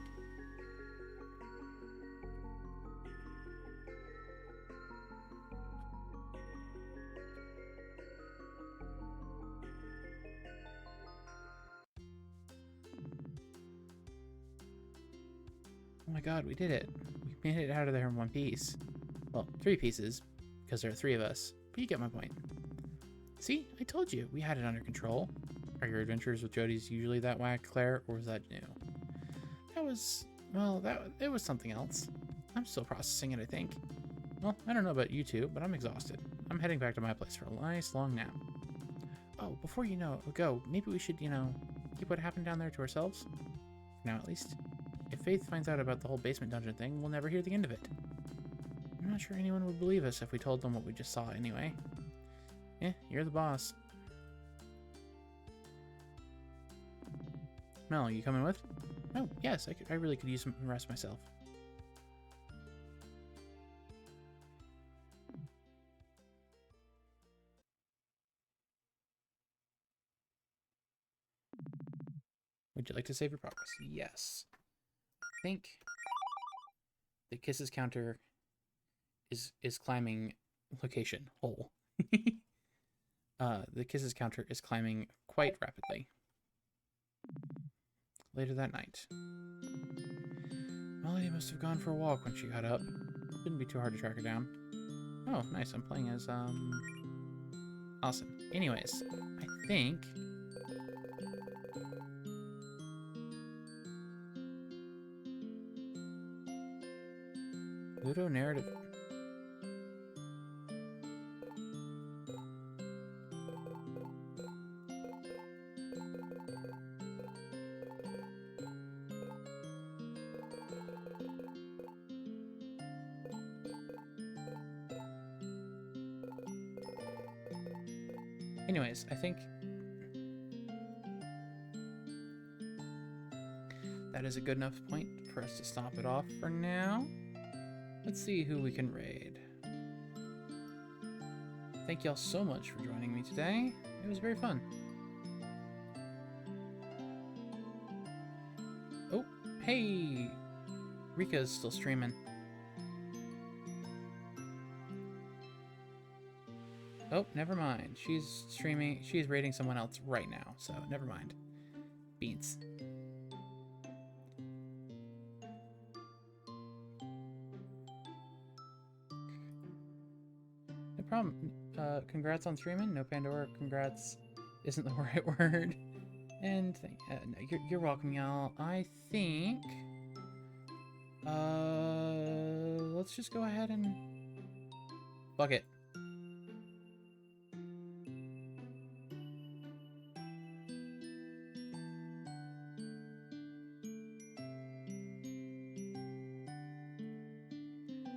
Oh my god, we did it. We made it out of there in one piece. Well, 3 pieces, because there are 3 of us, but you get my point. See, I told you, we had it under control. Are your adventures with Jody's usually that whack, Claire, or was that new? It was something else. I'm still processing it, I think. Well, I don't know about you two, but I'm exhausted. I'm heading back to my place for a nice long nap. Oh, before go, maybe we should, keep what happened down there to ourselves? For now, at least. If Faith finds out about the whole basement dungeon thing, we'll never hear the end of it. I'm not sure anyone would believe us if we told them what we just saw anyway. You're the boss. Mel, you coming with? Oh, yes, I really could use some rest myself. Would you like to save your progress? Yes. I think the kisses counter is climbing location hole. The kisses counter is climbing quite rapidly. Later that night. Melody must have gone for a walk when she got up. Shouldn't be too hard to track her down. Oh, nice. I'm playing as, awesome. Anyways, I think... Ludo narrative... Anyways, I think that is a good enough point for us to stop it off for now. Let's see who we can raid. Thank y'all so much for joining me today. It was very fun. Oh, hey! Rika's still streaming. Oh, never mind. She's streaming. She's raiding someone else right now, so never mind. Beans. No problem. Congrats on streaming. No Pandora. Congrats isn't the right word. And no, you're welcome, y'all. I think. Let's just go ahead and fuck it.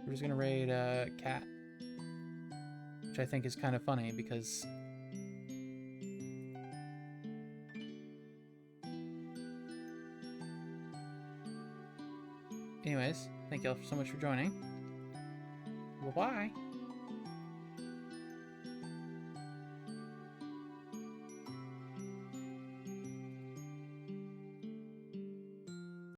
We're just gonna raid Cat, which I think is kind of funny because anyways, thank y'all so much for joining. Bye-bye.